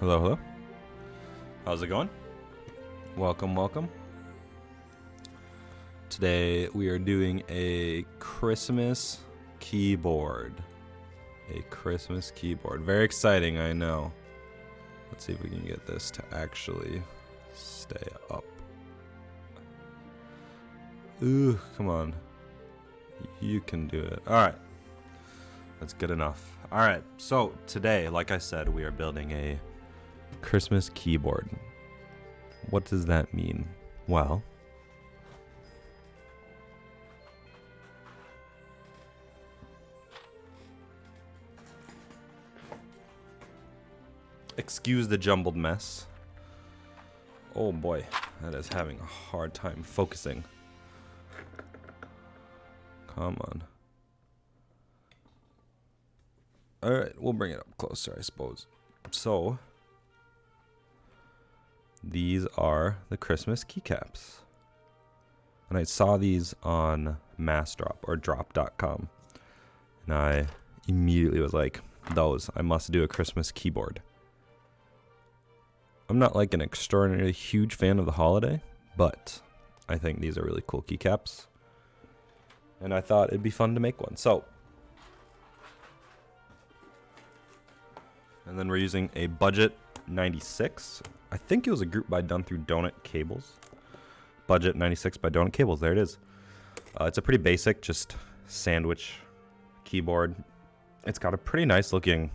Hello, hello. How's it going? Welcome, welcome. Today we are doing a Christmas keyboard. A Christmas keyboard. Very exciting, I know. Let's see if we can get this to actually stay up. Ooh, come on. You can do it. Alright. That's good enough. Alright, so today, like I said, we are building a Christmas keyboard. What does that mean? Well, excuse the jumbled mess. Oh boy, that is having a hard time focusing. Come on. Alright, we'll bring it up closer, I suppose. So, these are the Christmas keycaps. And I saw these on Massdrop or drop.com. And I immediately was like, those, I must do a Christmas keyboard. I'm not like an extraordinarily huge fan of the holiday, but I think these are really cool keycaps. And I thought it'd be fun to make one. So, and then we're using a Budget96. I think it was a group done through Donut Cables. Budget96 by Donut Cables. There it is. It's a pretty basic, just sandwich keyboard. It's got a pretty nice looking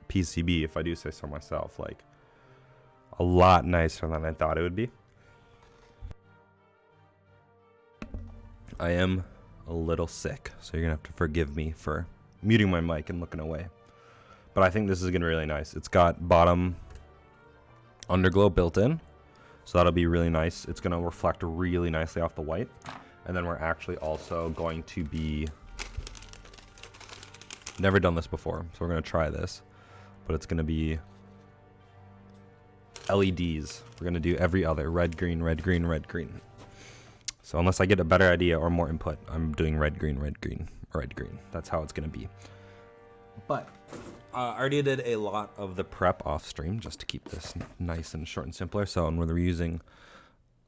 PCB, if I do say so myself. Like, a lot nicer than I thought it would be. I am a little sick, so you're gonna have to forgive me for muting my mic and looking away. But I think this is gonna be really nice. It's got bottom underglow built in, so that'll be really nice. It's gonna reflect really nicely off the white. And then we're actually also going to be, never done this before, so we're gonna try this, but it's gonna be LEDs. We're gonna do every other, red, green, red, green, red, green. So unless I get a better idea or more input, I'm doing red, green, red, green, red, green. That's how it's gonna be. But I already did a lot of the prep off stream just to keep this nice and short and simpler. So we're using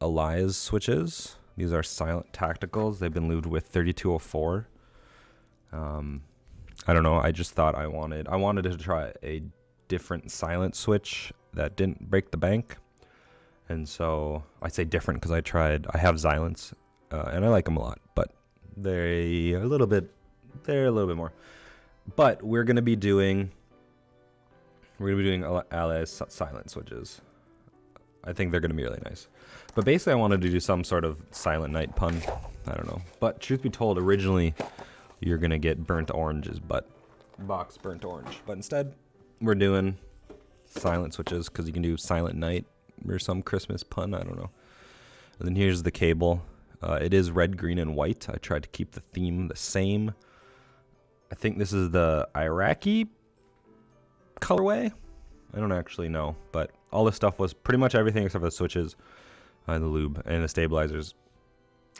Aliaz switches. These are silent tacticals. They've been lubed with 3204. I don't know. I just thought I wanted to try a different silent switch that didn't break the bank. And so I say different because I have Xylants and I like them a lot, but they're a little bit more. But we're gonna be doing Aliaz silent switches. I think they're gonna be really nice. But basically, I wanted to do some sort of Silent Night pun. I don't know. But truth be told, originally you're gonna get burnt oranges, but box burnt orange. But instead, we're doing silent switches because you can do Silent Night or some Christmas pun. I don't know. And then here's the cable. It is red, green, and white. I tried to keep the theme the same. I think this is the Iraqi colorway. I don't actually know, but all this stuff was pretty much everything except for the switches, the lube, and the stabilizers.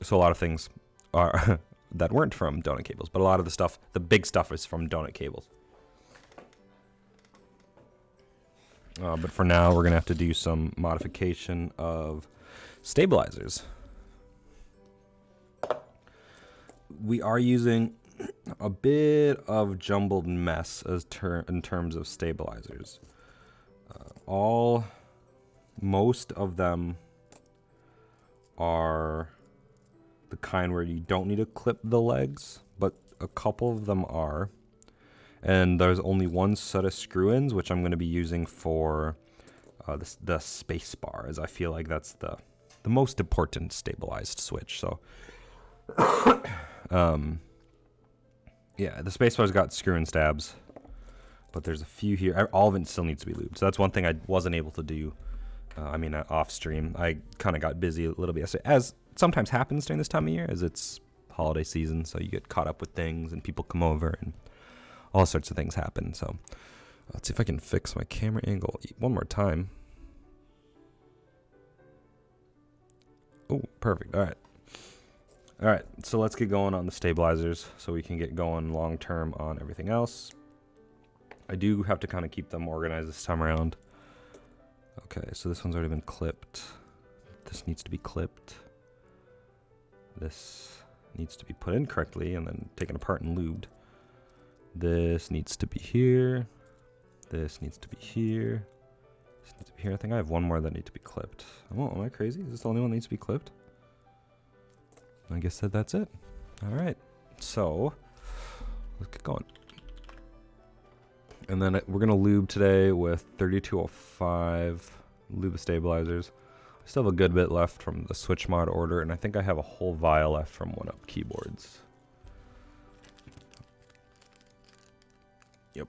So a lot of things are that weren't from Donut Cables, but a lot of the stuff, the big stuff, is from Donut Cables. But for now, we're gonna have to do some modification of stabilizers. We are using a bit of jumbled mess in terms of stabilizers. Most of them are the kind where you don't need to clip the legs, but a couple of them are. And there's only one set of screw-ins, which I'm going to be using for the space bar, as I feel like that's the most important stabilized switch. So, yeah, the spacebar's got screw-in stabs, but there's a few here. All of it still needs to be lubed. So that's one thing I wasn't able to do. Off stream. I kind of got busy a little bit yesterday, as sometimes happens during this time of year, as it's holiday season. So you get caught up with things, and people come over, and all sorts of things happen. So let's see if I can fix my camera angle one more time. Oh, perfect. All right. All right, so let's get going on the stabilizers so we can get going long term on everything else. I do have to kind of keep them organized this time around. Okay, so this one's already been clipped. This needs to be clipped. This needs to be put in correctly and then taken apart and lubed. This needs to be here. This needs to be here. This needs to be here. I think I have one more that needs to be clipped. Oh, am I crazy? Is this the only one that needs to be clipped? I guess that's it. All right. So let's get going. And then we're going to lube today with 3205 lube stabilizers. I still have a good bit left from the Switch mod order, and I think I have a whole vial left from One Up keyboards. Yep.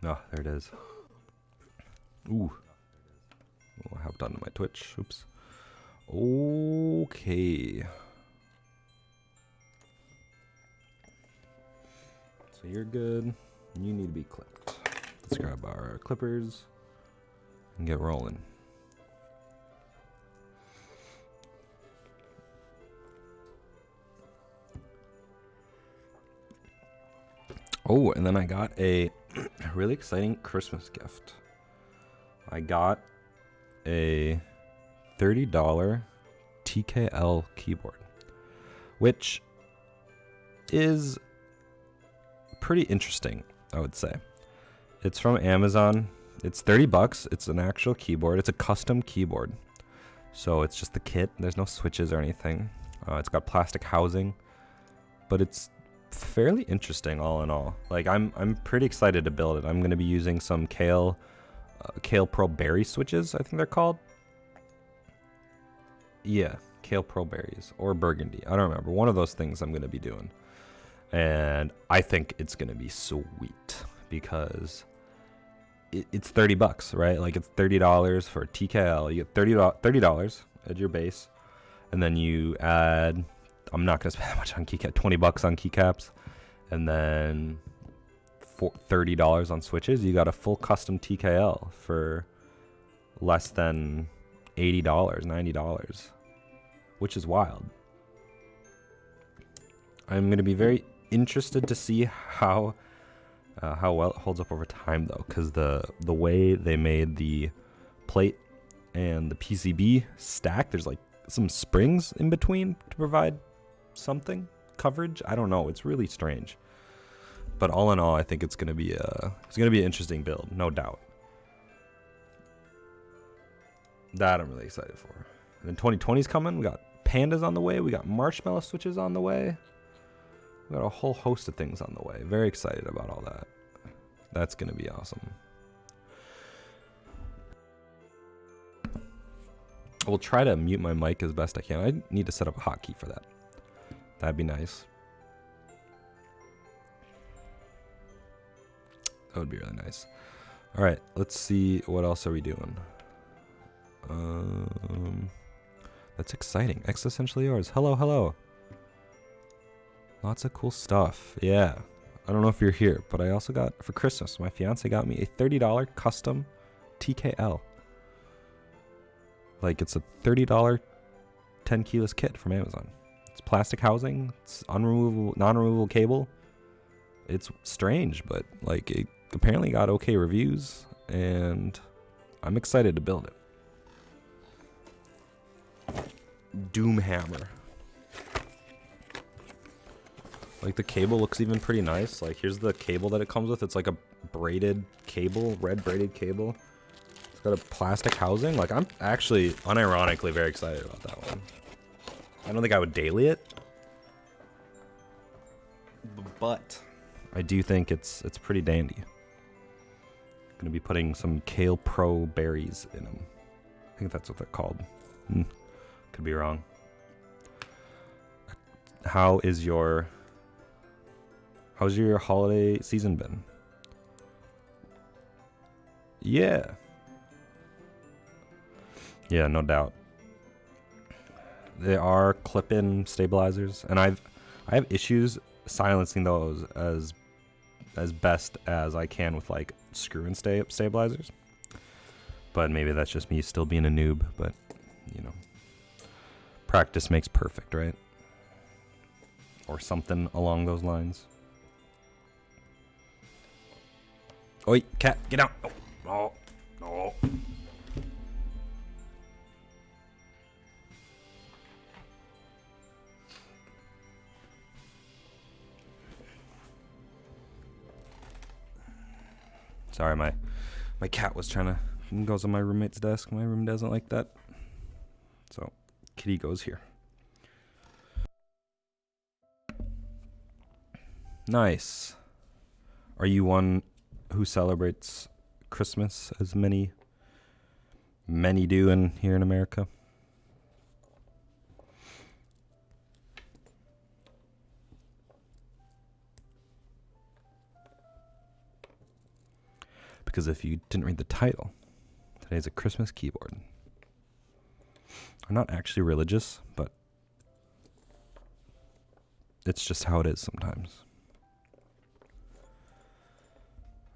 Oh, there it is. Ooh. Oh, I hopped onto my Twitch. Oops. Okay. So you're good. You need to be clipped. Let's grab our clippers and get rolling. Oh, and then I got a really exciting Christmas gift. I got a $30 TKL keyboard, which is pretty interesting, I would say. It's from Amazon. It's 30 bucks. It's an actual keyboard. It's a custom keyboard. So it's just the kit. There's no switches or anything. It's got plastic housing, but it's fairly interesting all in all. Like I'm pretty excited to build it. I'm going to be using some Kale Pro Berry switches, I think they're called. Yeah, Kale Pro Berries or Burgundy. I don't remember. One of those things I'm going to be doing. And I think it's going to be sweet because it's 30 bucks, right? Like it's $30 for TKL. You get $30 at your base. And then you add, I'm not going to spend that much on Keycaps, 20 bucks on Keycaps. And then $30 on switches. You got a full custom TKL for less than $80, $90, which is wild. I'm going to be very interested to see how well it holds up over time, though, because the way they made the plate and the PCB stack, there's like some springs in between to provide something coverage. I don't know. It's really strange. But all in all, I think it's gonna be an interesting build, no doubt. That I'm really excited for. And then 2020's coming. We got pandas on the way. We got marshmallow switches on the way. We got a whole host of things on the way. Very excited about all that. That's gonna be awesome. We'll try to mute my mic as best I can. I need to set up a hotkey for that. That'd be nice. That would be really nice. All right, let's see. What else are we doing? That's exciting. Existentially yours. Hello, hello. Lots of cool stuff. Yeah. I don't know if you're here, but I also got, for Christmas, my fiance got me a $30 custom TKL. Like, it's a $30 10 keyless kit from Amazon. It's plastic housing. It's non-removable cable. It's strange, but like it apparently got okay reviews, and I'm excited to build it. Doomhammer. Like the cable looks even pretty nice. Like here's the cable that it comes with. It's like a braided cable, red braided cable. It's got a plastic housing. Like I'm actually unironically very excited about that one. I don't think I would daily it, but I do think it's pretty dandy. Gonna be putting some Kale Pro berries in them. I think that's what they're called. Could be wrong. How's your holiday season been? Yeah, no doubt. They are clip-in stabilizers, and I have issues silencing those as best as I can with like screw-in stabilizers. But maybe that's just me still being a noob, but you know, practice makes perfect, right? or something along those lines. Oi, cat, get out! Oh, no, no. Sorry, my cat was trying to goes on my roommate's desk. My room doesn't like that, so kitty goes here. Nice. Are you one who celebrates Christmas as many do here in America? Because if you didn't read the title, today's a Christmas keyboard. I'm not actually religious, but it's just how it is sometimes.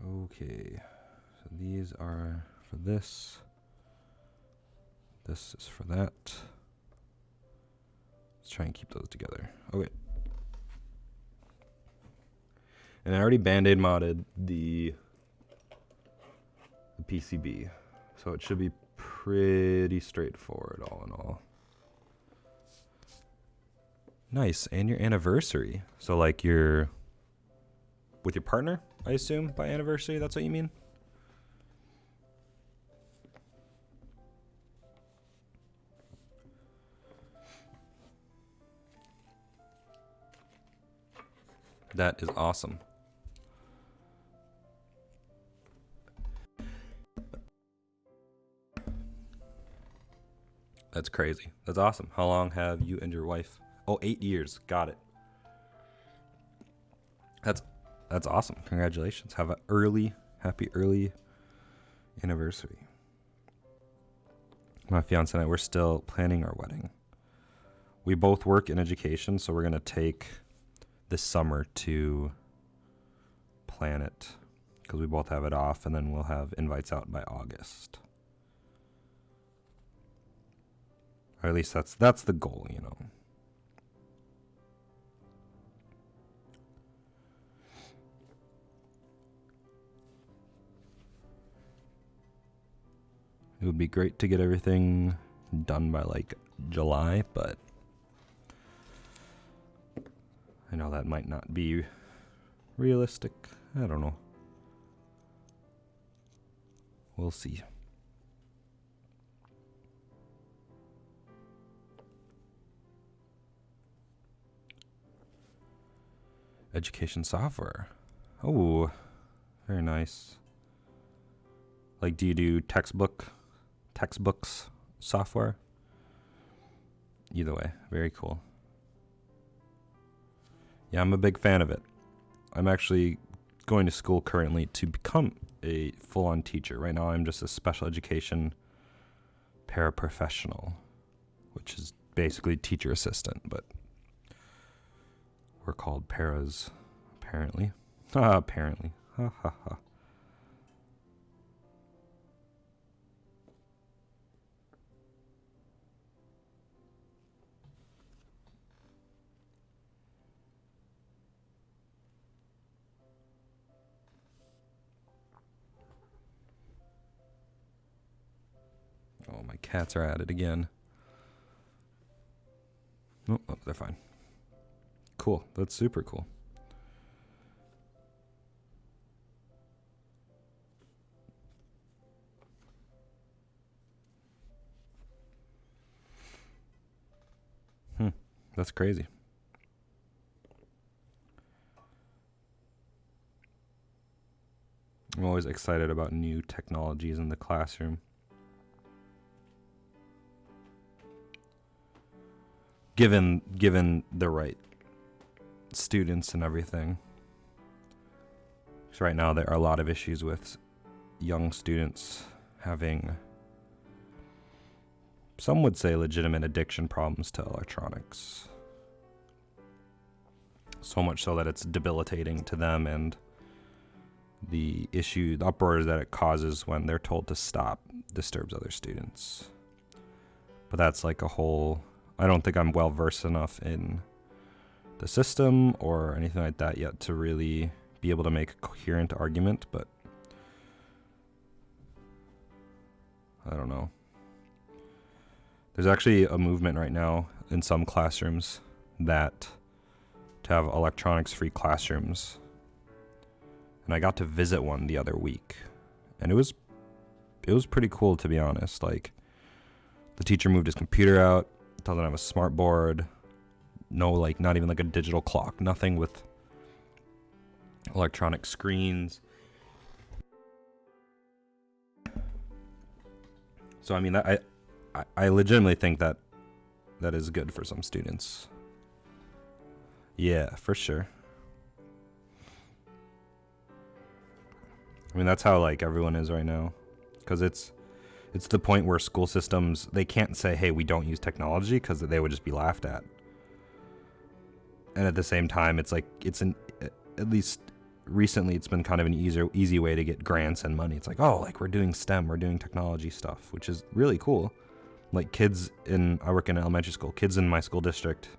Okay, so these are for this. This is for that. Let's try and keep those together. Okay. And I already Band-Aid modded the PCB, so it should be pretty straightforward all in all. Nice, and your anniversary. So like you're with your partner, I assume, by anniversary, that's what you mean? That is awesome. That's crazy. That's awesome. How long have you and your wife? Oh, 8 years. Got it. That's awesome. Congratulations. Have a happy early anniversary. My fiance and I, we're still planning our wedding. We both work in education, so we're going to take this summer to plan it because we both have it off, and then we'll have invites out by August. Or at least that's the goal, you know. It would be great to get everything done by like July, but I know that might not be realistic. I don't know. We'll see. Education software. Oh, very nice. Like, do you do textbooks software? Either way, very cool. Yeah, I'm a big fan of it. I'm actually going to school currently to become a full-on teacher. Right now, I'm just a special education paraprofessional, which is basically teacher assistant, but we're called paras, apparently. Apparently. Ha ha ha. Oh, my cats are at it again. Oh, they're fine. Cool. That's super cool. That's crazy. I'm always excited about new technologies in the classroom. Given the right students and everything. So right now there are a lot of issues with young students having, some would say, legitimate addiction problems to electronics. So much so that it's debilitating to them, and the uproar that it causes when they're told to stop disturbs other students. But that's like a whole, I don't think I'm well versed enough in the system or anything like that yet to really be able to make a coherent argument, but I don't know. There's actually a movement right now in some classrooms that to have electronics-free classrooms. And I got to visit one the other week, and it was pretty cool, to be honest. Like, the teacher moved his computer out, doesn't have a smart board, no, like, not even like a digital clock, nothing with electronic screens. So I mean, I legitimately think that is good for some students. Yeah, for sure. I mean, that's how like everyone is right now, because it's the point where school systems, they can't say, hey, we don't use technology, because they would just be laughed at. And at the same time, it's like, at least recently, it's been kind of an easy way to get grants and money. It's like, oh, like we're doing STEM, we're doing technology stuff, which is really cool. Like kids I work in elementary school, kids in my school district,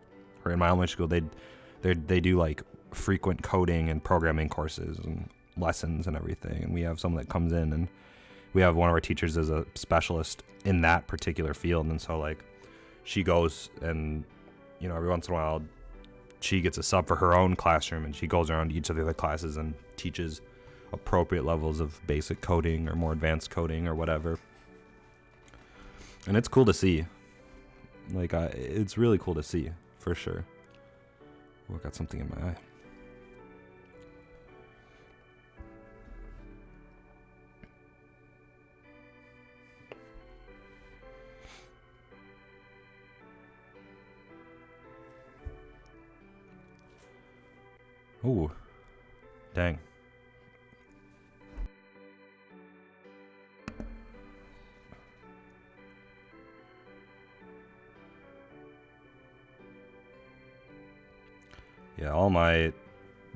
or in my elementary school, they do like frequent coding and programming courses and lessons and everything. And we have someone that comes in, and we have one of our teachers as a specialist in that particular field. And so like she goes and, you know, every once in a while she gets a sub for her own classroom, and she goes around to each of the other classes and teaches appropriate levels of basic coding or more advanced coding or whatever. And it's cool to see. Like, it's really cool to see, for sure. Oh, I got something in my eye. Ooh, dang. Yeah, all my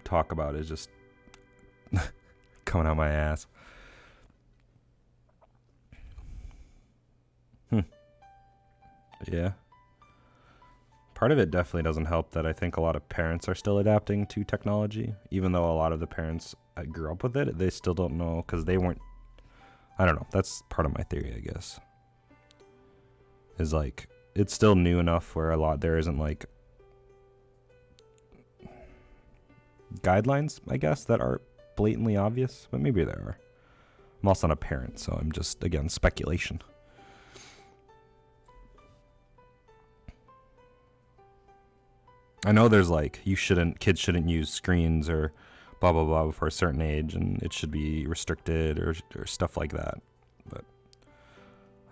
talk about is just coming out my ass. Yeah. Part of it definitely doesn't help that I think a lot of parents are still adapting to technology, even though a lot of the parents grew up with it. They still don't know, because they weren't, I don't know. That's part of my theory, I guess. Is like, it's still new enough where there isn't like guidelines, I guess, that are blatantly obvious, but maybe there are. I'm also not a parent, so I'm just, again, speculation. I know there's like, kids shouldn't use screens or blah, blah, blah before a certain age, and it should be restricted or stuff like that. But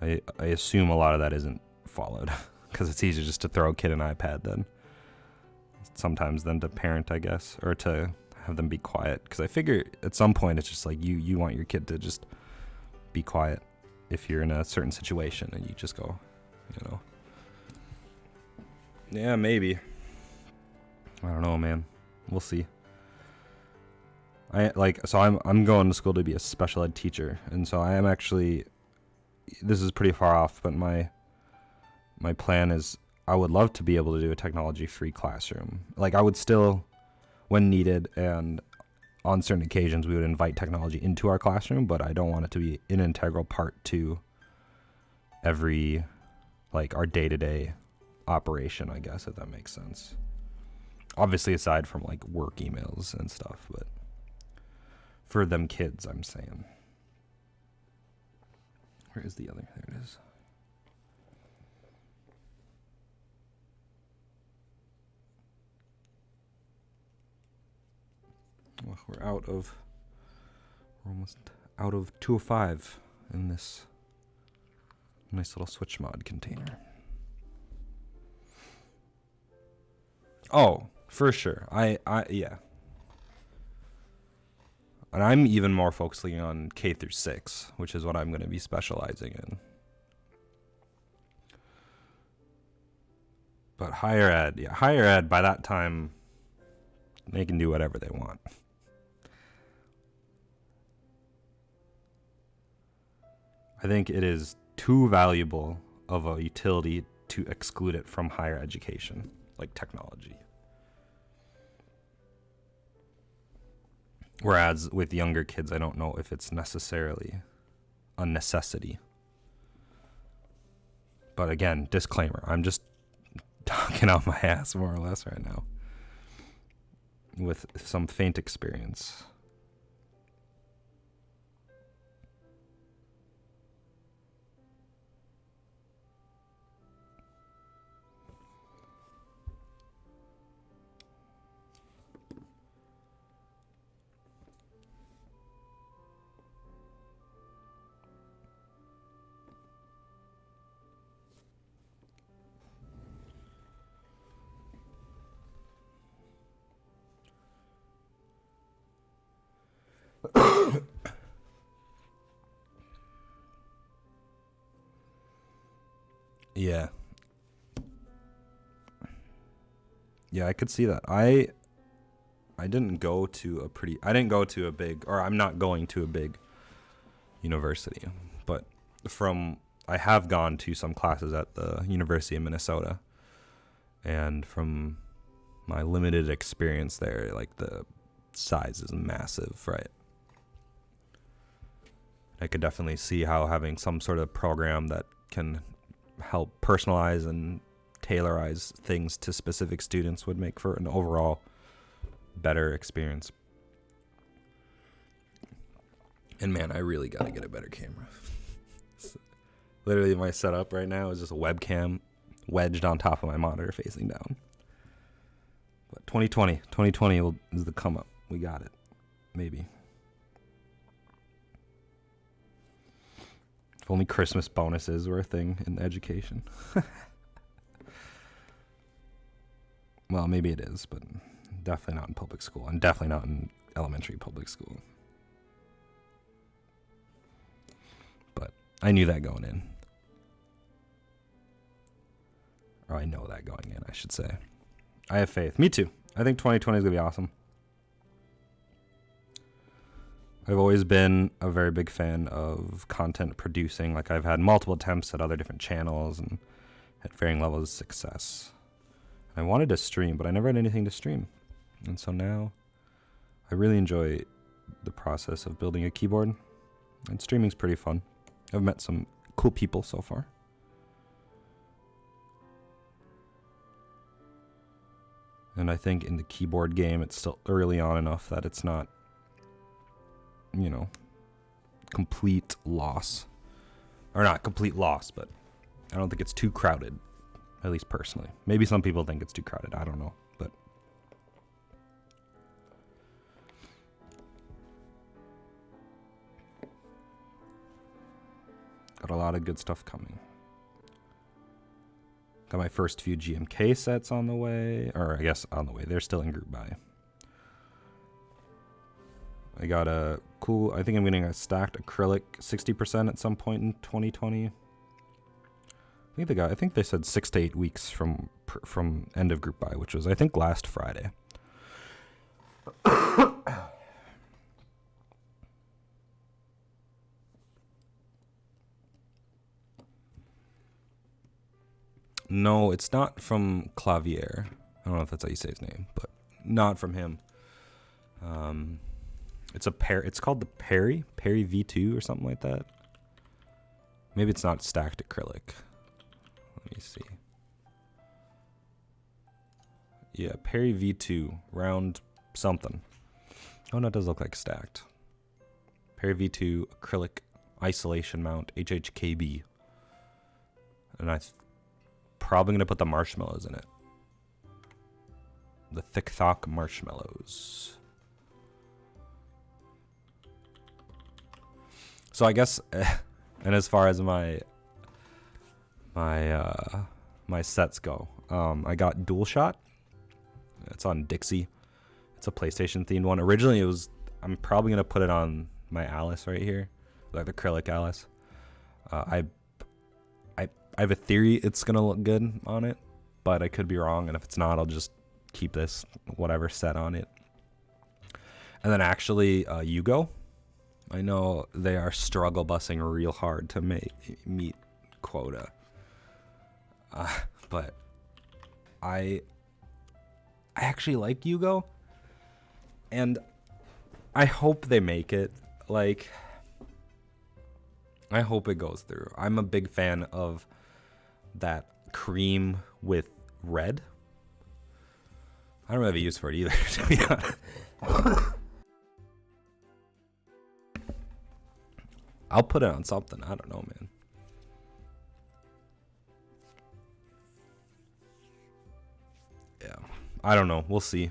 I assume a lot of that isn't followed, because it's easier just to throw a kid an iPad than to parent, I guess, or to have them be quiet. Because I figure at some point it's just like you want your kid to just be quiet if you're in a certain situation, and you just go, you know. Yeah, maybe. I don't know, man. We'll see. I'm going to school to be a special ed teacher, and so I am actually, this is pretty far off, but my plan is I would love to be able to do a technology-free classroom. Like, I would still, when needed and on certain occasions, we would invite technology into our classroom, but I don't want it to be an integral part to every, like, our day-to-day operation, I guess, if that makes sense. Obviously, aside from, like, work emails and stuff, but for them kids, I'm saying. Where is the other? There it is. Well, we're almost out of 205 in this nice little switch mod container. Oh, for sure. Yeah. And I'm even more focusing on K through 6, which is what I'm going to be specializing in. But higher ed, by that time, they can do whatever they want. I think it is too valuable of a utility to exclude it from higher education, like technology. Whereas with younger kids, I don't know if it's necessarily a necessity. But again, disclaimer, I'm just talking out my ass more or less right now with some faint experience. Yeah. Yeah, I could see that. I didn't go to a big, or I'm not going to a big university, but I have gone to some classes at the University of Minnesota, and from my limited experience there, like the size is massive, right? I could definitely see how having some sort of program that can help personalize and tailorize things to specific students would make for an overall better experience. And man, I really gotta get a better camera. Literally my setup right now is just a webcam wedged on top of my monitor facing down. But 2020 is the come up. We got it. Maybe. If only Christmas bonuses were a thing in education. Well, maybe it is, but definitely not in public school, and definitely not in elementary public school. But I knew that going in. Or I know that going in, I should say. I have faith. Me too. I think 2020 is going to be awesome. I've always been a very big fan of content producing. Like, I've had multiple attempts at other different channels and had varying levels of success. I wanted to stream, but I never had anything to stream. And so now I really enjoy the process of building a keyboard. And streaming's pretty fun. I've met some cool people so far. And I think in the keyboard game, it's still early on enough that it's not, you know, complete loss. Or not complete loss, but I don't think it's too crowded. At least personally. Maybe some people think it's too crowded. I don't know. But got a lot of good stuff coming. Got my first few GMK sets on the way. Or I guess on the way. They're still in group buy. I got a cool, I think I'm getting a stacked acrylic 60% at some point in 2020. I think they said 6 to 8 weeks from end of group buy, which was I think last Friday. No, it's not from Clavier. I don't know if that's how you say his name, but not from him. It's called the Perry V2 or something like that. Maybe it's not stacked acrylic. Let me see. Yeah, Perry V2 round something. Oh no, it does look like stacked. Perry V2 acrylic isolation mount HHKB. And I'm probably gonna put the marshmallows in it. The thick thock marshmallows. So I guess, and as far as my sets go, I got DualShot. It's on Dixie. It's a PlayStation themed one. Originally, I'm probably gonna put it on my Alice right here, like the acrylic Alice. I have a theory it's gonna look good on it, but I could be wrong. And if it's not, I'll just keep this whatever set on it. And then actually, Yugo. I know they are struggle bussing real hard to meet quota. But I actually like Yugo, and I hope they make it. Like, I hope it goes through. I'm a big fan of that cream with red. I don't really have a use for it either, to be honest. I'll put it on something. I don't know, man. Yeah. I don't know. We'll see.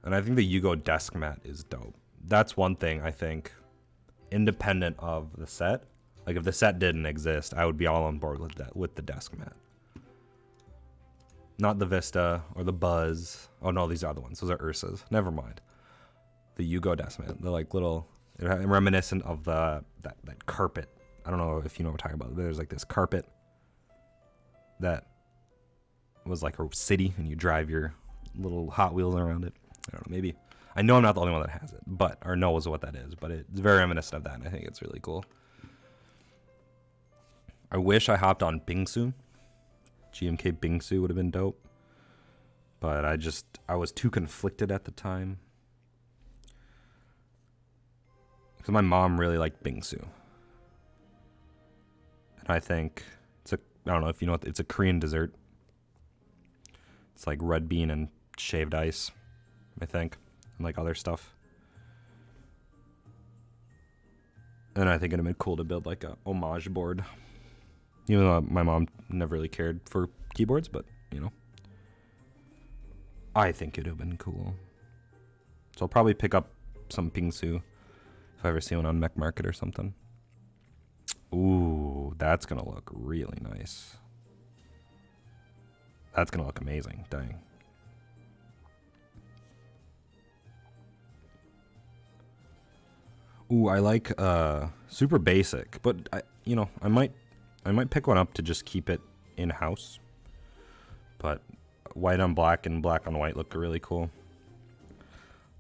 And I think the Yugo desk mat is dope. That's one thing I think, independent of the set. Like, if the set didn't exist, I would be all on board with that, with the desk mat. Not the Vista or the Buzz. Oh no, these are the ones. Those are Ursa's. Never mind. The Yugo desk mat. They're like little, reminiscent of that carpet. I don't know if you know what I'm talking about. There's like this carpet that was like a city, and you drive your little Hot Wheels around it. I don't know. Maybe I know I'm not the only one that has it, or knows what that is. But it's very reminiscent of that, and I think it's really cool. I wish I hopped on Bingsu. GMK Bingsu would have been dope. But I was too conflicted at the time. Because my mom really liked Bingsu. And I think I don't know if you know it's a Korean dessert. It's like red bean and shaved ice, I think. And like other stuff. And I think it'd have been cool to build like a homage board. Even though my mom never really cared for keyboards, but, you know. I think it would have been cool. So I'll probably pick up some Bingsu if I ever see one on Mech Market or something. Ooh, that's going to look really nice. That's going to look amazing. Dang. Ooh, I like super basic, but I might pick one up to just keep it in-house. But white on black and black on white look really cool.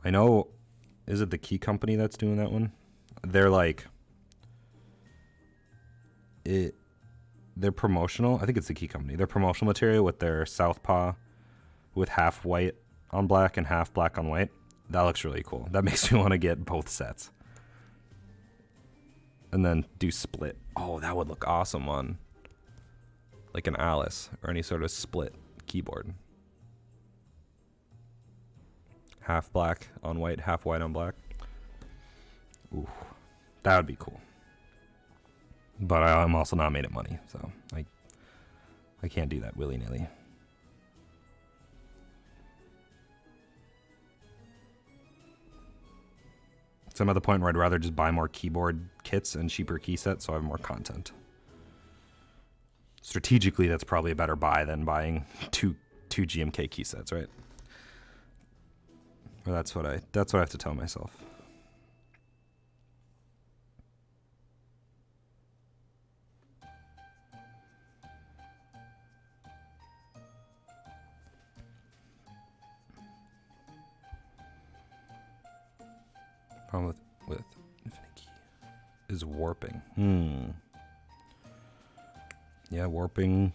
I know, is it the Key Company that's doing that one? They're like, they're promotional. I think it's the Key Company. They're promotional material with their Southpaw with half white on black and half black on white. That looks really cool. That makes me want to get both sets. And then do split. Oh, that would look awesome on like an Aliaz or any sort of split keyboard. Half black on white, half white on black. Ooh, that would be cool. But I'm also not made of money, so I can't do that willy-nilly. So I'm at the point where I'd rather just buy more keyboard kits and cheaper key sets so I have more content. Strategically, that's probably a better buy than buying two GMK key sets, right? Or that's what I have to tell myself. Problem with Infinite Key is warping. Yeah, warping.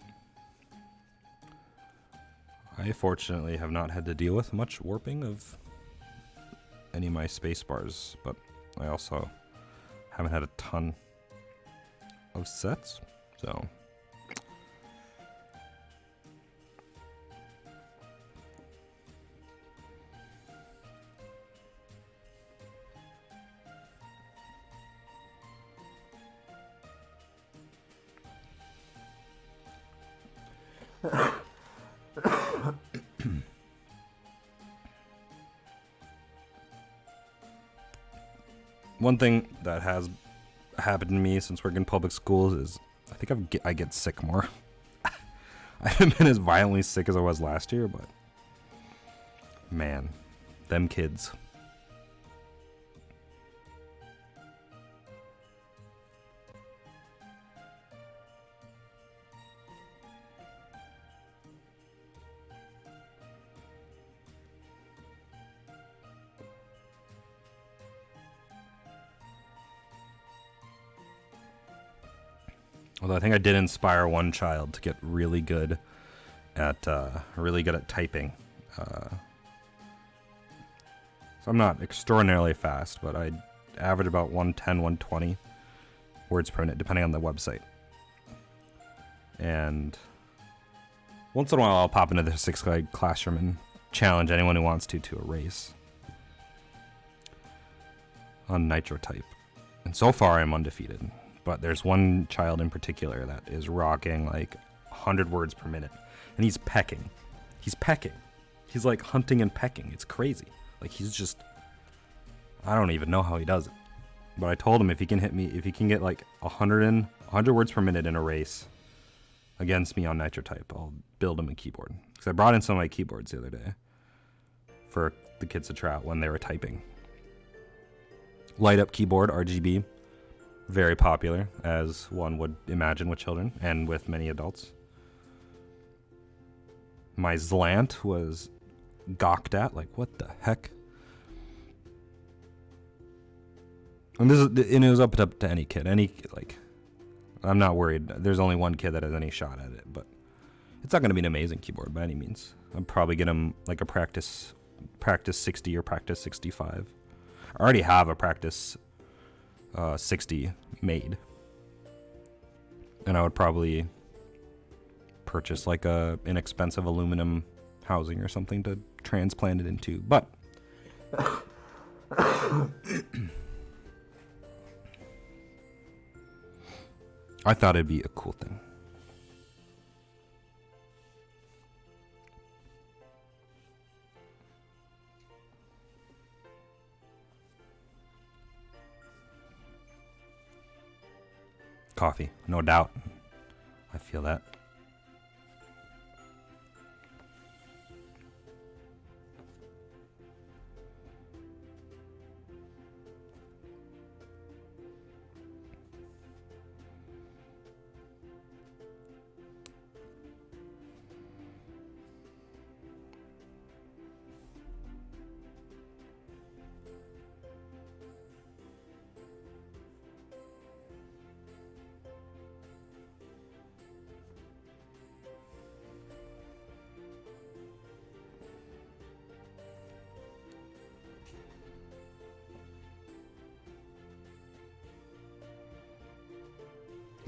I fortunately have not had to deal with much warping of any of my space bars, but I also haven't had a ton of sets, so. One thing that has happened to me since working in public schools is I think I get sick more. I haven't been as violently sick as I was last year, but man, them kids. Although I think I did inspire one child to get really good at typing. So I'm not extraordinarily fast, but I average about 110, 120 words per minute, depending on the website. And once in a while, I'll pop into the 6th grade classroom and challenge anyone who wants to a race on nitro type. And so far, I'm undefeated. But there's one child in particular that is rocking like 100 words per minute. And he's pecking. He's pecking. He's like hunting and pecking. It's crazy. Like he's just, I don't even know how he does it. But I told him if he can hit me, if he can get like 100 words per minute in a race against me on nitro type, I'll build him a keyboard. Because I brought in some of my keyboards the other day for the kids to try out when they were typing. Light up keyboard, RGB. Very popular, as one would imagine with children and with many adults. My Zlant was gawked at, like, what the heck? And it was up to any kid. I'm not worried. There's only one kid that has any shot at it, but it's not going to be an amazing keyboard by any means. I'll probably get him like a practice 60 or practice 65. I already have a practice 60 made, and I would probably purchase like a inexpensive aluminum housing or something to transplant it into, but I thought it'd be a cool thing. Coffee, no doubt. I feel that.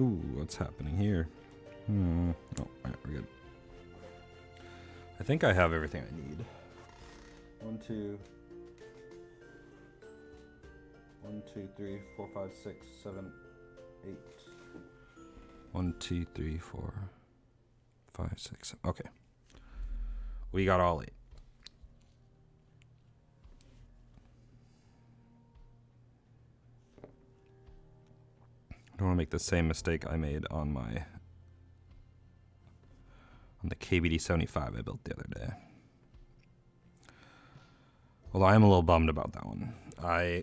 Ooh, what's happening here? Oh, alright, we're good. I think I have everything I need. 1, 2, 3, 4, 5, 6, 7, 8. 1, 2, 3, 4, 5, 6. Okay. We got all 8. I don't want to make the same mistake I made on the KBD75 I built the other day. Although I am a little bummed about that one. I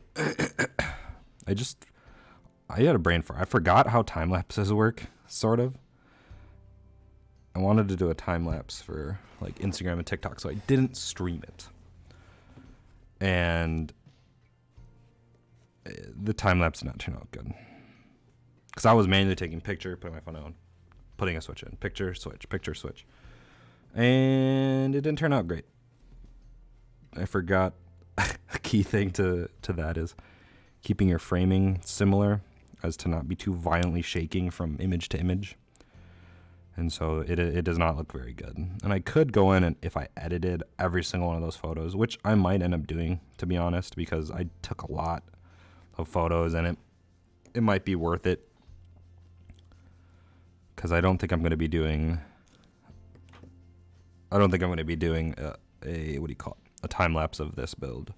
had a brain fart. I forgot how time lapses work, sort of. I wanted to do a time lapse for like Instagram and TikTok, so I didn't stream it. And the time lapse did not turn out good. Because I was manually taking picture, putting my phone on, putting a switch in. Picture, switch, picture, switch. And it didn't turn out great. I forgot a key thing to that is keeping your framing similar as to not be too violently shaking from image to image. And so it does not look very good. And I could go in and if I edited every single one of those photos, which I might end up doing, to be honest, because I took a lot of photos and it might be worth it. Because I don't think I'm going to be doing a what do you call it? A time lapse of this build.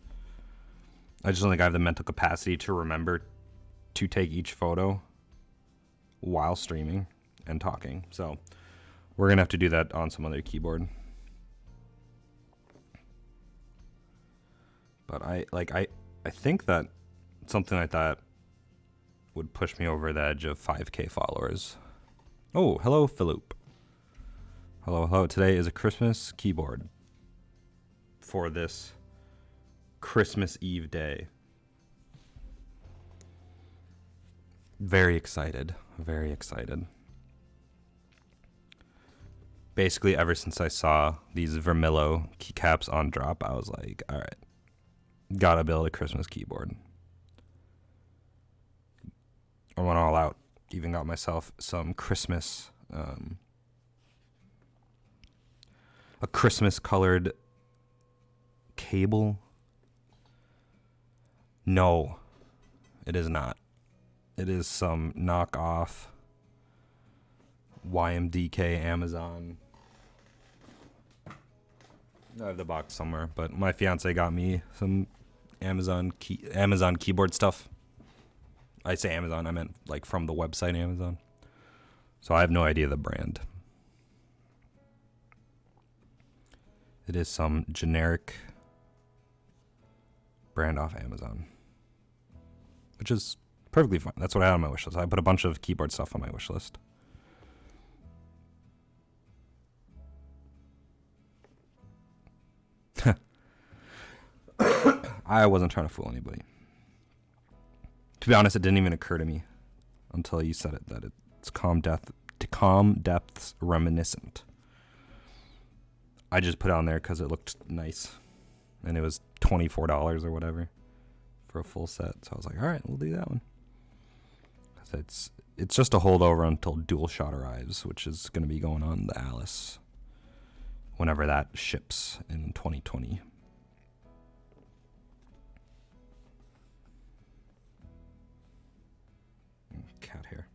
I just don't think I have the mental capacity to remember to take each photo while streaming and talking. So we're going to have to do that on some other keyboard. But I think that something like that would push me over the edge of 5K followers. Oh, hello, Philip. Hello. Today is a Christmas keyboard for this Christmas Eve day. Very excited. Basically, ever since I saw these Varmilo keycaps on drop, I was like, all right, Gotta build a Christmas keyboard. I went all out. Even got myself some Christmas, a Christmas colored cable. No, it is not. It is some knockoff YMDK Amazon. I have the box somewhere, but my fiance got me some Amazon keyboard stuff. I say Amazon, I meant like from the website Amazon. So I have no idea the brand. It is some generic brand off Amazon, which is perfectly fine. That's what I had on my wish list. I put a bunch of keyboard stuff on my wish list. I wasn't trying to fool anybody. To be honest, it didn't even occur to me until you said it that it's calm depths reminiscent. I just put it on there because it looked nice, and it was $24 or whatever for a full set. So I was like, all right, we'll do that one. It's just a holdover until DualShot arrives, which is going to be going on the Aliaz whenever that ships in 2020. Cat hair.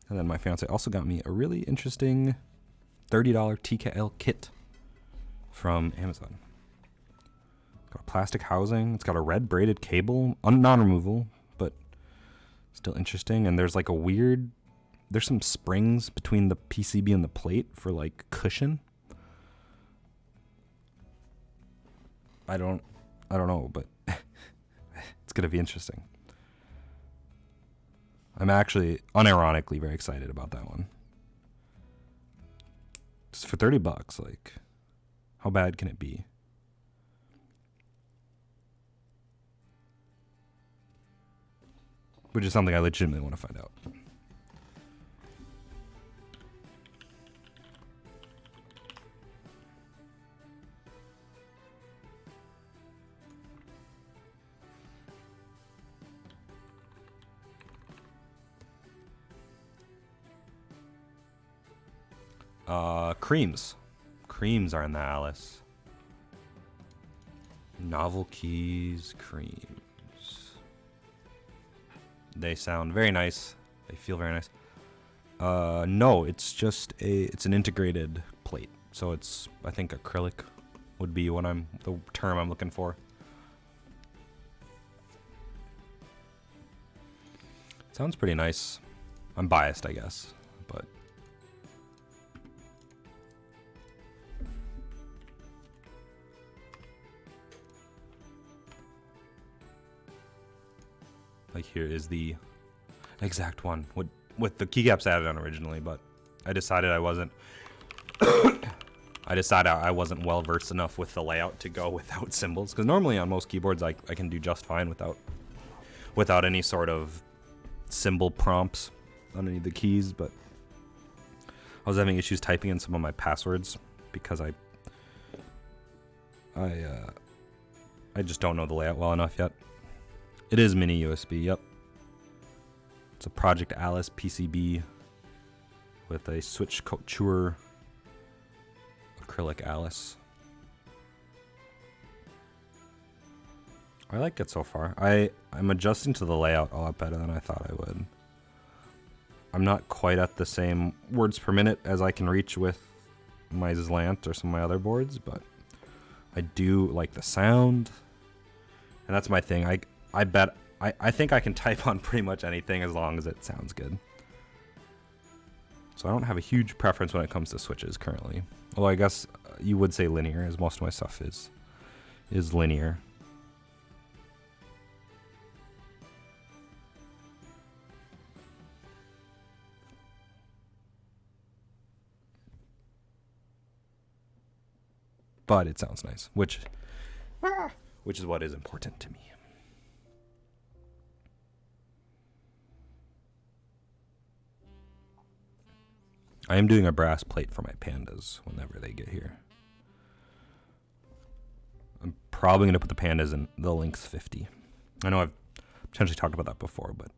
And then my fiance also got me a really interesting $30 TKL kit from Amazon. It's got a plastic housing. It's got a red braided cable, non-removable, but still interesting. And there's like there's some springs between the PCB and the plate for like cushion. I don't know, but it's going to be interesting. I'm actually unironically very excited about that one. Just for $30, like, how bad can it be? Which is something I legitimately want to find out. Creams. Creams are in the Aliaz. Novel keys, creams. They sound very nice. They feel very nice. No, it's just it's an integrated plate. So it's, I think acrylic would be the term I'm looking for. Sounds pretty nice. I'm biased, I guess, but like here is the exact one with the keycaps added on originally, but I decided I wasn't well versed enough with the layout to go without symbols, because normally on most keyboards I can do just fine without any sort of symbol prompts on any of the keys, but I was having issues typing in some of my passwords because I just don't know the layout well enough yet. It is mini USB, yep. It's a Project Aliaz PCB with a switch couture acrylic Aliaz. I like it so far. I'm adjusting to the layout a lot better than I thought I would. I'm not quite at the same words per minute as I can reach with my Zlant or some of my other boards, but I do like the sound. And that's my thing. I think I can type on pretty much anything as long as it sounds good. So I don't have a huge preference when it comes to switches currently. Although I guess you would say linear, as most of my stuff is linear. But it sounds nice, which is what is important to me. I am doing a brass plate for my pandas whenever they get here. I'm probably going to put the pandas in the Lynx 50. I know I've potentially talked about that before, but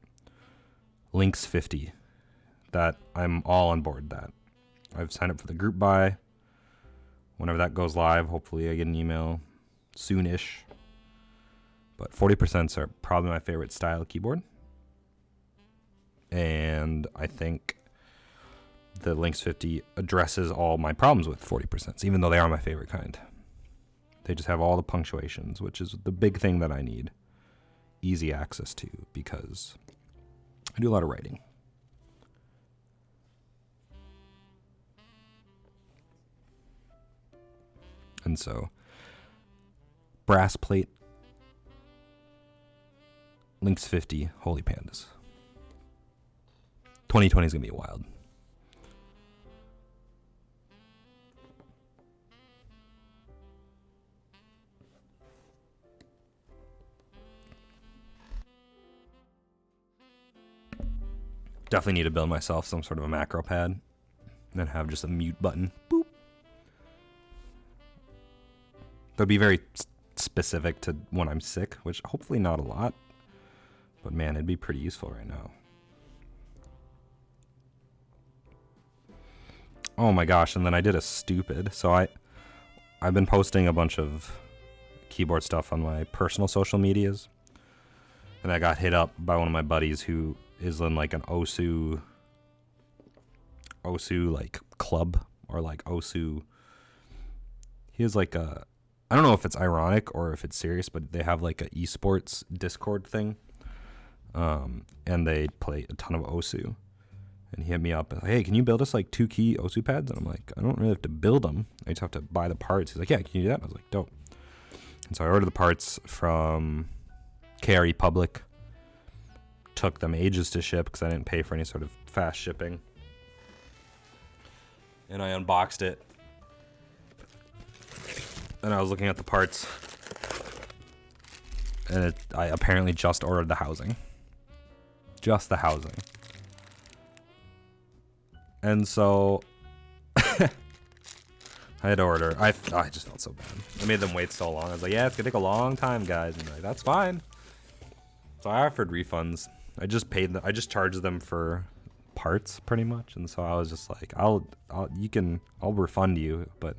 Lynx 50, that I'm all on board that. I've signed up for the group buy. Whenever that goes live, hopefully I get an email soonish. But 40% are probably my favorite style keyboard. And I think the Lynx 50 addresses all my problems with 40%, even though they are my favorite kind. They just have all the punctuations, which is the big thing that I need easy access to, because I do a lot of writing. And so, brass plate, Lynx 50, holy pandas. 2020 is going to be wild. Definitely need to build myself some sort of a macro pad. And then have just a mute button. Boop. That'd be very specific to when I'm sick, which hopefully not a lot. But man, it'd be pretty useful right now. Oh my gosh, and then I did a stupid. So I've been posting a bunch of keyboard stuff on my personal social medias. And I got hit up by one of my buddies who is in like an OSU like club, or like OSU. He has like a, I don't know if it's ironic or if it's serious, but they have like a esports Discord thing. And they play a ton of OSU. And he hit me up, like, hey, can you build us like 2 key OSU pads? And I'm like, I don't really have to build them. I just have to buy the parts. He's like, yeah, can you do that? And I was like, dope. And so I ordered the parts from KRE Public. Took them ages to ship because I didn't pay for any sort of fast shipping. And I unboxed it. And I was looking at the parts. And I apparently just ordered the housing. Just the housing. And so I had to order. I just felt so bad. I made them wait so long. I was like, yeah, it's gonna take a long time, guys. And they're like, that's fine. So I offered refunds. I just paid them. I just charged them for parts pretty much. And so I was just like, I'll refund you, but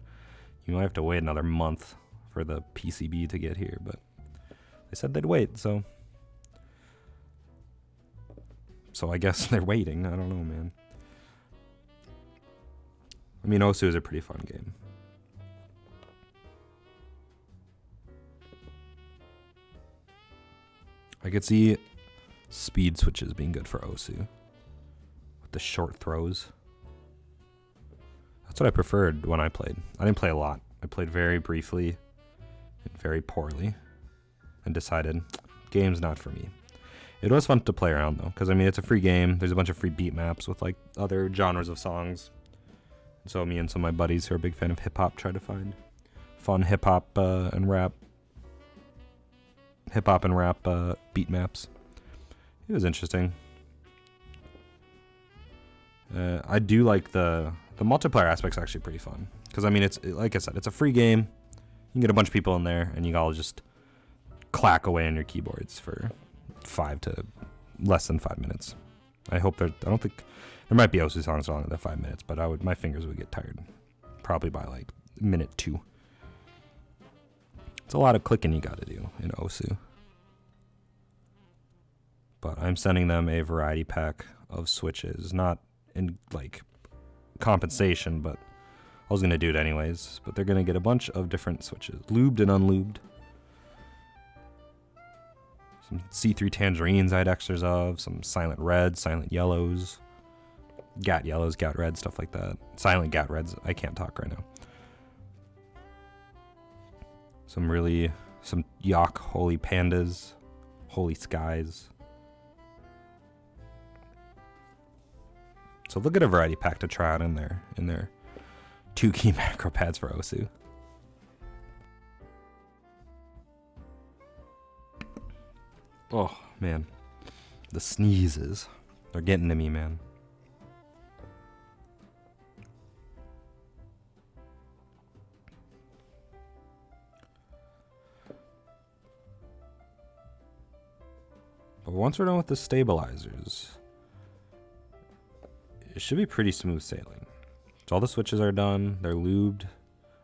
you might have to wait another month for the PCB to get here. But they said they'd wait, so I guess they're waiting. I don't know, man. I mean, OSU is a pretty fun game. I could see speed switches being good for OSU. With the short throws. That's what I preferred when I played. I didn't play a lot. I played very briefly and very poorly. And decided, game's not for me. It was fun to play around though, because I mean, it's a free game. There's a bunch of free beat maps with like other genres of songs. So me and some of my buddies who are a big fan of hip-hop try to find fun hip-hop and rap beat maps. It was interesting. I do like the multiplayer aspect's actually pretty fun. Because I mean, it's like I said, it's a free game. You can get a bunch of people in there and you all just clack away on your keyboards for less than 5 minutes. I don't think there might be OSU songs longer than 5 minutes, but my fingers would get tired probably by like minute 2. It's a lot of clicking you got to do in OSU. But I'm sending them a variety pack of switches, not in like compensation, but I was going to do it anyways. But they're going to get a bunch of different switches, lubed and unlubed. Some C3 tangerines I had extras of, some silent reds, silent yellows, gat yellows, gat reds, stuff like that. Silent gat reds, I can't talk right now. Some Yak holy pandas, holy skies. So look at a variety pack to try out in their 2 key macro pads for OSU. Oh, man. The sneezes. They're getting to me, man. But once we're done with the stabilizers, it should be pretty smooth sailing. So all the switches are done. They're lubed.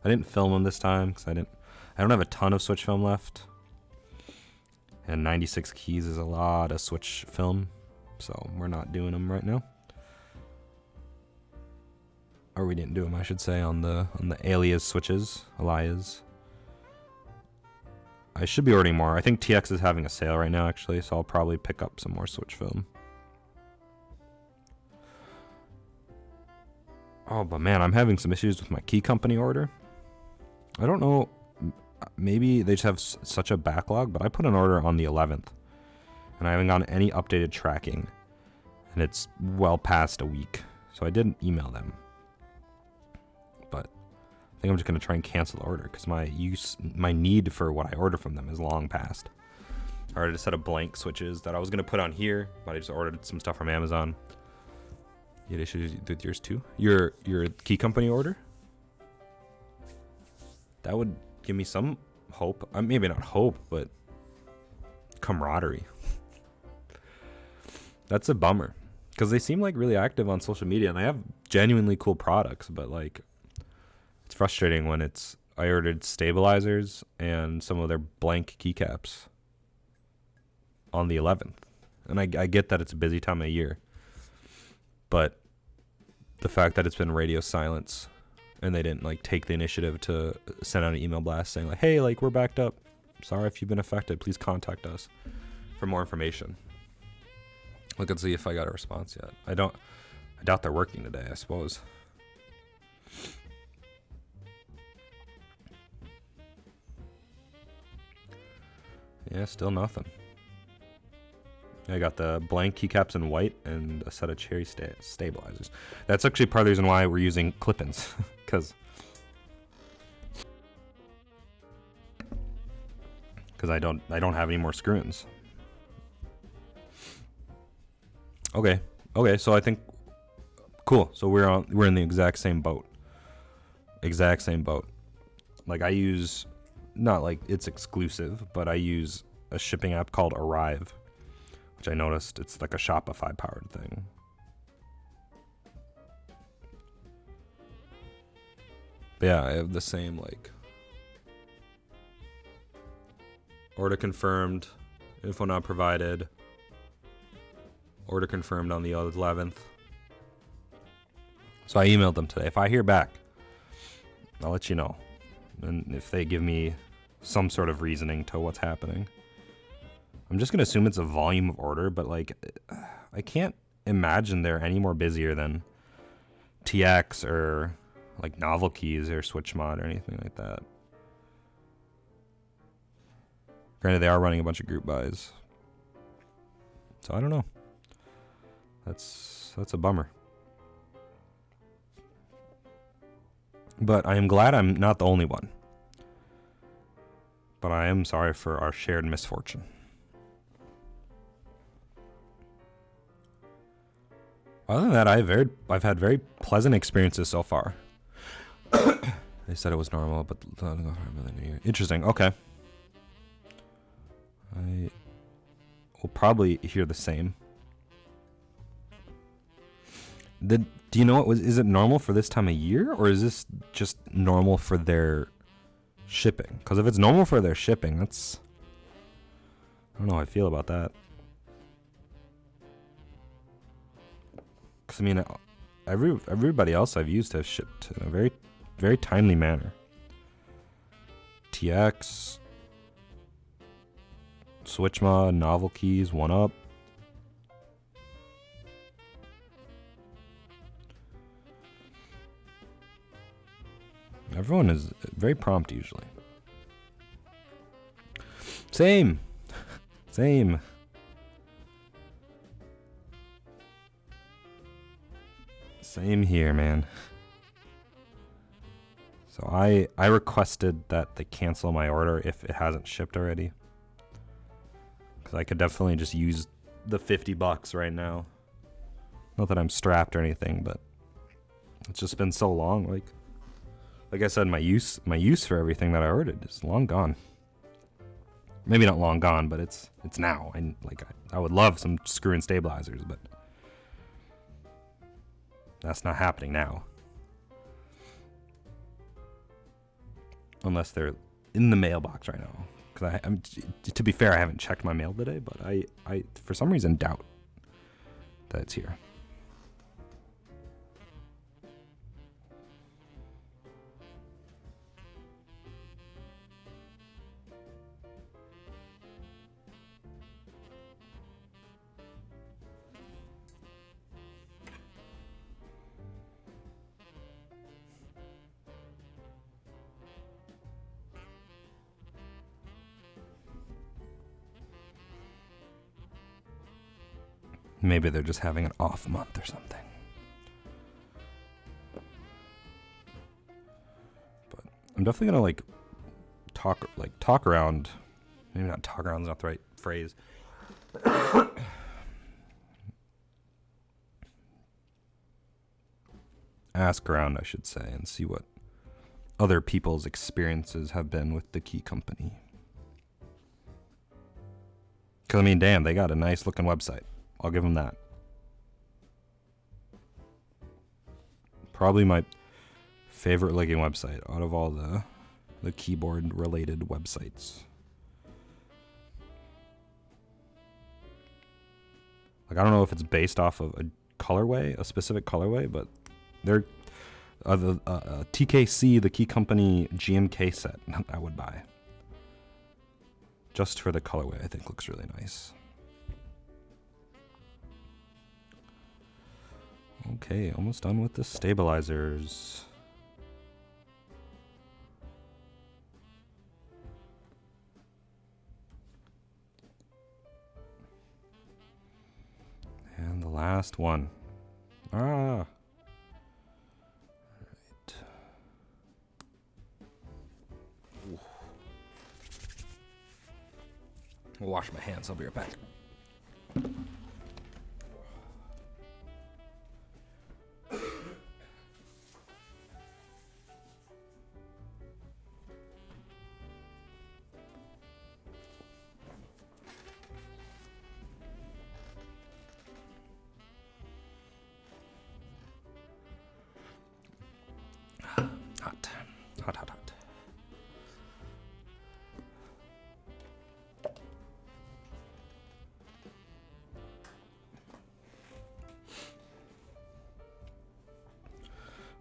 I didn't film them this time because I don't have a ton of switch film left. And 96 keys is a lot of switch film, so we're not doing them right now. Or we didn't do them, I should say, on the Aliaz switches. Aliaz. I should be ordering more. I think TX is having a sale right now, actually, so I'll probably pick up some more switch film. Oh, but man, I'm having some issues with my key company order. I don't know. Maybe they just have such a backlog, but I put an order on the 11th, and I haven't gotten any updated tracking, and it's well past a week. So I did email them, but I think I'm just gonna try and cancel the order because my need for what I order from them is long past. I ordered a set of blank switches that I was gonna put on here, but I just ordered some stuff from Amazon. You had issues with yours too? Your key company order? That would give me some hope. Maybe not hope, but camaraderie. That's a bummer. Because they seem like really active on social media and they have genuinely cool products, but like it's frustrating when I ordered stabilizers and some of their blank keycaps on the 11th. And I get that it's a busy time of year. But the fact that it's been radio silence and they didn't like take the initiative to send out an email blast saying like, hey, like we're backed up. Sorry if you've been affected. Please contact us for more information. Look and see if I got a response yet. I doubt they're working today, I suppose. Yeah, still nothing. I got the blank keycaps in white and a set of cherry stabilizers. That's actually part of the reason why we're using clip-ins, because I don't have any more screw-ins. Okay, so I think cool. So we're in the exact same boat. Like I use, not like it's exclusive, but I use a shipping app called Arrive, which I noticed it's like a Shopify powered thing. But yeah, I have the same like order confirmed, info not provided, order confirmed on the 11th. So I emailed them today. If I hear back, I'll let you know. And if they give me some sort of reasoning to what's happening. I'm just going to assume it's a volume of order, but like I can't imagine they're any more busier than TX or like Novel Keys or Switch Mod or anything like that. Granted, they are running a bunch of group buys. So I don't know. That's a bummer. But I am glad I'm not the only one. But I am sorry for our shared misfortune. Other than that, I've had very pleasant experiences so far. They said it was normal, but interesting. Okay. I will probably hear the same. Do you know is it normal for this time of year, or is this just normal for their shipping? Because if it's normal for their shipping, I don't know how I feel about that. Because I mean, everybody else I've used has shipped in a very, very timely manner. TX, Switch Mod, Novel Keys, 1UP. Everyone is very prompt usually. Same. Same here, man. So I requested that they cancel my order if it hasn't shipped already. Because I could definitely just use the $50 right now. Not that I'm strapped or anything, but it's just been so long. Like I said, my use for everything that I ordered is long gone. Maybe not long gone, but it's now. And like I would love some screw-in stabilizers, but that's not happening now. Unless they're in the mailbox right now. Because to be fair, I haven't checked my mail today, but I for some reason doubt that it's here. Maybe they're just having an off month or something. But I'm definitely gonna talk around. Maybe not talk around is not the right phrase. Ask around, I should say, and see what other people's experiences have been with the key company. Because, I mean, damn, they got a nice looking website. I'll give them that. Probably my favorite looking website out of all the keyboard related websites. Like, I don't know if it's based off of a colorway, a specific colorway, but they're the TKC, the key company GMK set I would buy. Just for the colorway, I think looks really nice. Okay, almost done with the stabilizers. And the last one. Right. I'll wash my hands, I'll be right back. Hot.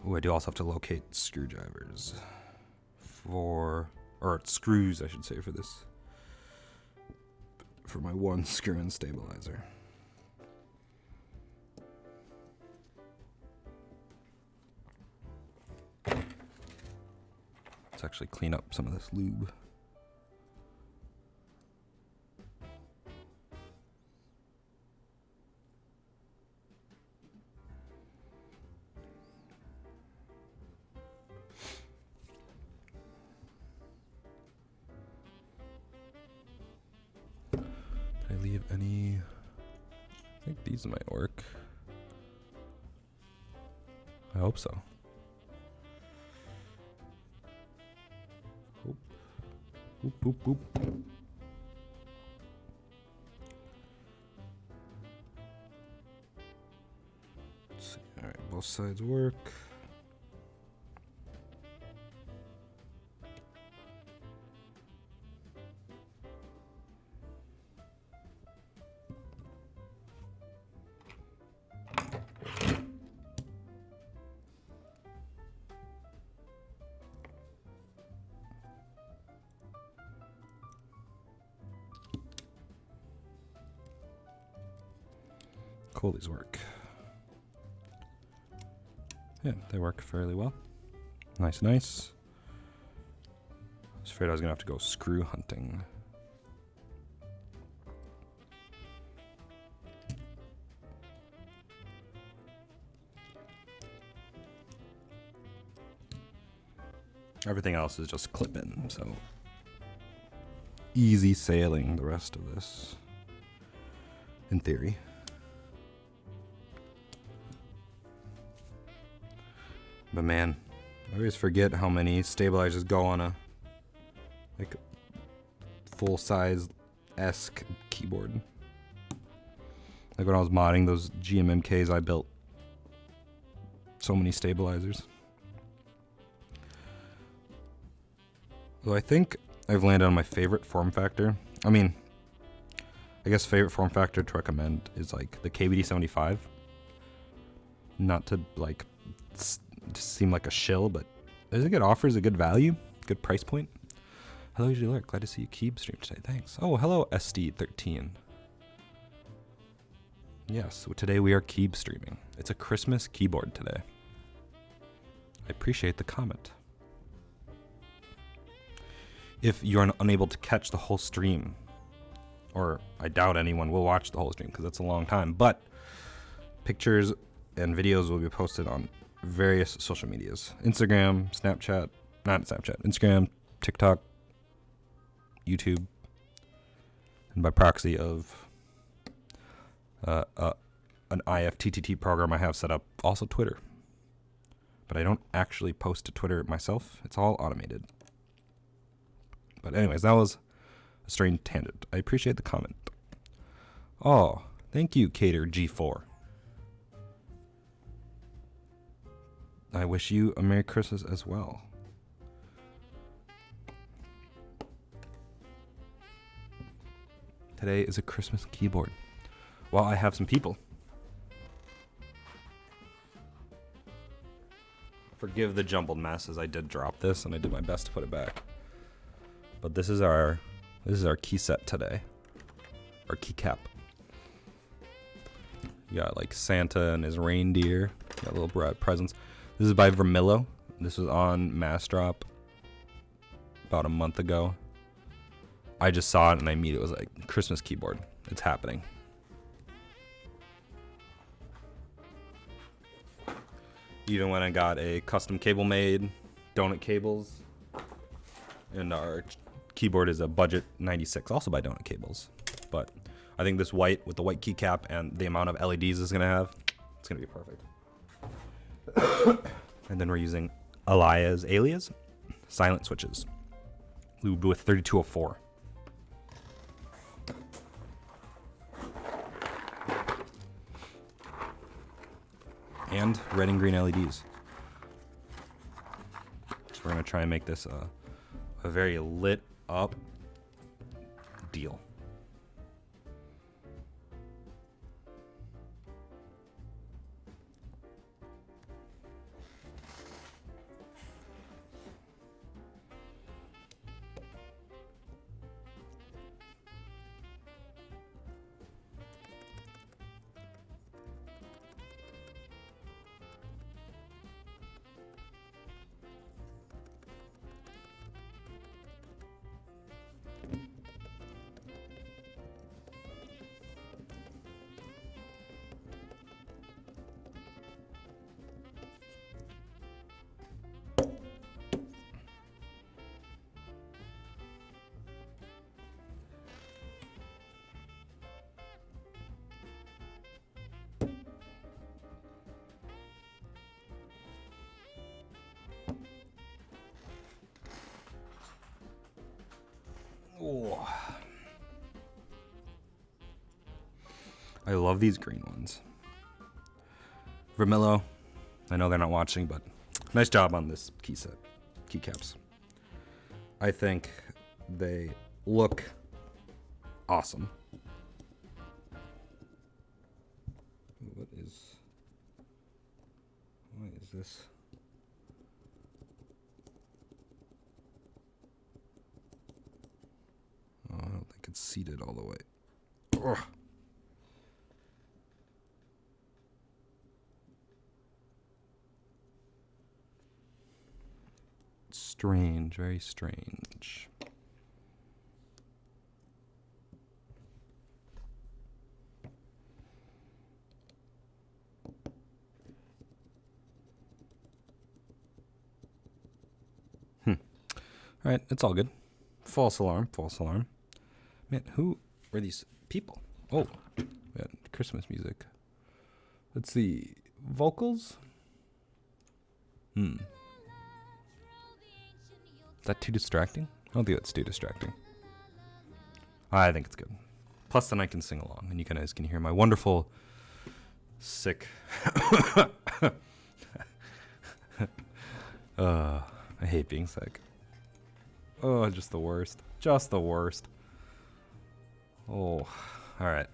Oh, I do also have to locate screwdrivers or screws, I should say, for my one screw-in stabilizer. Let's actually clean up some of this lube. Did I leave any? I think these might work. I hope so. Boop, boop, boop. Let's see. All right, both sides work. Cool, these work. Yeah, they work fairly well. Nice. I was afraid I was gonna have to go screw hunting. Everything else is just clip-in, so easy sailing the rest of this, in theory. But man, I always forget how many stabilizers go on a full-size-esque keyboard. Like when I was modding those GMMKs, I built so many stabilizers. So I think I've landed on my favorite form factor. I mean, I guess favorite form factor to recommend is like the KBD75. Not to like seem like a shill, but I think it offers a good value, good price point. Hello, usually lurk. Glad to see you keep stream today. Thanks. Oh, hello, SD13. Yes, so today we are keep streaming. It's a Christmas keyboard today. I appreciate the comment. If you're unable to catch the whole stream, or I doubt anyone will watch the whole stream because that's a long time, but pictures and videos will be posted on various social medias. Instagram, Instagram, TikTok, YouTube, and by proxy of an IFTTT program I have set up, also Twitter. But I don't actually post to Twitter myself. It's all automated. But anyways, that was a strange tangent. I appreciate the comment. Oh, thank you, Cater G4. I wish you a Merry Christmas as well. Today is a Christmas keyboard. Well, I have some people. Forgive the jumbled mess, as I did drop this and I did my best to put it back. But this is our key set today. Our keycap. You got like Santa and his reindeer. Got little presents. This is by Varmilo. This was on Mass Drop about a month ago. I just saw it and I immediately was like, Christmas keyboard. It's happening. Even when I got a custom cable made, donut cables. And our keyboard is a Budget96, also by Donut Cables. But I think this white with the white keycap and the amount of LEDs it's gonna have, it's gonna be perfect. And then we're using Aliaz silent switches, lubed with 3204. And red and green LEDs. So we're gonna try and make this a very lit up deal. Oh. I love these green ones. Varmilo, I know they're not watching, but nice job on this key set, keycaps. I think they look awesome. Why is this? Oh, I don't think it's seated all the way. Ugh. Strange, very strange. All right, it's all good. False alarm, false alarm. Man, who were these people? Oh, we got Christmas music. Let's see. Vocals? Is that too distracting? I don't think that's too distracting. I think it's good. Plus, then I can sing along, and you guys can hear my wonderful, sick. I hate being sick. Oh, just the worst. Just the worst. Oh, all right.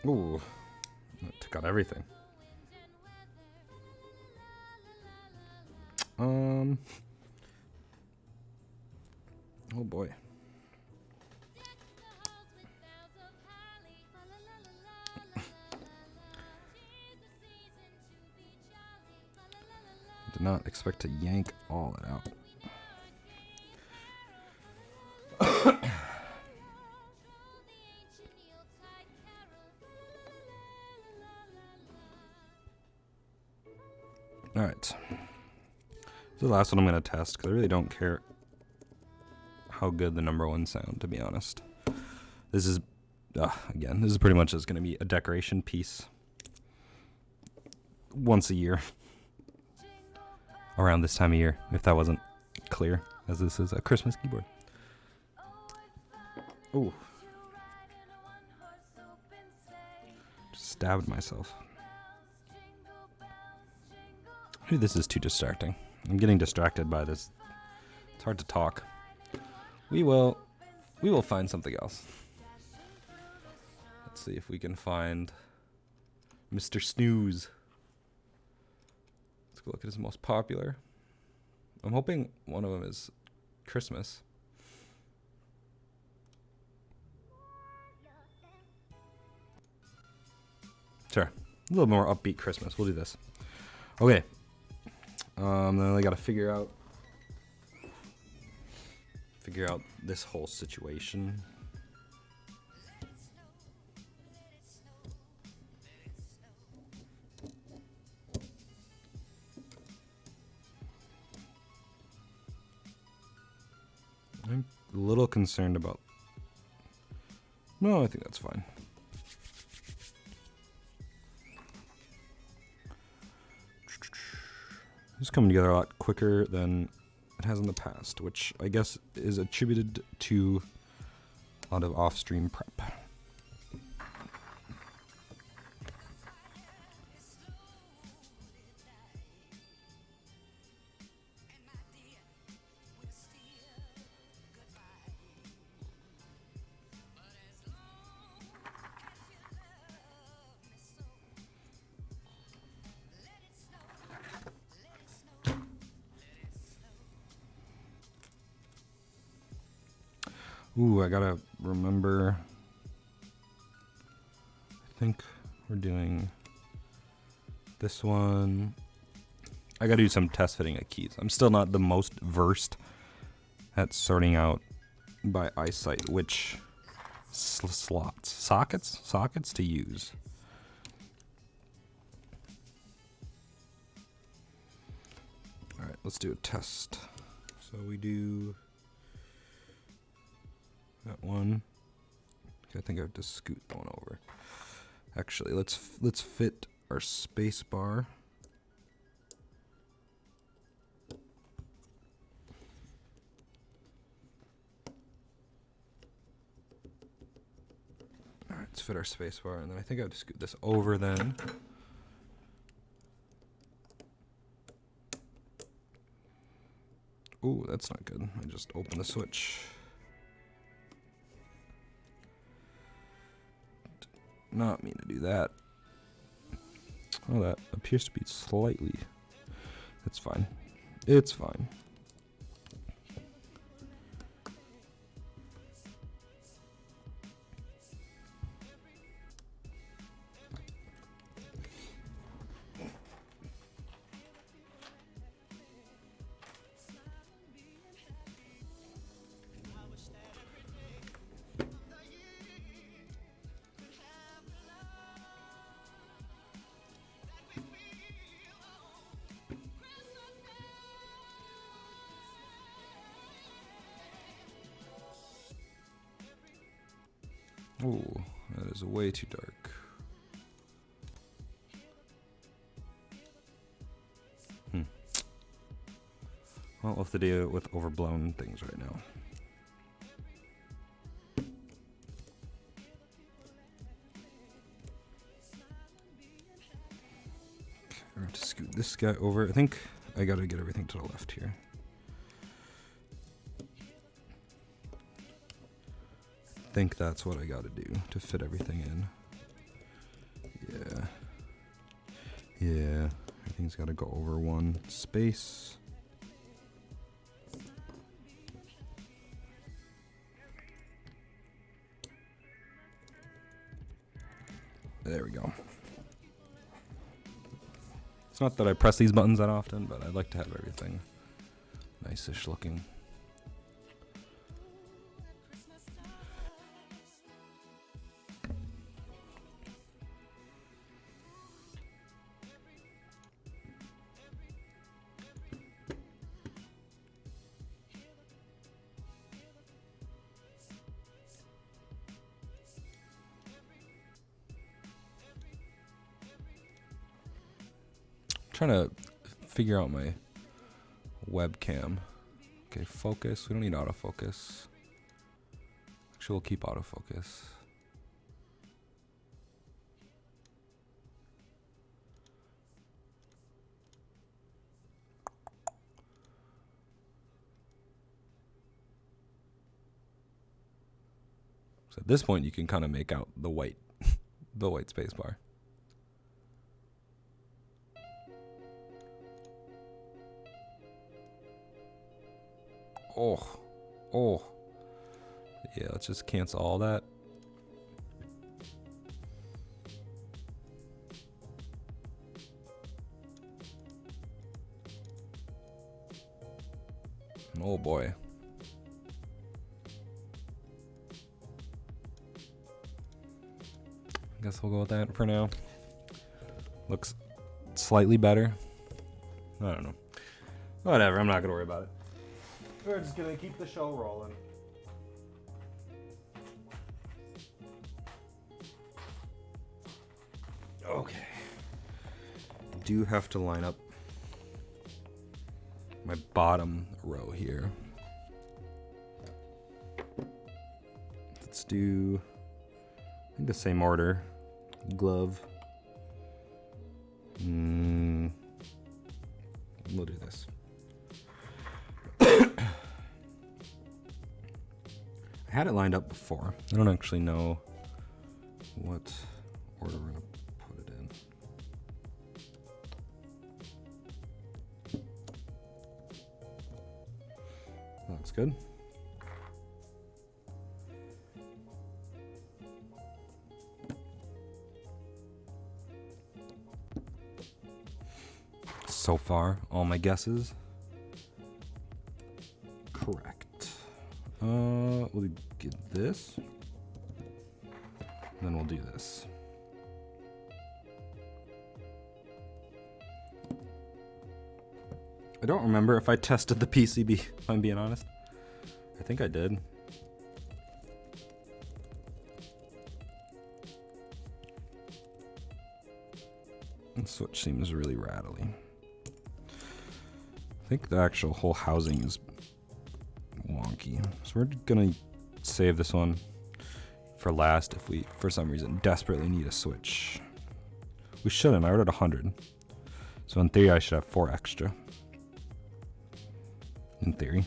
Ooh, that took out everything. Oh boy. Did not expect to yank all that out. All right. This is the last one I'm going to test because I really don't care how good the number one sound, to be honest. This is, again, this is pretty much just going to be a decoration piece once a year. Around this time of year, if that wasn't clear, as this is a Christmas keyboard. Ooh. Just stabbed myself. Maybe this is too distracting. I'm getting distracted by this. It's hard to talk. We will find something else. Let's see if we can find Mr. Snooze. Let's go look at his most popular. I'm hoping one of them is Christmas. Sure. A little more upbeat Christmas. We'll do this. Okay. Then I gotta figure out this whole situation. I'm a little concerned about. No, I think that's fine. It's coming together a lot quicker than it has in the past, which I guess is attributed to a lot of off-stream prep. Ooh, I gotta remember. I think we're doing this one. I gotta do some test fitting of keys. I'm still not the most versed at sorting out by eyesight which sockets to use. All right, let's do a test. So we do that one. I think I have to scoot that one over. Actually, let's fit our space bar. All right, let's fit our space bar, and then I think I have to scoot this over then. Ooh, that's not good. I just opened the switch. Not mean to do that. Oh, that appears to be slightly. That's fine. It's fine. Oh, that is way too dark. Well, we'll have to deal with overblown things right now. Okay, I have to scoot this guy over. I think I gotta get everything to the left here. I think that's what I gotta do to fit everything in. Yeah. Yeah. Everything's gotta go over one space. There we go. It's not that I press these buttons that often, but I'd like to have everything nice-ish looking. Trying to figure out my webcam. Okay, focus. We don't need autofocus. Actually, we'll keep autofocus. So at this point, you can kind of make out the white, the white space bar. Oh. Yeah, let's just cancel all that. Oh boy. I guess we'll go with that for now. Looks slightly better. I don't know. Whatever, I'm not gonna worry about it. We're just gonna keep the show rolling. Okay. I do have to line up my bottom row here. Let's do, I think, the same order. Glove. We'll do this. I had it lined up before. I don't actually know what order we're gonna put it in. Looks good. So far, all my guesses correct. We'll get this, then we'll do this. I don't remember if I tested the PCB, if I'm being honest. I think I did. The switch seems really rattly. I think the actual whole housing is wonky. So we're gonna save this one for last if we, for some reason, desperately need a switch. We shouldn't. I ordered 100. So in theory, I should have 4 extra. In theory.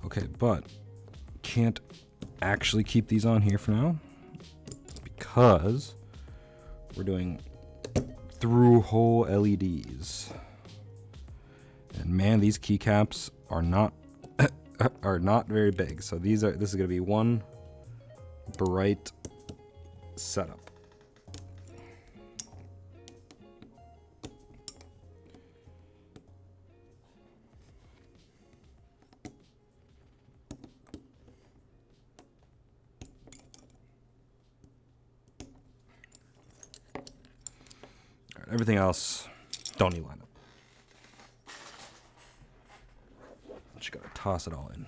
Okay, but can't actually keep these on here for now because we're doing through hole LEDs. And man, these keycaps are not very big. So this is gonna be one bright setup. All right, everything else don't need line up. Just gotta toss it all in.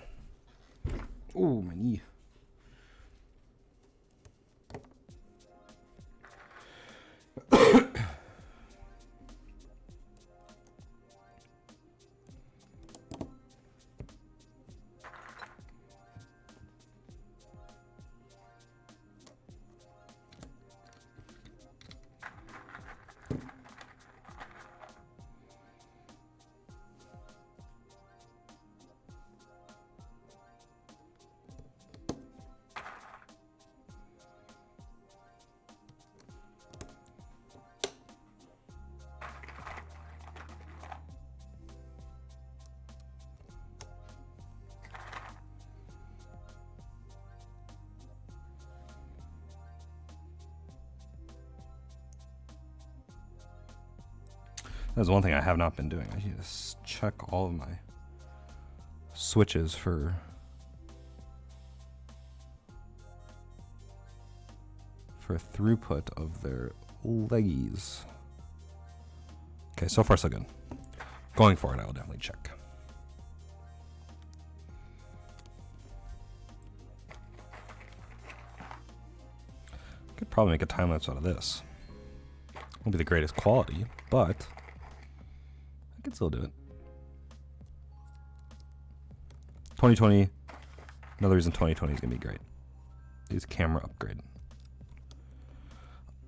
Ooh, my knee. That's one thing I have not been doing. I need to check all of my switches for throughput of their leggies. Okay, so far so good. Going forward, I will definitely check. Could probably make a time lapse out of this. Won't be the greatest quality, but I could still do it. 2020, another reason 2020 is gonna be great. Is camera upgrade.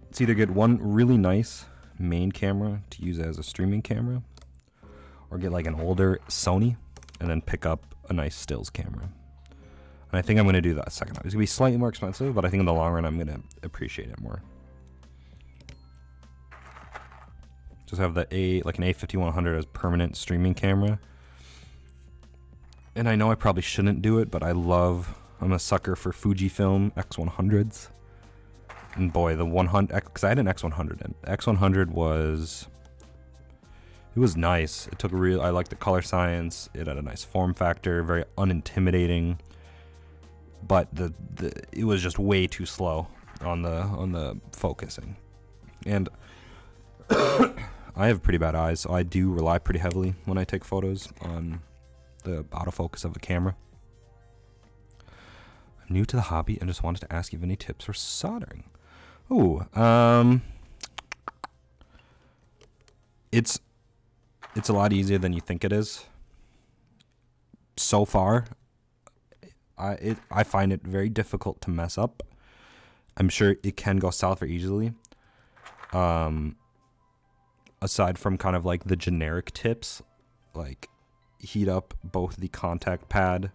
It's either get one really nice main camera to use as a streaming camera, or get like an older Sony and then pick up a nice stills camera. And I think I'm gonna do that second one. It's gonna be slightly more expensive, but I think in the long run I'm gonna appreciate it more. Just have the an A5100 as permanent streaming camera. And I know I probably shouldn't do it, but I'm a sucker for Fujifilm X100s. And boy, the 100, because I had an X100, and X100 was nice. It took I liked the color science. It had a nice form factor, very unintimidating. But it was just way too slow on the focusing. And I have pretty bad eyes, so I do rely pretty heavily when I take photos on the autofocus of the camera. I'm new to the hobby and just wanted to ask you if any tips for soldering. Ooh, it's a lot easier than you think it is. So far, I find it very difficult to mess up. I'm sure it can go south very easily. Aside from kind of like the generic tips, like heat up both the contact pad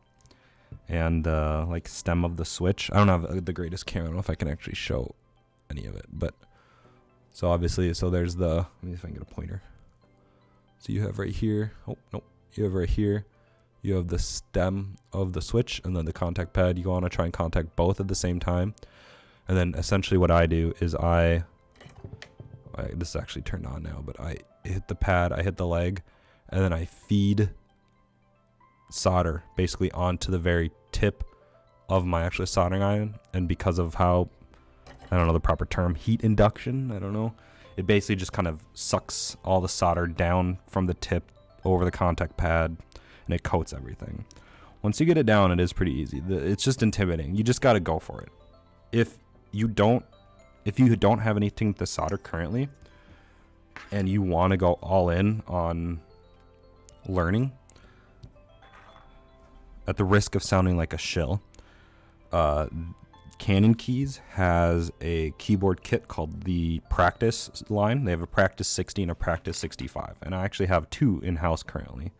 and like stem of the switch. I don't have the greatest camera. I don't know if I can actually show any of it, but so obviously, there's let me see if I can get a pointer. So you have right here, oh no, you have right here, you have the stem of the switch and then the contact pad. You want to try and contact both at the same time. And then essentially what I do is this is actually turned on now, but I hit the pad, I hit the leg, and then I feed solder basically onto the very tip of my actual soldering iron. And because of how, I don't know the proper term, heat induction, I don't know, it basically just kind of sucks all the solder down from the tip over the contact pad, and it coats everything. Once you get it down, it is pretty easy. It's just intimidating. You just got to go for it. If you don't have anything to solder currently, and you want to go all in on learning, at the risk of sounding like a shill, Canon Keys has a keyboard kit called the Practice line. They have a Practice 60 and a Practice 65, and I actually have two in-house currently.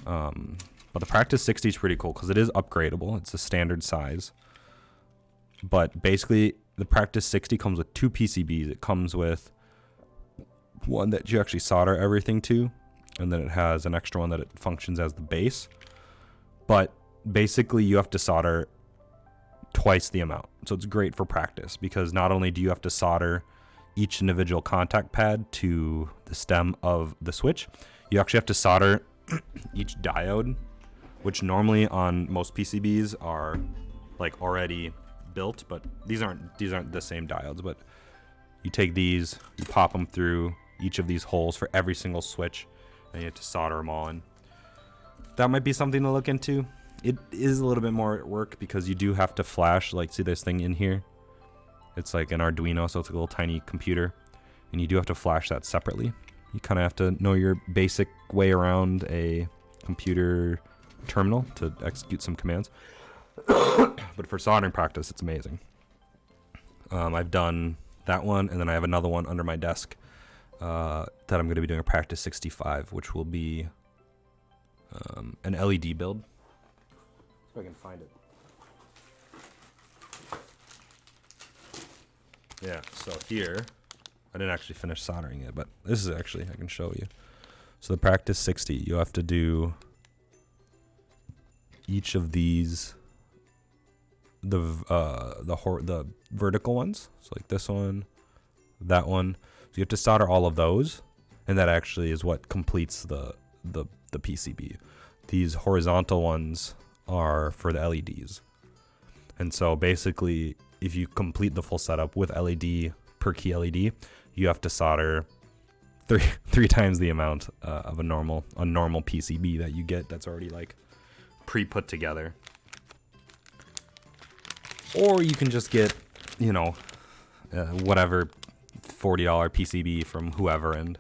But the Practice 60 is pretty cool because it is upgradable. It's a standard size. But basically, the Practice 60 comes with two PCBs. It comes with one that you actually solder everything to, and then it has an extra one that it functions as the base. But basically, you have to solder twice the amount. So it's great for practice because not only do you have to solder each individual contact pad to the stem of the switch, you actually have to solder each diode, which normally on most PCBs are like already built, but these aren't the same diodes. But you take these, you pop them through each of these holes for every single switch, and you have to solder them all in. That might be something to look into. It is a little bit more work because you do have to flash, like, see this thing in here? It's like an Arduino, so it's a little tiny computer, and you do have to flash that separately. You kind of have to know your basic way around a computer terminal to execute some commands. But for soldering practice, it's amazing. I've done that one, and then I have another one under my desk that I'm going to be doing a Practice 65, which will be an LED build. If I can find it. Yeah, so here, I didn't actually finish soldering it, but this is actually, I can show you. So the Practice 60, you have to do each of these, the vertical ones. So like this one, that one. So you have to solder all of those. and that actually is what completes the PCB. These horizontal ones are for the LEDs. And so basically, if you complete the full setup with LED per key LED, you have to solder three times the amount of a normal PCB that you get that's already like pre-put together. Or you can just get, you know, whatever $40 PCB from whoever and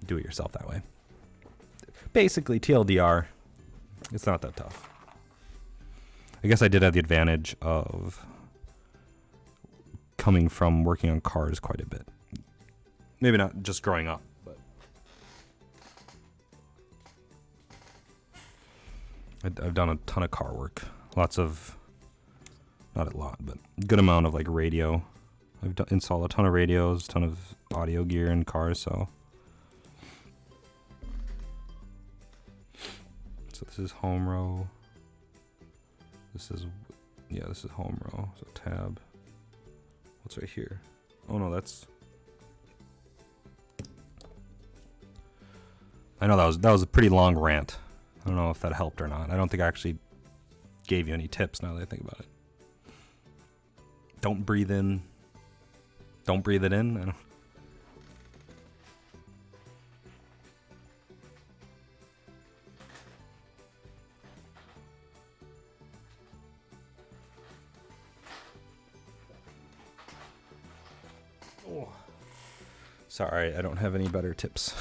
do it yourself that way. Basically, TLDR, it's not that tough. I guess I did have the advantage of coming from working on cars quite a bit. Maybe not just growing up, but I've done a ton of car work. Lots of, not a lot, but a good amount of like radio. I've installed a ton of radios, a ton of audio gear in cars, so this is home row. This is home row. So tab. What's right here? Oh no, that's. I know that was a pretty long rant. I don't know if that helped or not. I don't think I actually gave you any tips now that I think about it. Don't breathe in. Don't breathe it in. I don't. Oh. Sorry, I don't have any better tips.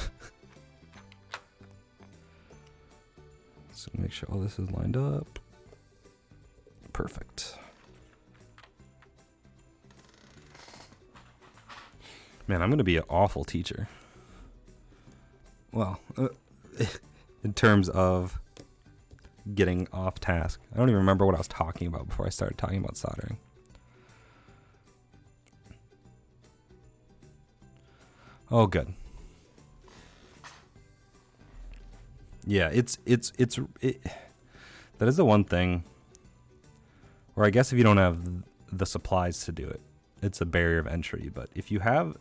So make sure all this is lined up. Perfect. Man, I'm going to be an awful teacher. Well, in terms of getting off task. I don't even remember what I was talking about before I started talking about soldering. Oh, good. Yeah, that is the one thing where I guess if you don't have the supplies to do it, it's a barrier of entry. But if you have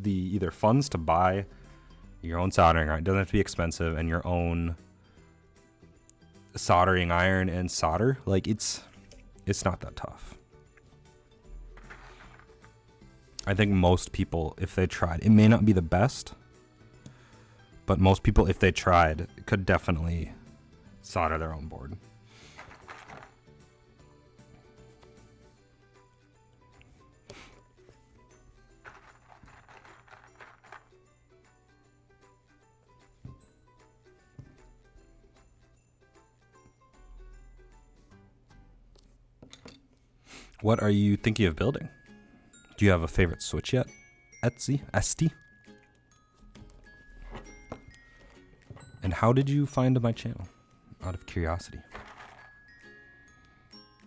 the either funds to buy your own soldering iron, it doesn't have to be expensive, and your own soldering iron and solder, like it's not that tough. I think most people, if they tried, it may not be the best, but most people, if they tried, could definitely solder their own board. What are you thinking of building? Do you have a favorite switch yet? Etsy? And how did you find my channel? Out of curiosity.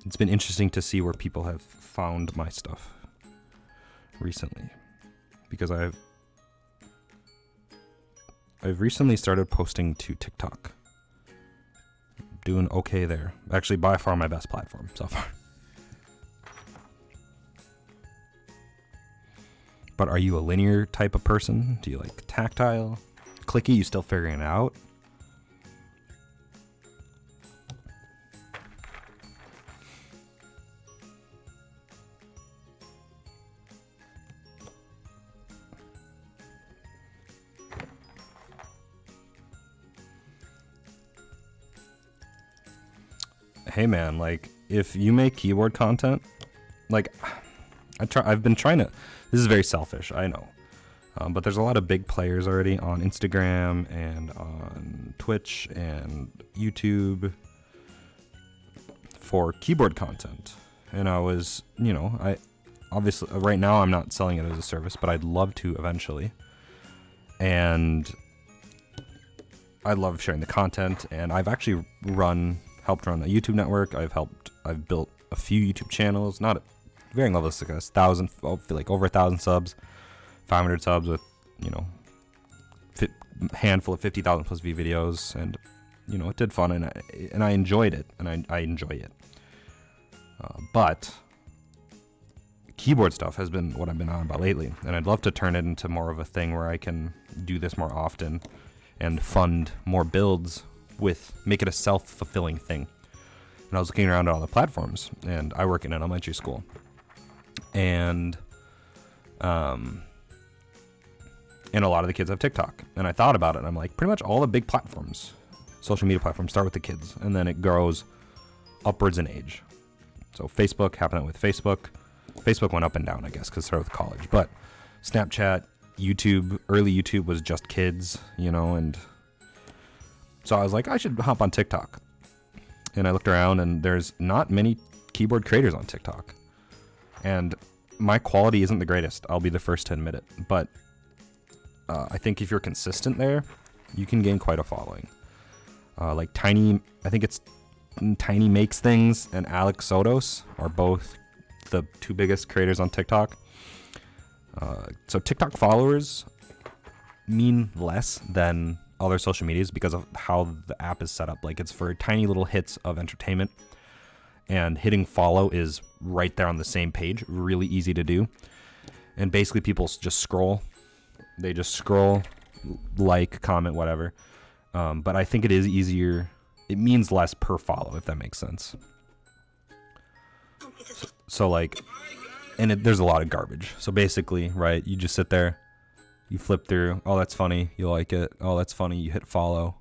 It's been interesting to see where people have found my stuff recently, because I've recently started posting to TikTok. Doing okay there. Actually, by far my best platform so far. But are you a linear type of person? Do you like tactile? Clicky? You still figuring it out? Hey man, like if you make keyboard content, like I've been trying to. This is very selfish, I know. But there's a lot of big players already on Instagram and on Twitch and YouTube for keyboard content. And I was, I obviously, right now I'm not selling it as a service, but I'd love to eventually. And I love sharing the content. And I've actually helped run a YouTube network. I've built a few YouTube channels, not varying levels, like 1,000, like over 1,000 subs, 500 subs with, handful of 50,000 plus view videos, and it did fun, and I enjoyed it, and I enjoy it. But keyboard stuff has been what I've been on about lately, and I'd love to turn it into more of a thing where I can do this more often and fund more builds make it a self-fulfilling thing. And I was looking around at all the platforms, and I work in an elementary school, and a lot of the kids have TikTok, and I thought about it, and I'm like, pretty much all the big platforms, social media platforms, start with the kids, and then it grows upwards in age. So Facebook happened with Facebook. Facebook went up and down, I guess, because it started with college. But Snapchat, YouTube, early YouTube was just kids, and so I was like, I should hop on TikTok. And I looked around, and there's not many keyboard creators on TikTok. And my quality isn't the greatest. I'll be the first to admit it. But I think if you're consistent there, you can gain quite a following. Like Tiny, I think it's Tiny Makes Things and Alex Sotos are both the two biggest creators on TikTok. So TikTok followers mean less than other social medias because of how the app is set up. Like, it's for tiny little hits of entertainment, and hitting follow is right there on the same page. Really easy to do. And basically people just scroll. They just scroll, like, comment, whatever. But I think it is easier. It means less per follow, if that makes sense. So like, and there's a lot of garbage. So basically, right, you just sit there, you flip through. Oh, that's funny. You like it. Oh, that's funny. You hit follow.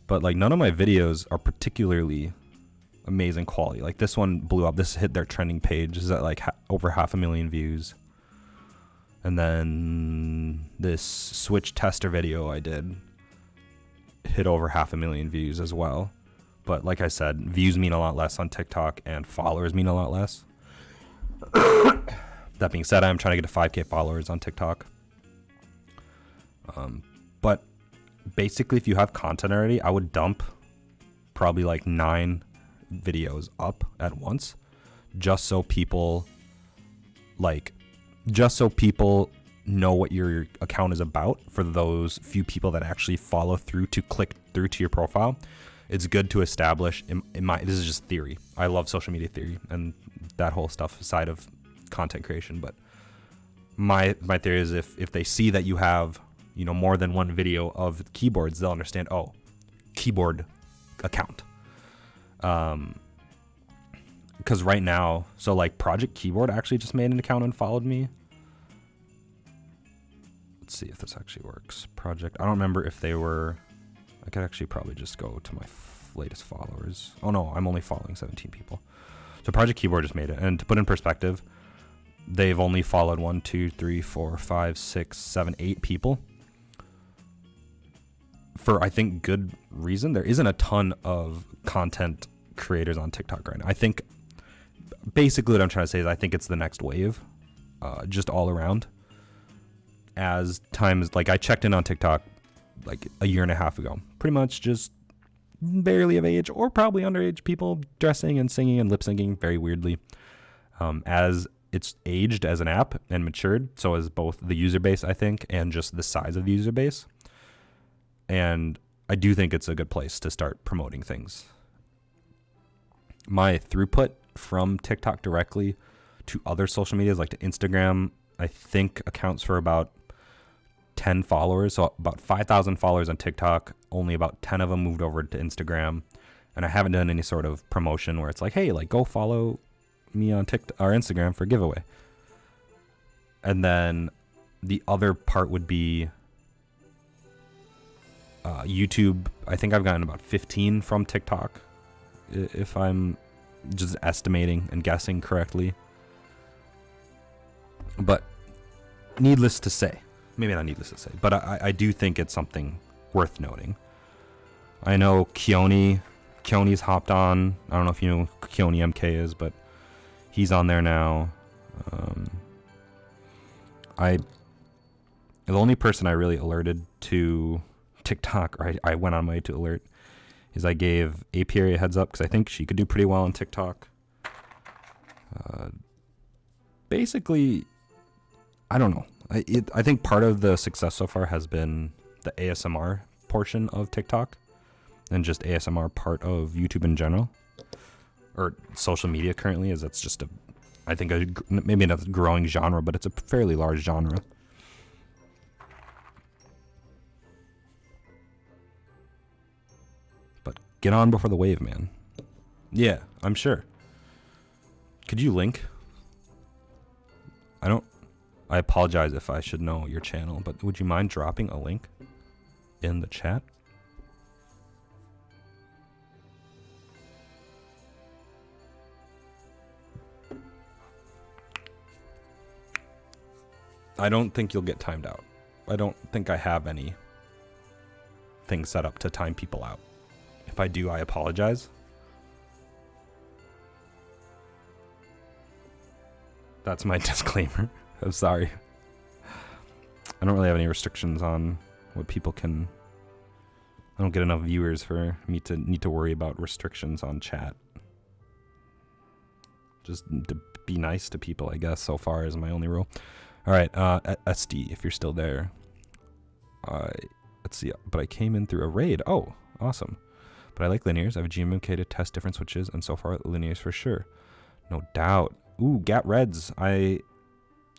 But like, none of my videos are particularly amazing quality. Like, this one blew up. This hit their trending page. This is at like over 500,000 views. And then this Switch tester video I did hit over 500,000 views as well. But like I said, views mean a lot less on TikTok, and followers mean a lot less. That being said, I'm trying to get to 5K followers on TikTok. But basically, if you have content already, I would dump probably like 9 videos up at once, just so people know what your account is about. For those few people that actually follow through to click through to your profile, it's good to establish. This is just theory. I love social media theory and that whole stuff side of content creation. But my theory is if they see that you have more than one video of keyboards, they'll understand. Oh, keyboard account. Because right now, so like Project Keyboard actually just made an account and followed me. Let's see if this actually works. Project. I don't remember if they were. I could actually probably just go to my latest followers. Oh no, I'm only following 17 people. So Project Keyboard just made it. And to put in perspective, they've only followed 1, 2, 3, 4, 5, 6, 7, 8 people. For, I think, good reason. There isn't a ton of content creators on TikTok right now. I think, basically what I'm trying to say is I think it's the next wave, just all around. As times, like, I checked in on TikTok like a year and a half ago, pretty much just barely of age or probably underage people dressing and singing and lip syncing very weirdly. As it's aged as an app and matured, so as both the user base, I think, and just the size of the user base. And I do think it's a good place to start promoting things. My throughput from TikTok directly to other social medias, like to Instagram, I think accounts for about 10 followers. So about 5,000 followers on TikTok, only about 10 of them moved over to Instagram. And I haven't done any sort of promotion where it's like, hey, like, go follow me on TikTok or Instagram for a giveaway. And then the other part would be YouTube. I think I've gotten about 15 from TikTok, if I'm just estimating and guessing correctly. But needless to say, maybe not needless to say, but I do think it's something worth noting. I know Keone's hopped on. I don't know if you know who Keone MK is, but he's on there now. The only person I really alerted to TikTok, or I went on my way to alert, is I gave Apiary a heads up because I think she could do pretty well on TikTok. Basically, I don't know. I think part of the success so far has been the ASMR portion of TikTok and just ASMR part of YouTube in general, or social media currently, as it's just I think maybe not a growing genre, but it's a fairly large genre. But get on before the wave, man. Yeah, I'm sure. Could you link? I apologize if I should know your channel, but would you mind dropping a link in the chat? I don't think you'll get timed out. I don't think I have any things set up to time people out. If I do, I apologize. That's my disclaimer. I'm sorry. I don't really have any restrictions on what people can... I don't get enough viewers for me to need to worry about restrictions on chat. Just to be nice to people, I guess, so far is my only rule. Alright, SD, if you're still there. Let's see, but I came in through a raid. Oh, awesome. But I like linears. I have a GMMK to test different switches, and so far, linears for sure. No doubt. Ooh, Gat Reds. I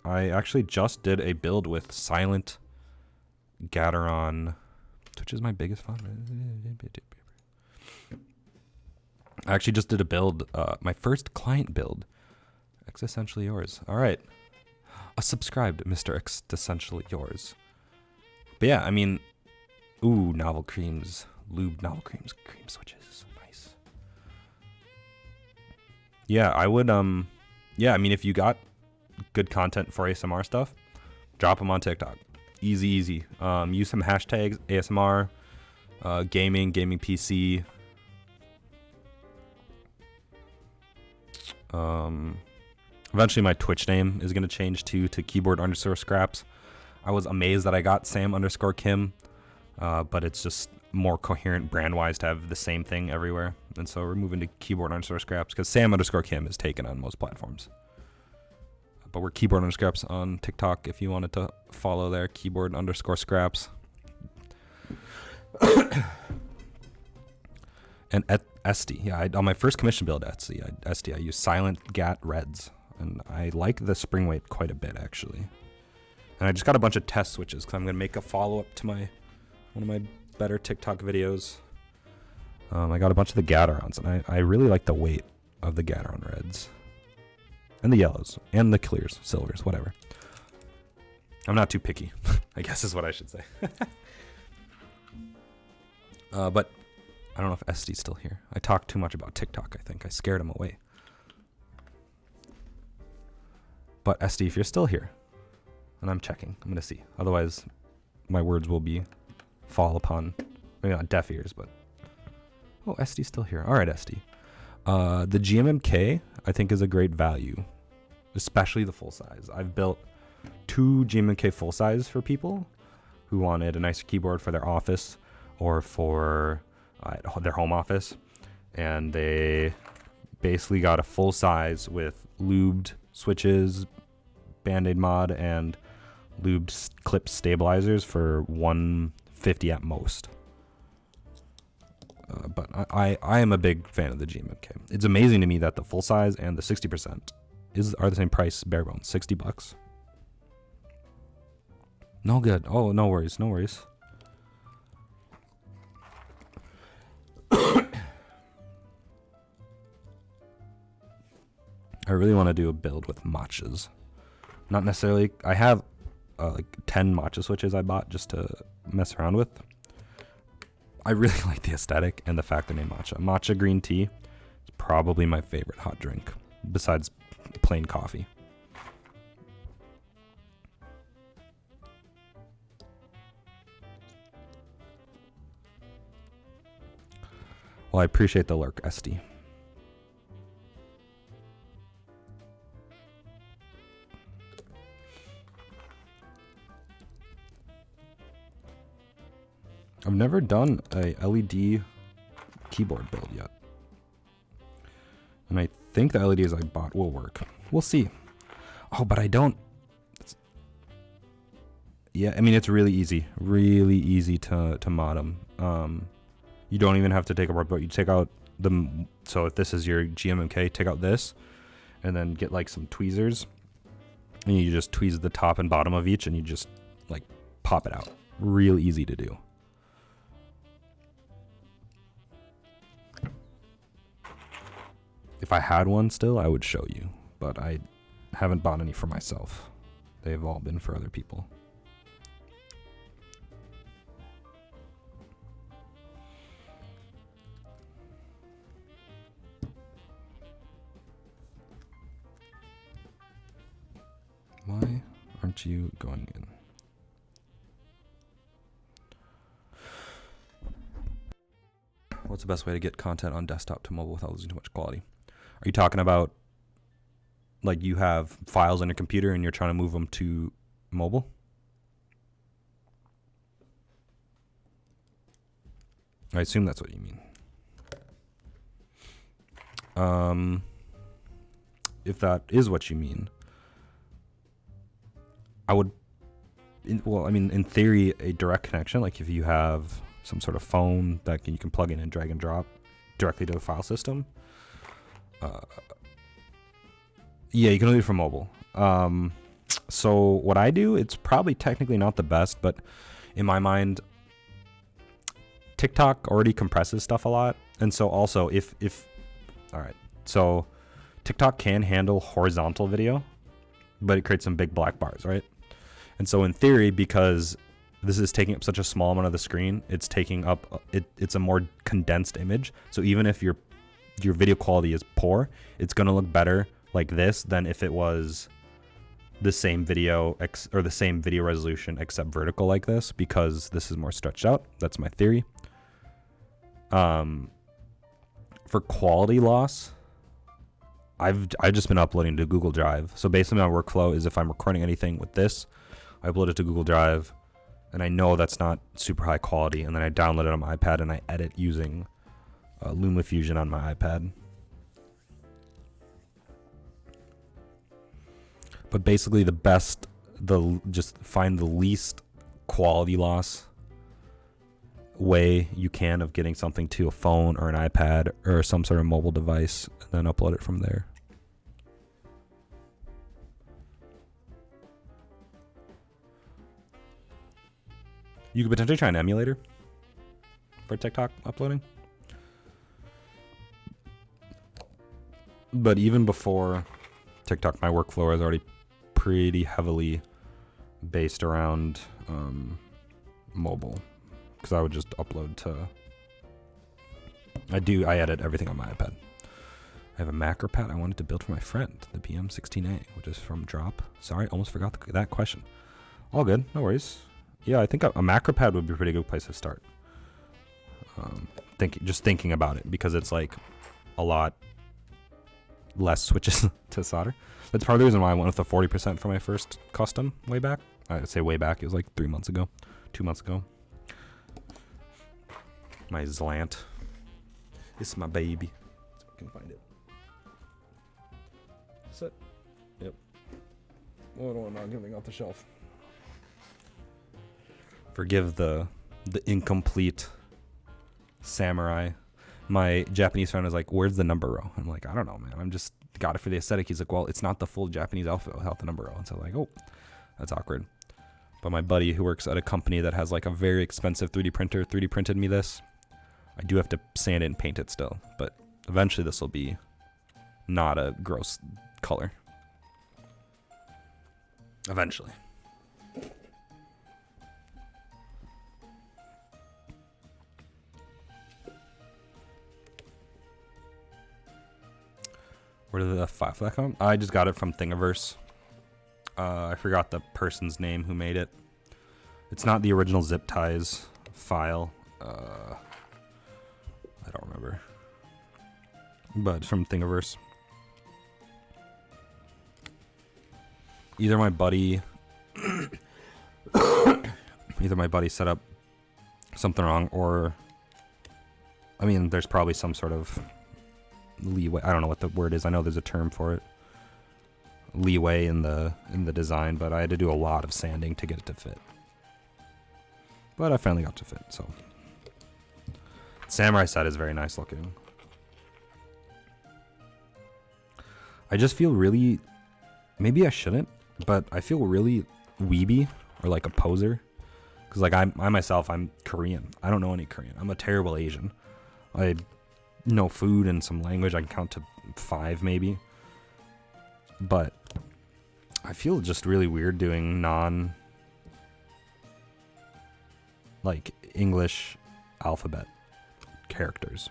actually just did a build with Silent Gateron, which is my biggest fun. I actually just did a build, my first client build. Existentially yours. Alright. Subscribed, Mr. Existentially yours. But yeah, I mean, ooh, novel creams. Lube novel creams. Cream switches. Nice. Yeah, I would, yeah, I mean, if you got good content for ASMR stuff, drop them on TikTok. Easy, easy. Use some hashtags, ASMR, gaming PC. Eventually my Twitch name is going to change to keyboard_scraps. I was amazed that I got Sam_Kim, but it's just more coherent brand-wise to have the same thing everywhere. And so we're moving to keyboard_scraps because Sam_Kim is taken on most platforms. But we're keyboard_scraps on TikTok if you wanted to follow there, keyboard_scraps. And at SD, yeah, on my first commission build at SD, I used Silent Gat Reds. And I like the spring weight quite a bit, actually. And I just got a bunch of test switches because I'm going to make a follow-up to one of my better TikTok videos. I got a bunch of the Gaterons, and I really like the weight of the Gateron Reds. And the yellows, and the clears, silvers, whatever. I'm not too picky, I guess is what I should say. But I don't know if SD's still here. I talked too much about TikTok, I think. I scared him away. But SD, if you're still here, and I'm checking, I'm going to see. Otherwise, my words will fall upon, maybe not deaf ears, but... Oh, SD's still here. All right, SD. The GMMK, I think, is a great value, especially the full size. I've built 2 GMMK full size for people who wanted a nicer keyboard for their office or for their home office. And they basically got a full size with lubed switches, Band-Aid mod, and lubed clip stabilizers for $150 at most. But I am a big fan of the GMMK. It's amazing to me that the full size and the 60% are the same price, bare bones, $60. No good. Oh, no worries, no worries. I really want to do a build with matchas. Not necessarily. I have like 10 matcha switches I bought just to mess around with. I really like the aesthetic and the fact they're named matcha. Matcha green tea is probably my favorite hot drink, besides plain coffee. Well, I appreciate the lurk, SD. I've never done a LED keyboard build yet. And I think the LEDs I bought will work. We'll see. Oh, but I don't... Yeah, I mean, it's really easy to mod them. You don't even have to take apart, but you take out so if this is your GMMK, take out this, and then get like some tweezers, and you just tweeze the top and bottom of each, and you just like pop it out. Real easy to do. If I had one still, I would show you, but I haven't bought any for myself. They've all been for other people. Why aren't you going in? What's the best way to get content on desktop to mobile without losing too much quality? Are you talking about like you have files on your computer and you're trying to move them to mobile? I assume that's what you mean. If that is what you mean, I would, well, I mean, in theory, a direct connection, like if you have some sort of phone that you can plug in and drag and drop directly to the file system. Yeah, you can do it from mobile. So what I do, it's probably technically not the best, but in my mind, TikTok already compresses stuff a lot. And so also all right, so TikTok can handle horizontal video, but it creates some big black bars, right? And so in theory, because this is taking up such a small amount of the screen, it's taking up, it's a more condensed image. So even if your video quality is poor, it's going to look better like this than if it was the same video or the same video resolution except vertical like this, because this is more stretched out. That's my theory. For quality loss, I've just been uploading to Google Drive. So basically my workflow is if I'm recording anything with this, I upload it to Google Drive, and I know that's not super high quality, and then I download it on my iPad and I edit using LumaFusion on my iPad. But basically just find the least quality loss way you can of getting something to a phone or an iPad or some sort of mobile device, and then upload it from there. You could potentially try an emulator for TikTok uploading. But even before TikTok, my workflow is already pretty heavily based around mobile, because I would just upload to, I edit everything on my iPad. I have a macro pad I wanted to build for my friend, the PM16A, which is from Drop. Sorry, almost forgot that question. All good, no worries. Yeah, I think a macro pad would be a pretty good place to start. Just thinking about it, because it's like a lot less switches to solder. That's part of the reason why I went with the 40% for my first custom way back. I'd say way back, it was like 2 months ago. My Zlant. It's my baby. So I can find it. Sit. Yep. Oh no, I'm not getting off the shelf. Forgive the incomplete samurai. My Japanese friend was like, "Where's the number row?" I'm like, "I don't know, man. I'm just got it for the aesthetic." He's like, "Well, it's not the full Japanese alphabet without the number row." And so I'm like, "Oh, that's awkward." But my buddy who works at a company that has like a very expensive 3D printer 3D printed me this. I do have to sand it and paint it still, but eventually this will be not a gross color. Eventually. Where did the file for that come? I just got it from Thingiverse. I forgot the person's name who made it. It's not the original zip ties file. I don't remember. But it's from Thingiverse. Either my buddy set up something wrong, or I mean, there's probably some sort of leeway. I don't know what the word is. I know there's a term for it. Leeway in the design, but I had to do a lot of sanding to get it to fit. But I finally got to fit, so. Samurai set is very nice looking. I just feel really, maybe I shouldn't, but I feel really weeby or like a poser. Because like I myself, I'm Korean. I don't know any Korean. I'm a terrible Asian. I know food and some language. I can count to 5 maybe. But I feel just really weird doing like English alphabet characters.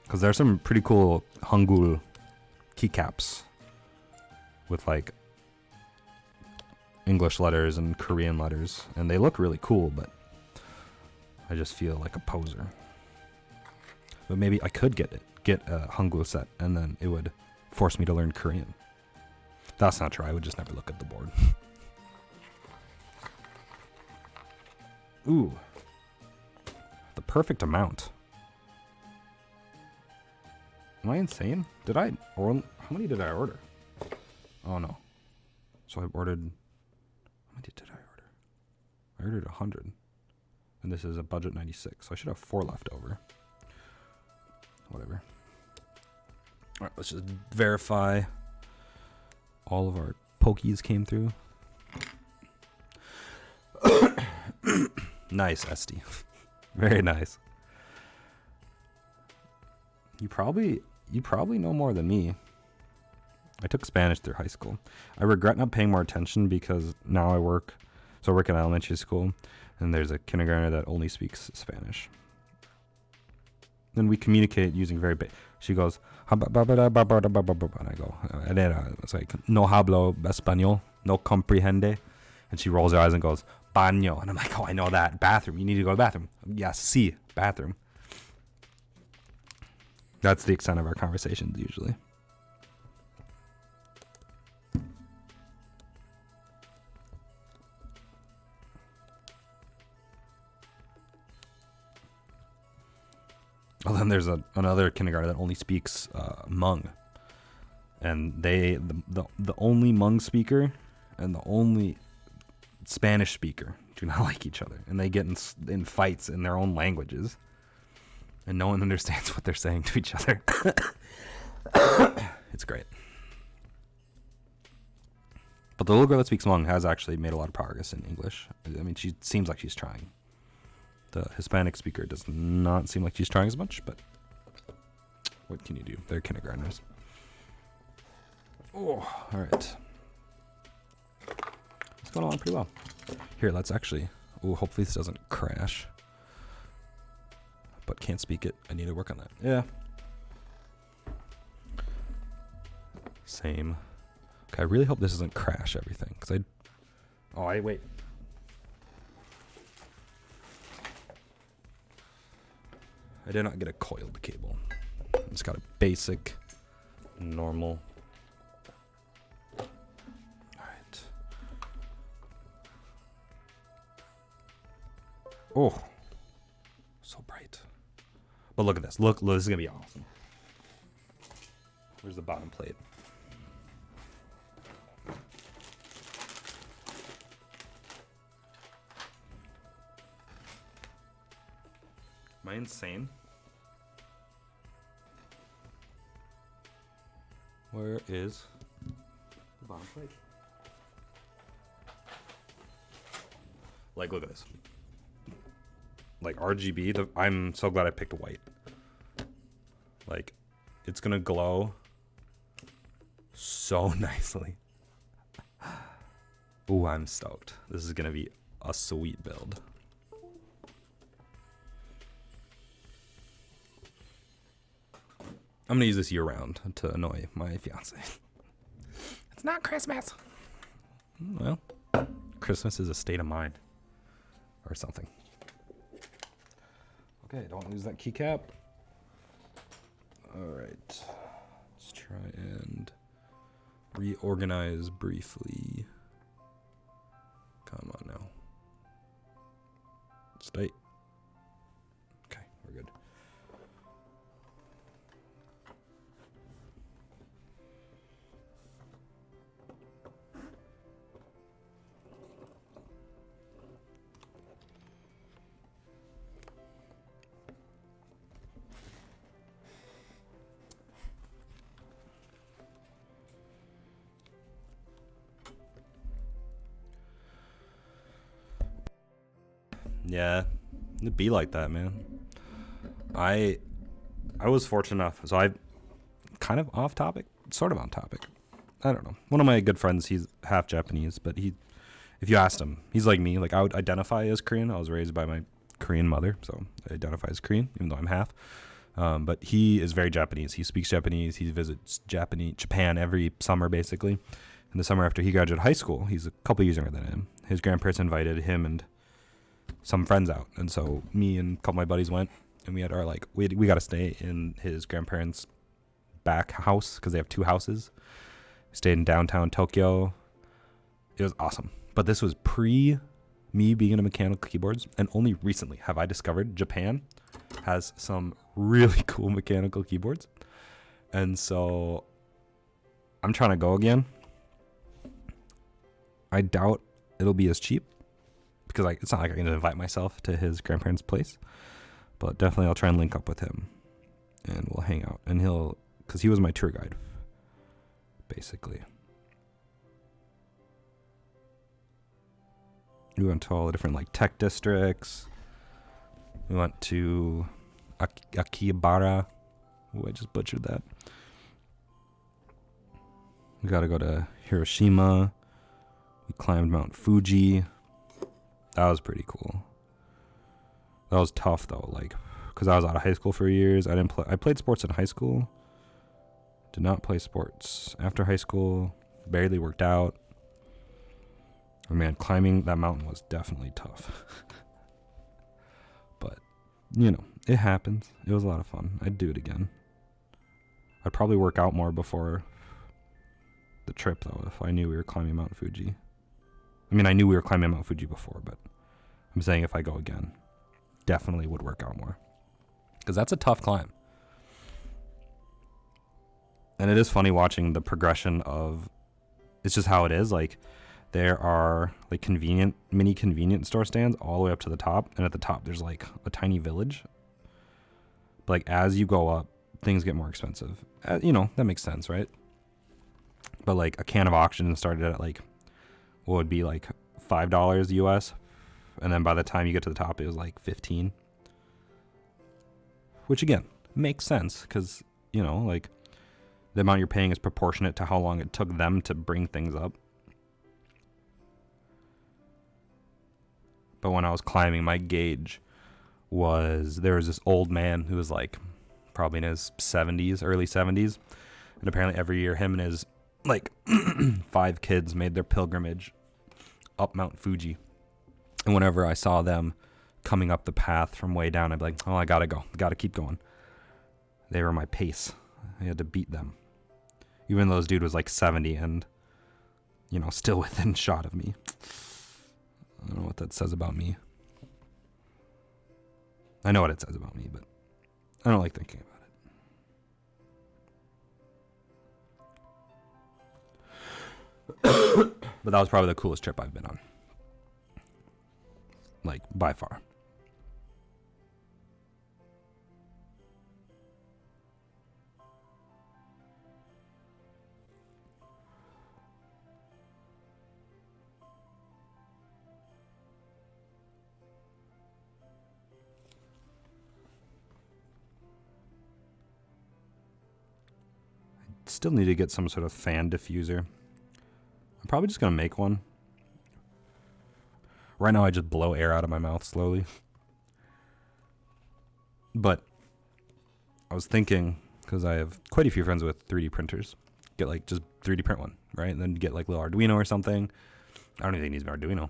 Because there's some pretty cool Hangul keycaps with like English letters and Korean letters, and they look really cool, but I just feel like a poser. But maybe I could get a Hangul set, and then it would force me to learn Korean. That's not true. I would just never look at the board. Ooh. The perfect amount. Am I insane? How many did I order? Oh no. So I ordered, how many did I order? I ordered 100. And this is a budget 96, so I should have 4 left over. Whatever. Alright, let's just verify all of our pokies came through. Nice, SD. Very nice. You probably know more than me. I took Spanish through high school. I regret not paying more attention because now I work in elementary school, and there's a kindergartner that only speaks Spanish. And we communicate using she goes, and I go, and then it's like, no hablo español, no comprehende. And she rolls her eyes and goes, baño. And I'm like, oh, I know that. Bathroom. You need to go to the bathroom. Yes, sí, bathroom. That's the extent of our conversations usually. Well, then there's another kindergarten that only speaks Hmong, and the only Hmong speaker and the only Spanish speaker do not like each other, and they get in fights in their own languages, and no one understands what they're saying to each other. It's great. But the little girl that speaks Hmong has actually made a lot of progress in English. I mean, she seems like she's trying. The Hispanic speaker does not seem like she's trying as much, but what can you do? They're kindergartners. Oh, all right. It's going along pretty well. Here, let's actually... Oh, hopefully this doesn't crash. But can't speak it. I need to work on that. Yeah. Same. Okay, I really hope this doesn't crash everything. Wait. I did not get a coiled cable. I just got a basic, normal. Alright. Oh. So bright. But look at this. Look, this is going to be awesome. Where's the bottom plate? Am I insane? Where is the bottom plate? Like, look at this. Like RGB, I'm so glad I picked white. Like, it's gonna glow so nicely. Ooh, I'm stoked. This is gonna be a sweet build. I'm gonna use this year round to annoy my fiance. It's not Christmas. Well, Christmas is a state of mind. Or something. Okay, don't lose that keycap. Alright. Let's try and reorganize briefly. Come on now. Stay. Okay, we're good. Yeah, it'd be like that, man. I was fortunate enough, so I kind of off topic, sort of on topic. I don't know. One of my good friends, he's half Japanese, but if you asked him, he's like me. Like, I would identify as Korean. I was raised by my Korean mother, so I identify as Korean, even though I'm half. But he is very Japanese. He speaks Japanese. He visits Japan every summer, basically. And the summer after he graduated high school, he's a couple years younger than him. His grandparents invited him and some friends out, and so me and a couple of my buddies went, and we had our we got to stay in his grandparents' back house because they have two houses. We stayed in downtown Tokyo. It was awesome, but this was pre me being into mechanical keyboards, and only recently have I discovered Japan has some really cool mechanical keyboards, and so I'm trying to go again. I doubt it'll be as cheap because it's not like I can invite myself to his grandparents' place, but definitely I'll try and link up with him and we'll hang out, and because he was my tour guide basically. We went to all the different tech districts. We went to Akihabara. Ooh, I just butchered that. We got to go to Hiroshima. We climbed Mount Fuji. That was pretty cool. That was tough though, because I was out of high school for years. I played sports in high school. Did not play sports after high school. Barely worked out. Oh, man, climbing that mountain was definitely tough. But, it happens. It was a lot of fun. I'd do it again. I'd probably work out more before the trip, though, if I knew we were climbing Mount Fuji. I mean, I knew we were climbing Mount Fuji before, but I'm saying if I go again, definitely would work out more. Because that's a tough climb. And it is funny watching the progression of, it's just how it is, there are mini convenience store stands all the way up to the top, and at the top there's a tiny village. But as you go up, things get more expensive. That makes sense, right? But a can of oxygen started at what would be $5 US, and then by the time you get to the top it was $15. Which again makes sense because the amount you're paying is proportionate to how long it took them to bring things up. But when I was climbing, my gauge there was this old man who was probably in his 70s, early 70s. And apparently every year him and his 5 kids made their pilgrimage up Mount Fuji. And whenever I saw them coming up the path from way down, I'd be like, oh, I gotta go. Gotta keep going. They were my pace. I had to beat them. Even though this dude was 70 and, still within shot of me. I don't know what that says about me. I know what it says about me, but I don't like thinking about it. But that was probably the coolest trip I've been on. By far. Still need to get some sort of fan diffuser. I'm probably just going to make one. Right now I just blow air out of my mouth slowly. But I was thinking, because I have quite a few friends with 3D printers, get just 3D print one, right? And then get little Arduino or something. I don't even think it needs an Arduino.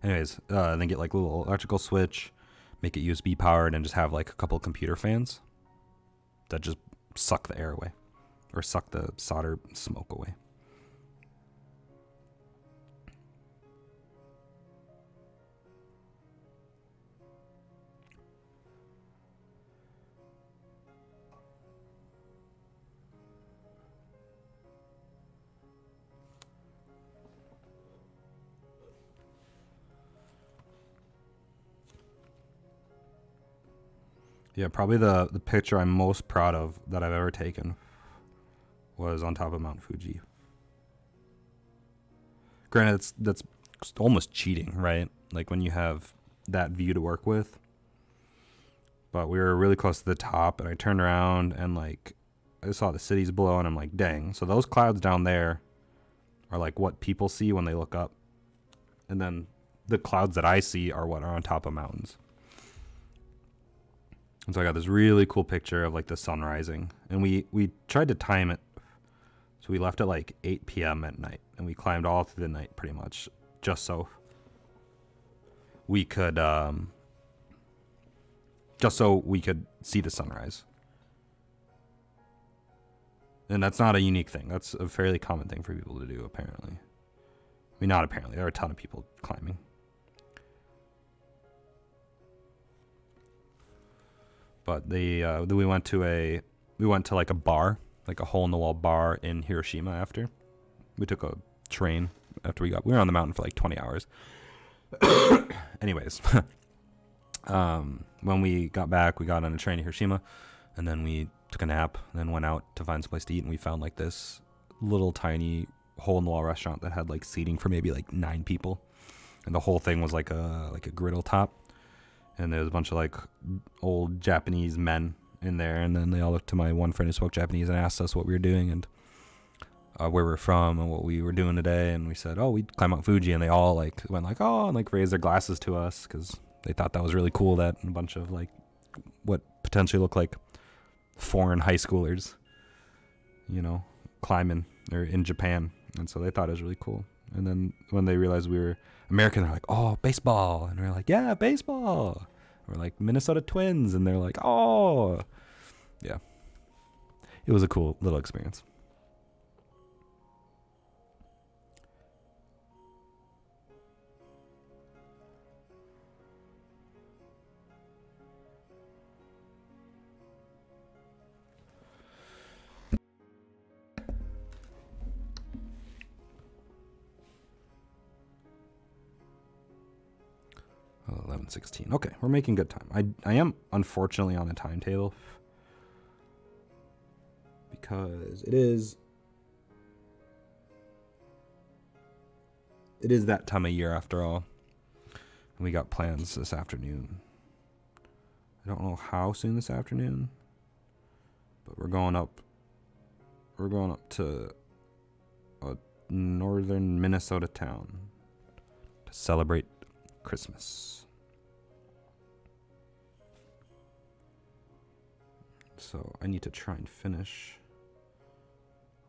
Anyways, then get little electrical switch, make it USB powered, and just have a couple computer fans that just suck the air away or suck the solder smoke away. Yeah, probably the picture I'm most proud of that I've ever taken was on top of Mount Fuji. Granted, that's almost cheating, right? Like when you have that view to work with. But we were really close to the top, and I turned around and like I saw the cities below, and I'm like, dang. So those clouds down there are like what people see when they look up. And then the clouds that I see are what are on top of mountains. And so I got this really cool picture of like the sun rising. And we tried to time it. So we left at like 8 p.m. at night, and we climbed all through the night pretty much just so we could see the sunrise. And that's not a unique thing. That's a fairly common thing for people to do, apparently. I mean, not apparently. There are a ton of people climbing. But we went to like a bar, like a hole in the wall bar in Hiroshima after. We took a train after we were on the mountain for like 20 hours. Anyways, when we got back, we got on a train to Hiroshima, and then we took a nap, and then went out to find some place to eat, and we found like this little tiny hole in the wall restaurant that had like seating for maybe like 9 people, and the whole thing was like a griddle top, and there was a bunch of like old Japanese men in there, and then they all looked to my one friend who spoke Japanese and asked us what we were doing and where we're from and what we were doing today, and we said, oh, we'd climb Mount Fuji, and they all like went like, oh, and like raised their glasses to us because they thought that was really cool that a bunch of like what potentially looked like foreign high schoolers, you know, climbing or in Japan, and so they thought it was really cool. And then when they realized we were American, they're like, oh, baseball, and we're like, yeah, baseball. We're like Minnesota Twins, and they're like, oh, yeah. It was a cool little experience. Oh, 11:16. Okay, we're making good time. I am unfortunately on a timetable because it is that time of year after all. And we got plans this afternoon. I don't know how soon this afternoon, but we're going up to a northern Minnesota town to celebrate Christmas. So I need to try and finish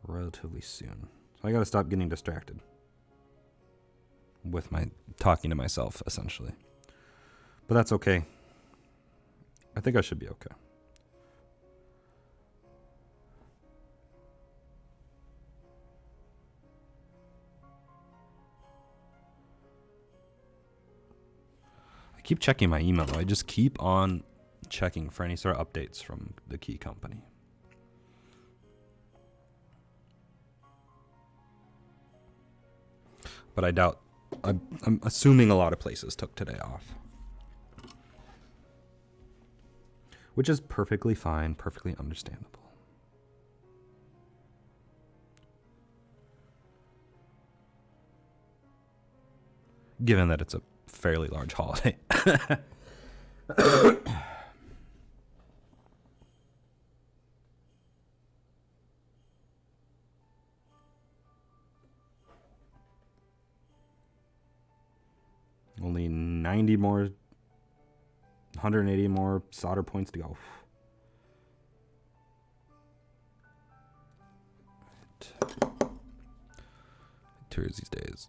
relatively soon. So I gotta stop getting distracted with my talking to myself, essentially. But that's okay. I think I should be okay. I keep checking my email, though. I just keep on checking for any sort of updates from the Key Company. But I doubt. I'm assuming a lot of places took today off, which is perfectly fine, perfectly understandable. Given that it's a fairly large holiday. Only 90 more, 180 more solder points to go. Tours these days.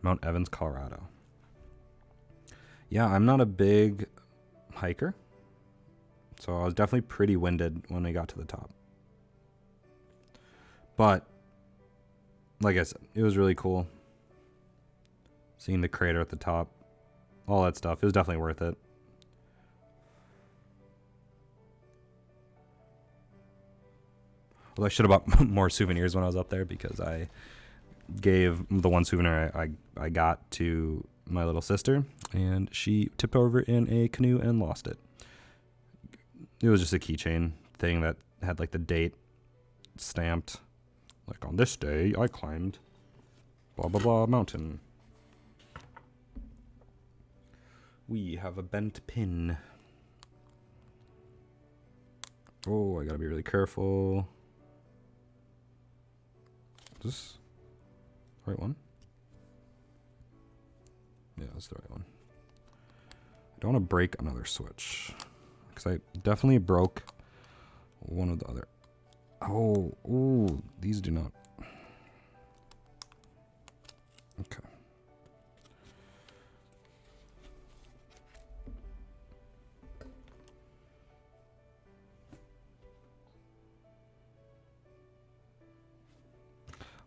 Mount Evans, Colorado. Yeah, I'm not a big hiker, so I was definitely pretty winded when I got to the top. But, like I said, it was really cool. Seeing the crater at the top, all that stuff, it was definitely worth it. Although I should have bought more souvenirs when I was up there, because I gave the one souvenir I got to my little sister, and she tipped over in a canoe and lost it. It was just a keychain thing that had like the date stamped. Like, on this day, I climbed blah, blah, blah mountain. We have a bent pin. Oh, I gotta be really careful. Is this the right one? Yeah, that's the right one. I don't want to break another switch, because I definitely broke one of the other. Oh, ooh, these do not. Okay.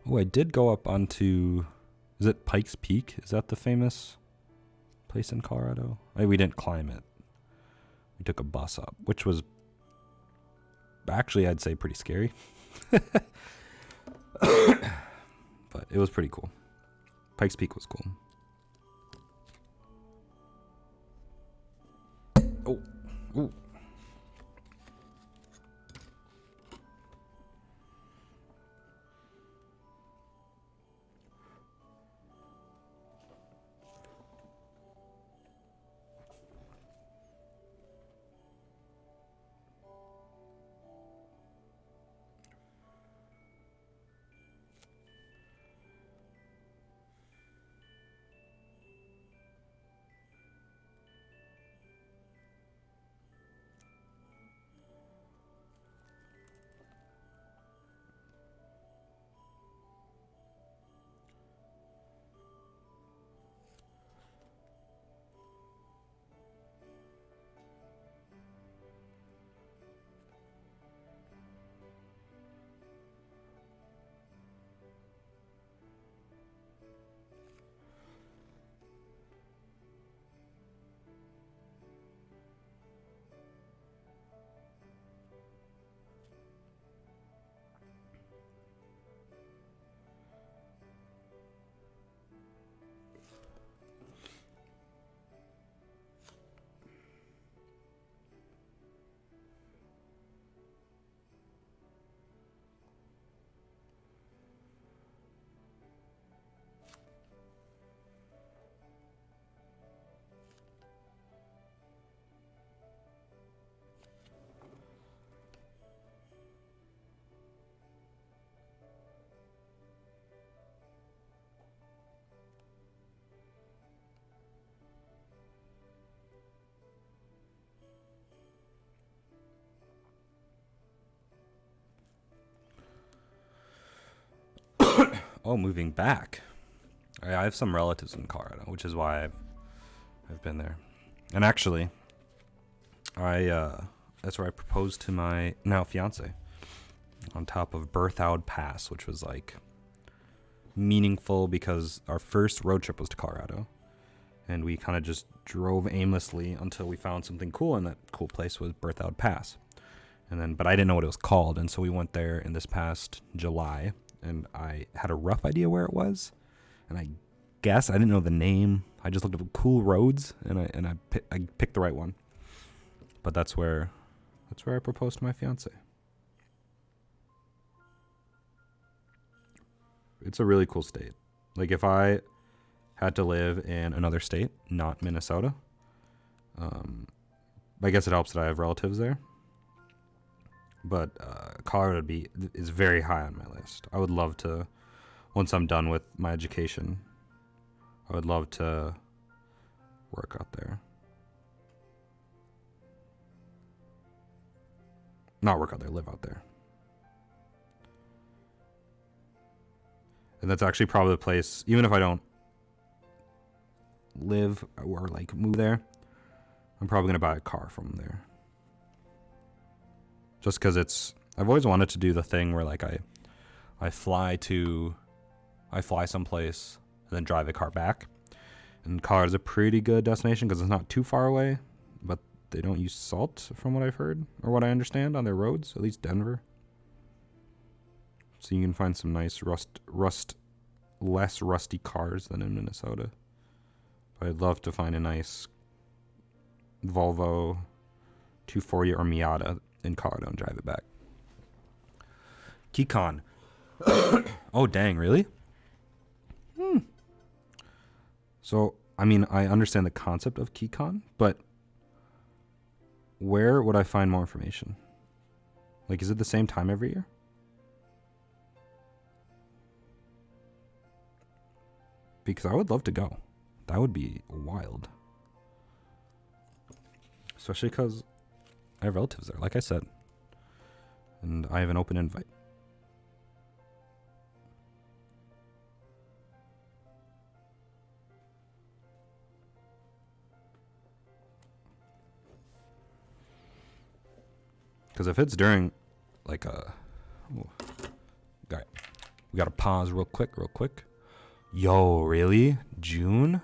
Oh, I did go up onto, is it Pikes Peak? Is that the famous place in Colorado? We didn't climb it. We took a bus up, which was actually, I'd say, pretty scary. But it was pretty cool. Pikes Peak was cool. Oh, ooh. Oh, moving back. I have some relatives in Colorado, which is why I've been there. And actually, that's where I proposed to my now fiance, on top of Berthoud Pass, which was like meaningful because our first road trip was to Colorado, and we kind of just drove aimlessly until we found something cool, and that cool place was Berthoud Pass. And then, but I didn't know what it was called, and so we went there in this past July, and I had a rough idea where it was, and I guess I didn't know the name. I just looked up cool roads, and I picked the right one. But that's where I proposed to my fiance. It's a really cool state. Like, if I had to live in another state, not Minnesota, I guess it helps that I have relatives there. But Colorado is very high on my list. I would love to, once I'm done with my education, I would love to work out there. Not work out there, live out there. And that's actually probably the place, even if I don't live or like move there, I'm probably going to buy a car from there. Just because I've always wanted to do the thing where like I fly someplace and then drive a car back. And Colorado's a pretty good destination because it's not too far away, but they don't use salt from what I've heard or what I understand on their roads, at least Denver. So you can find some nice less rusty cars than in Minnesota. But I'd love to find a nice Volvo 240 or Miata in Colorado and drive it back. Keycon. Oh, dang, really? So, I mean, I understand the concept of Keycon, but where would I find more information? Like, is it the same time every year? Because I would love to go. That would be wild. Especially because I have relatives there, like I said. And I have an open invite. Because if it's during, like a... Ooh, alright. We gotta pause real quick. Yo, really? June?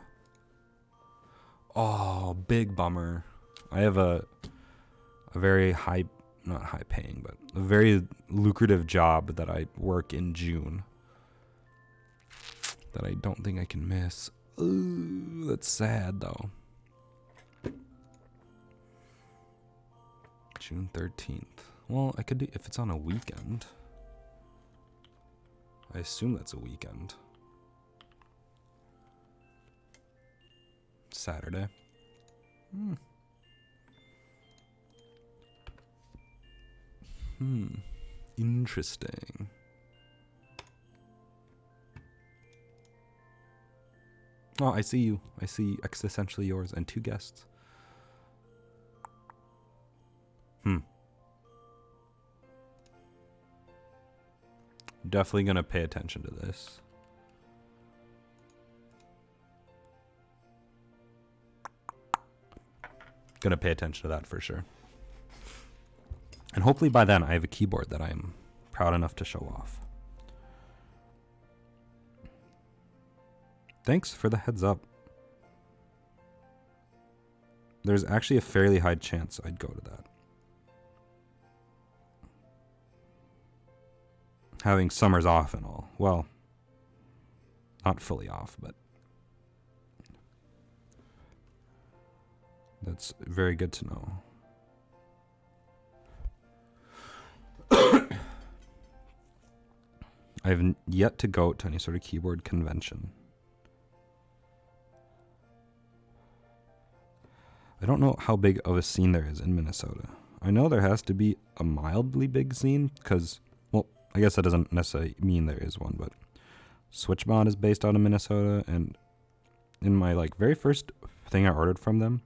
Oh, big bummer. I have a very high, not high paying, but a very lucrative job that I work in June that I don't think I can miss. Ooh, that's sad though. June 13th. Well, I could do, if it's on a weekend. I assume that's a weekend. Saturday. Interesting. Oh, I see you. I see Existentially Yours and 2 guests. Definitely gonna pay attention to this. Gonna pay attention to that for sure. And hopefully by then I have a keyboard that I'm proud enough to show off. Thanks for the heads up. There's actually a fairly high chance I'd go to that. Having summers off and all. Well, not fully off, but that's very good to know. I have yet to go to any sort of keyboard convention. I don't know how big of a scene there is in Minnesota. I know there has to be a mildly big scene because, well, I guess that doesn't necessarily mean there is one, but Switchbot is based out of Minnesota, and in my like very first thing I ordered from them,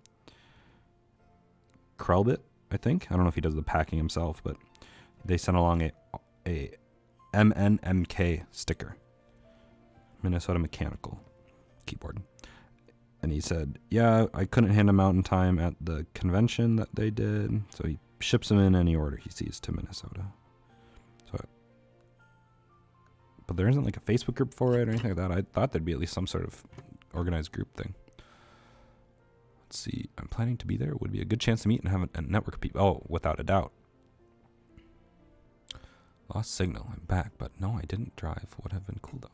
Krelbit, I think. I don't know if he does the packing himself, but they sent along a MNMK sticker. Minnesota Mechanical keyboard. And he said, yeah, I couldn't hand them out in time at the convention that they did, so he ships them in any order he sees to Minnesota. So, but there isn't like a Facebook group for it or anything like that. I thought there'd be at least some sort of organized group thing. Let's see. I'm planning to be there. It would be a good chance to meet and have a network of people. Oh, without a doubt. Lost signal. I'm back, but no, I didn't drive. Would have been cool though.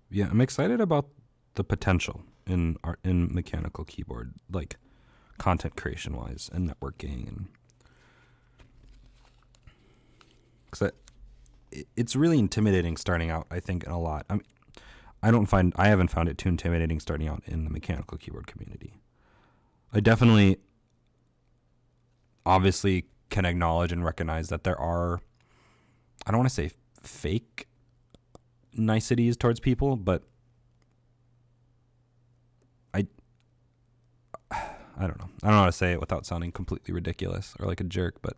Yeah, I'm excited about the potential in mechanical keyboard, like content creation wise and networking, and because it's really intimidating starting out. I think in a lot. I haven't found it too intimidating starting out in the mechanical keyboard community. I definitely, obviously, can acknowledge and recognize that there are, I don't want to say fake niceties towards people, but I don't know. I don't know how to say it without sounding completely ridiculous or like a jerk, but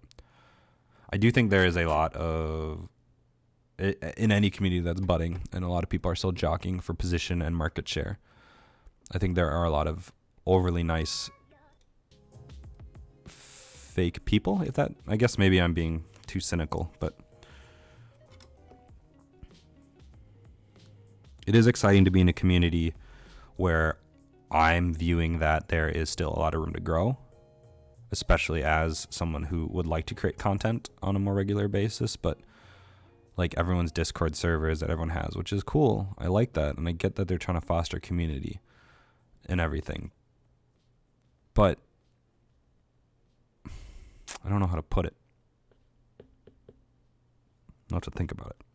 I do think there is a lot of, in any community that's budding, and a lot of people are still jockeying for position and market share. I think there are a lot of overly nice fake people, if that, I guess maybe I'm being too cynical, but it is exciting to be in a community where I'm viewing that there is still a lot of room to grow, especially as someone who would like to create content on a more regular basis, but like everyone's Discord servers that everyone has, which is cool. I like that, and I get that they're trying to foster community and everything. But I don't know how to put it. I'll have to think about it.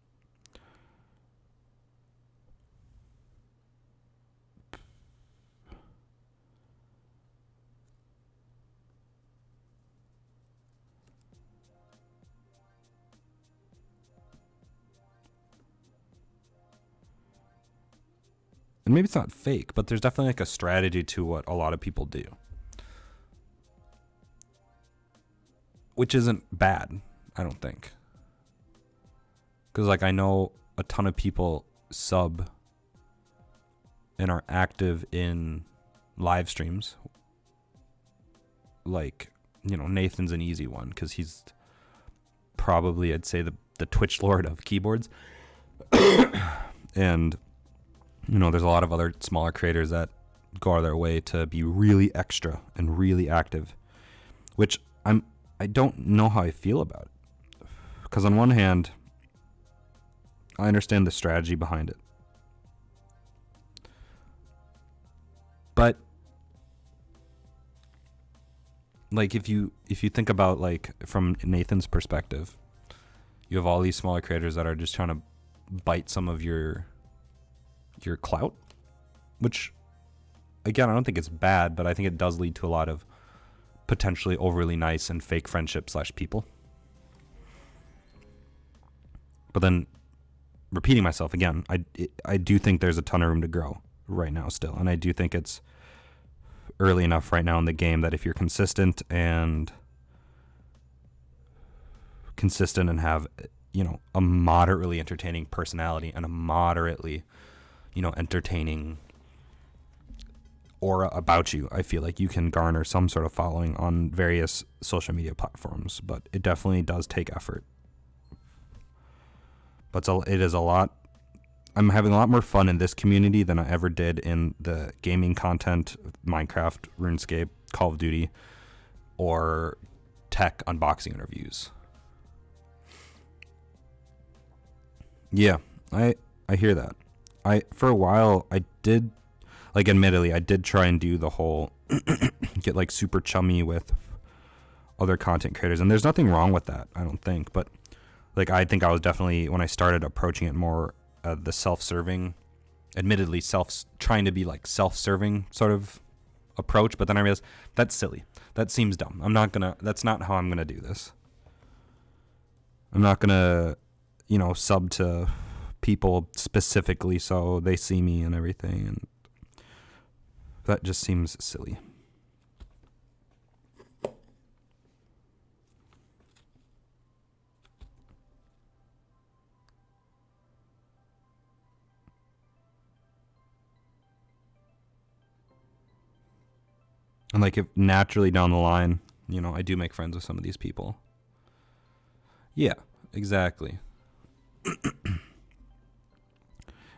And maybe it's not fake, but there's definitely like a strategy to what a lot of people do, which isn't bad, I don't think. Because like I know a ton of people sub and are active in live streams. Like, you know, Nathan's an easy one because he's probably, I'd say, the Twitch lord of keyboards. And you know, there's a lot of other smaller creators that go out of their way to be really extra and really active, which I don't know how I feel about it. Because on one hand, I understand the strategy behind it. But like if you think about like from Nathan's perspective, you have all these smaller creators that are just trying to bite some of your clout, which again, I don't think it's bad, but I think it does lead to a lot of potentially overly nice and fake friendships / people. But then repeating myself again, I do think there's a ton of room to grow right now still, and I do think it's early enough right now in the game that if you're consistent and have, you know, a moderately entertaining personality and a moderately, you know, entertaining aura about you, I feel like you can garner some sort of following on various social media platforms, but it definitely does take effort. But it is a lot. I'm having a lot more fun in this community than I ever did in the gaming content, Minecraft, RuneScape, Call of Duty, or tech unboxing interviews. Yeah, I hear that. For a while, I did, like, admittedly, I did try and do the whole get like super chummy with other content creators, and there's nothing wrong with that, I don't think. But like, I think I was definitely, when I started approaching it more, the self-serving, admittedly trying to be like self-serving sort of approach. But then I realized that's silly. That seems dumb. That's not how I'm gonna do this. I'm not gonna, you know, sub to people specifically so they see me and everything, and that just seems silly. And like, if naturally down the line, you know, I do make friends with some of these people. Yeah, exactly.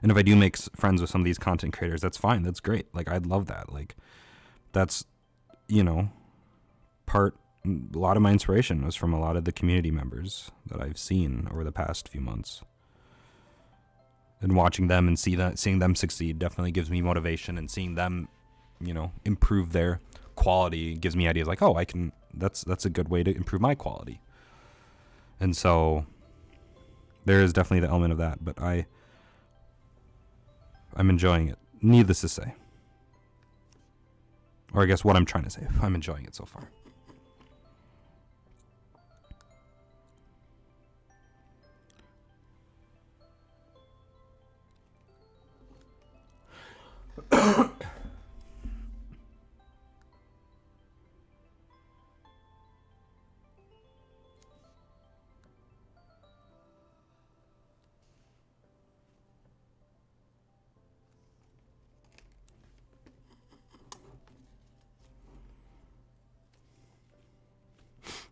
And if I do make friends with some of these content creators, that's fine. That's great. Like, I'd love that. Like, that's, you know, a lot of my inspiration was from a lot of the community members that I've seen over the past few months. And watching them and seeing them succeed definitely gives me motivation, and seeing them, you know, improve their quality gives me ideas like, oh, that's a good way to improve my quality. And so there is definitely the element of that, but I'm enjoying it, needless to say. Or I guess what I'm trying to say, I'm enjoying it so far.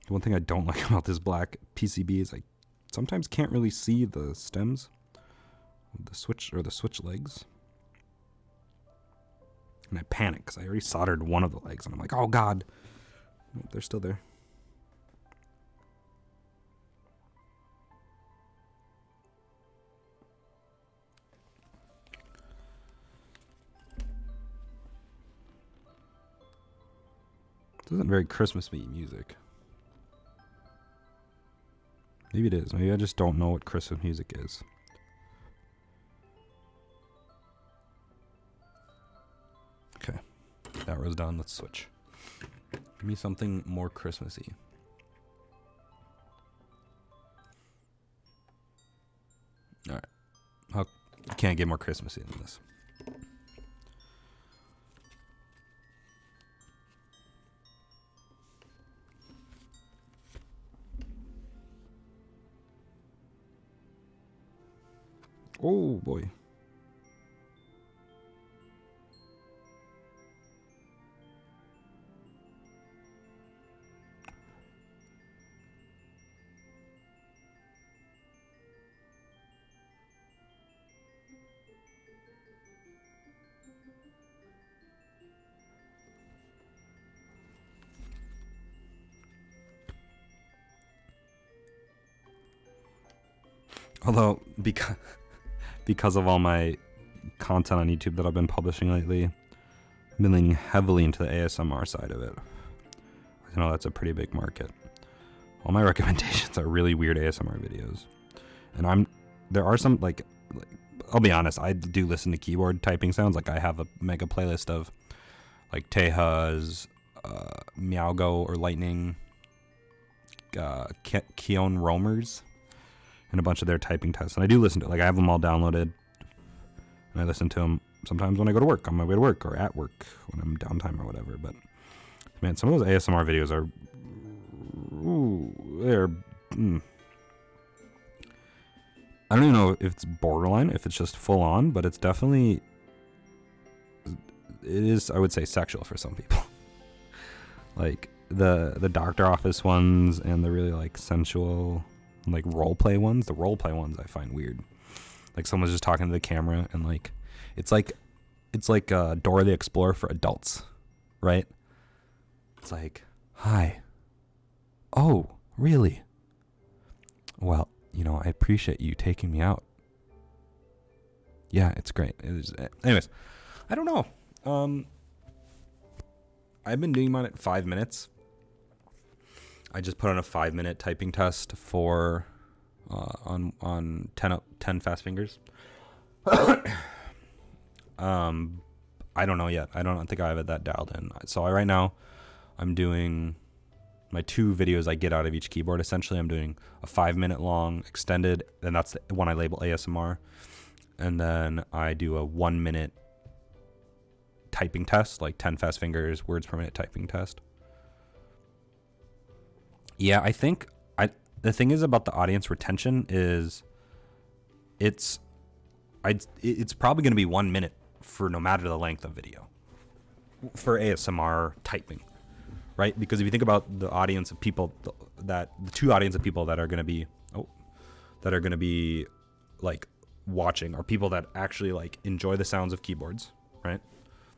One thing I don't like about this black PCB is I sometimes can't really see the stems, the switch legs. And I panic because I already soldered one of the legs, and I'm like, oh God, Oh, they're still there. This isn't very Christmas-y music. Maybe it is. Maybe I just don't know what Christmas music is. Okay. That row's done. Let's switch. Give me something more Christmassy. Alright. You can't get more Christmassy than this. Oh boy. Although, because of all my content on YouTube that I've been publishing lately, I've been leaning heavily into the ASMR side of it. I know that's a pretty big market. All my recommendations are really weird ASMR videos. And there are some, like I'll be honest, I do listen to keyboard typing sounds. Like I have a mega playlist of like Teja's, Meowgo or Lightning, Keon Roamers, and a bunch of their typing tests. And I do listen to it. Like I have them all downloaded. And I listen to them sometimes when I go to work, on my way to work, or at work when I'm downtime or whatever. But man, some of those ASMR videos are, I don't even know if it's borderline, if it's just full on, but it's definitely, it is, I would say, sexual for some people. Like the doctor office ones and the really like sensual, like role play ones. The role play ones I find weird. Like someone's just talking to the camera and like it's like Dora the Explorer for adults, right? It's like, hi. Oh, really? Well, you know, I appreciate you taking me out. Yeah, it's great. Anyways, I don't know. I've been doing mine at 5 minutes. I just put on a 5-minute typing test for on 10 fast fingers. I don't know yet. I don't think I have that dialed in. So right now I'm doing my 2 videos I get out of each keyboard. Essentially, I'm doing a 5-minute long extended, and that's the one I label ASMR. And then I do a 1-minute typing test, like 10 fast fingers, words per minute typing test. Yeah, I think the thing is about the audience retention is it's probably going to be 1 minute for no matter the length of video for ASMR typing, right? Because if you think about the audience of people the 2 audience of people that are going to be like watching are people that actually like enjoy the sounds of keyboards, right?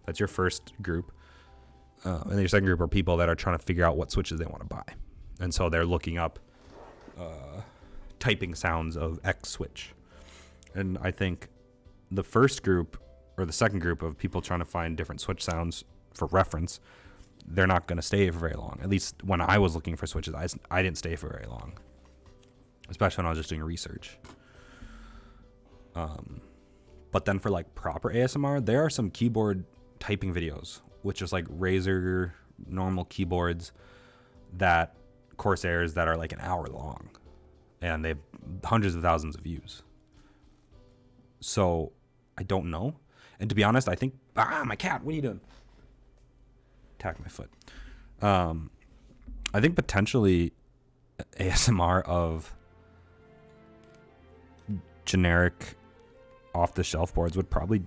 That's your first group. And then your second group are people that are trying to figure out what switches they want to buy. And so they're looking up typing sounds of X switch. And I think the first group or the second group of people trying to find different switch sounds for reference, they're not going to stay for very long. At least when I was looking for switches, I didn't stay for very long, especially when I was just doing research. But then for like proper ASMR, there are some keyboard typing videos, which is like Razer normal keyboards that Corsairs that are like an hour long, and they have hundreds of thousands of views. So I don't know. And to be honest, I think, my cat, what are you doing? Attack my foot. I think potentially ASMR of generic off-the-shelf boards would probably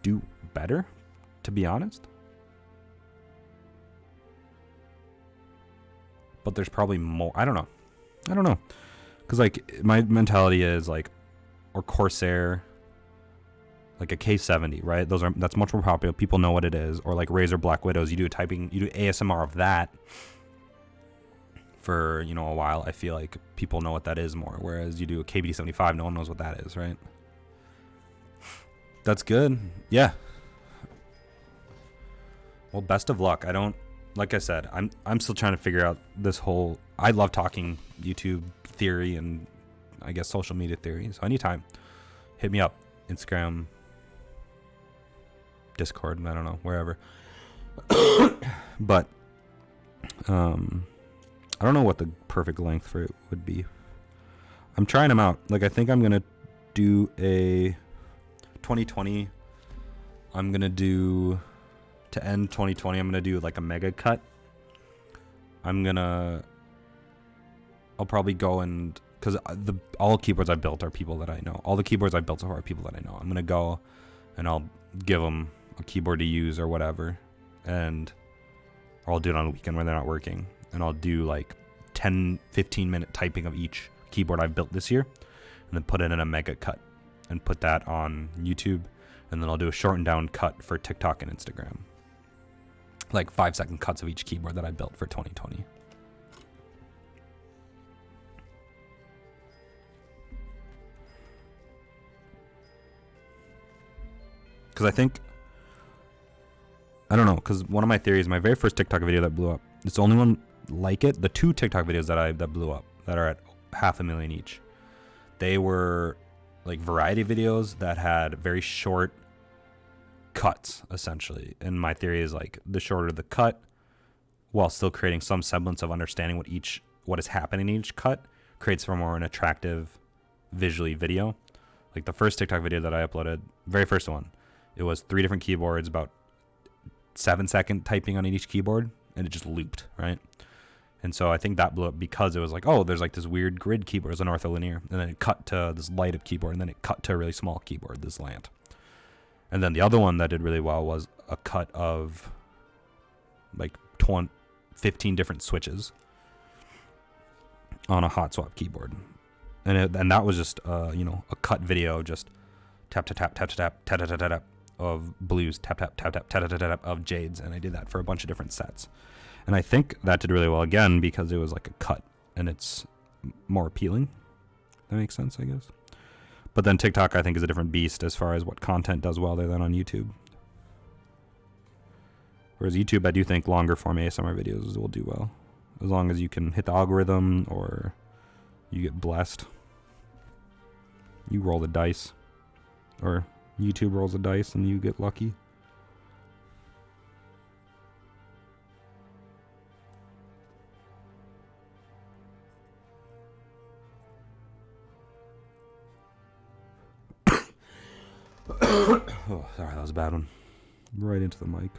do better, to be honest. But there's probably more. I don't know. Because like my mentality is like, or Corsair, like a K70, right? That's much more popular. People know what it is. Or like Razer Black Widows, you do ASMR of that, for, you know, a while, I feel like people know what that is more. Whereas you do a KBD75, no one knows what that is, right? That's good. Yeah. Well, best of luck. I don't, like I said, I'm still trying to figure out this whole, I love talking YouTube theory and I guess social media theory. So anytime, hit me up. Instagram, Discord, I don't know, wherever. But I don't know what the perfect length for it would be. I'm trying them out. Like, I think I'm gonna do a 2020. I'm gonna do, to end 2020, I'm gonna do like a mega cut. I'll probably go and, because all keyboards I built are people that I know. All the keyboards I built so far are people that I know. I'm gonna go and I'll give them a keyboard to use or whatever, or I'll do it on a weekend when they're not working, and I'll do like 10-15 minute typing of each keyboard I've built this year, and then put it in a mega cut and put that on YouTube, and then I'll do a shortened down cut for TikTok and Instagram, like 5-second cuts of each keyboard that I built for 2020. Because I don't know, because one of my theories, my very first TikTok video that blew up, it's the only one like it. The 2 TikTok videos that blew up, that are at 500,000 each, they were like variety videos that had very short cuts, essentially. And my theory is, like, the shorter the cut, while still creating some semblance of understanding what is happening in each cut, creates for more an attractive visually video. Like the first TikTok video that I uploaded, very first one, it was 3 different keyboards, about 7-second typing on each keyboard, and it just looped, right? And so I think that blew up because it was like, oh, there's like this weird grid keyboard as an ortholinear, and then it cut to this light up keyboard, and then it cut to a really small keyboard, this lamp. And then the other one that did really well was a cut of like 15 different switches on a hot swap keyboard. And that was just a cut video, just tap tap tap tap tap tap tap tap tap of blues, tap tap tap tap tap tap tap of jades, and I did that for a bunch of different sets. And I think that did really well again because it was like a cut and it's more appealing. That makes sense, I guess. But then TikTok, I think, is a different beast as far as what content does well there than on YouTube. Whereas YouTube, I do think longer form ASMR videos will do well, as long as you can hit the algorithm or you get blessed. You roll the dice, or YouTube rolls the dice and you get lucky. Oh, sorry, that was a bad one. Right into the mic.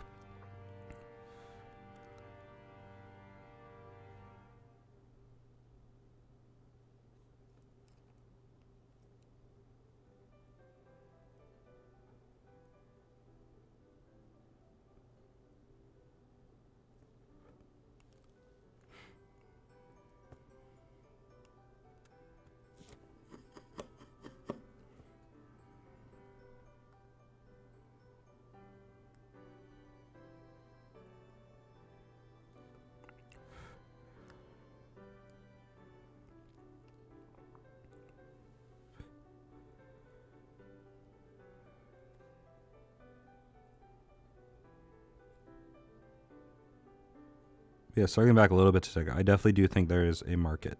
Yeah, circling back a little bit to TikTok, I definitely do think there is a market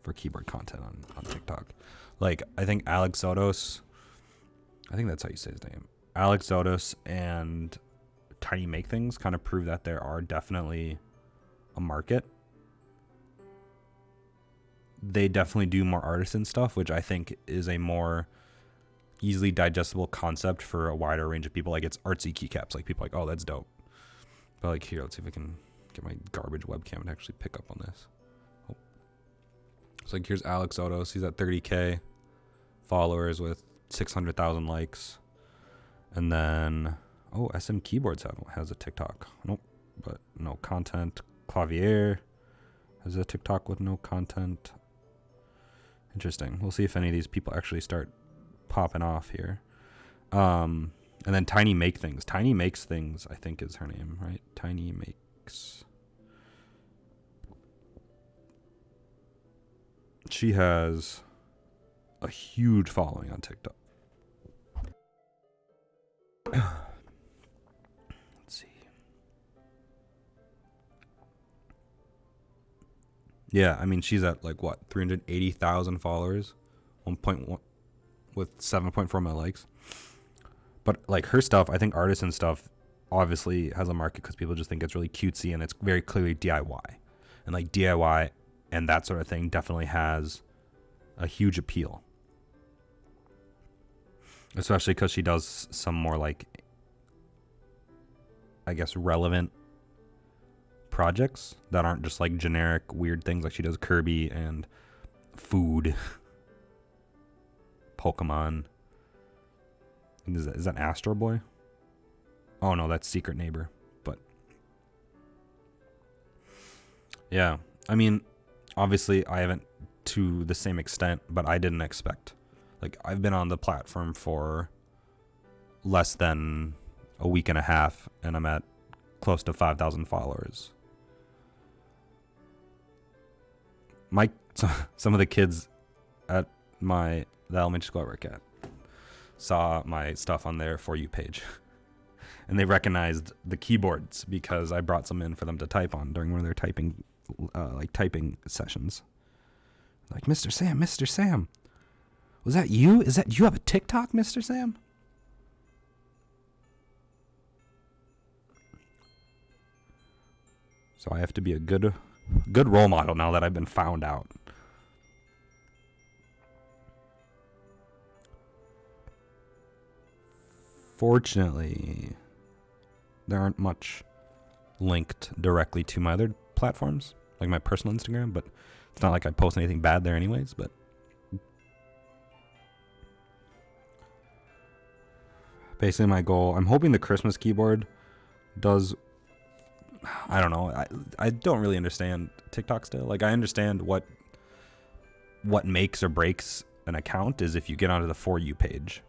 for keyboard content on TikTok. Like, I think Alex Zotos, I think that's how you say his name, Alex Zotos and Tiny Make Things kind of prove that there are definitely a market. They definitely do more artisan stuff, which I think is a more easily digestible concept for a wider range of people. Like, it's artsy keycaps. Like, people are like, oh, that's dope. But like, here, let's see if I can get my garbage webcam and actually pick up on this. Oh. So like, here's Alex Zotos. He's at 30K followers with 600,000 likes. And then, oh, SM Keyboards has a TikTok. Nope, but no content. Clavier has a TikTok with no content. Interesting. We'll see if any of these people actually start popping off here. And then Tiny Make Things. Tiny Makes Things, I think is her name, right? Tiny Makes. she has a huge following on TikTok. Let's see. Yeah, I mean, she's at like what, 380,000 followers, 1.1 with 7.4 million likes. But like her stuff, I think artisan stuff obviously has a market because people just think it's really cutesy and it's very clearly DIY. And like DIY and that sort of thing definitely has a huge appeal. Especially because she does some more like, I guess, relevant projects that aren't just like generic weird things. Like she does Kirby and food, Pokemon. Is that Astro Boy? Oh no, that's Secret Neighbor. But yeah, I mean, obviously I haven't to the same extent, but I didn't expect. Like I've been on the platform for less than a week and a half, and I'm at close to 5,000 followers. Some of the kids at the elementary school I work at saw my stuff on their For You page. And they recognized the keyboards because I brought some in for them to type on during one of their typing sessions. Like, Mr. Sam, was that you? You have a TikTok, Mr. Sam? So I have to be a good role model now that I've been found out. Fortunately, there aren't much linked directly to my other platforms, like my personal Instagram, but it's not like I post anything bad there anyways, but basically my goal, I'm hoping the Christmas keyboard does, I don't know, I don't really understand TikTok still. Like I understand what makes or breaks an account is if you get onto the For You page.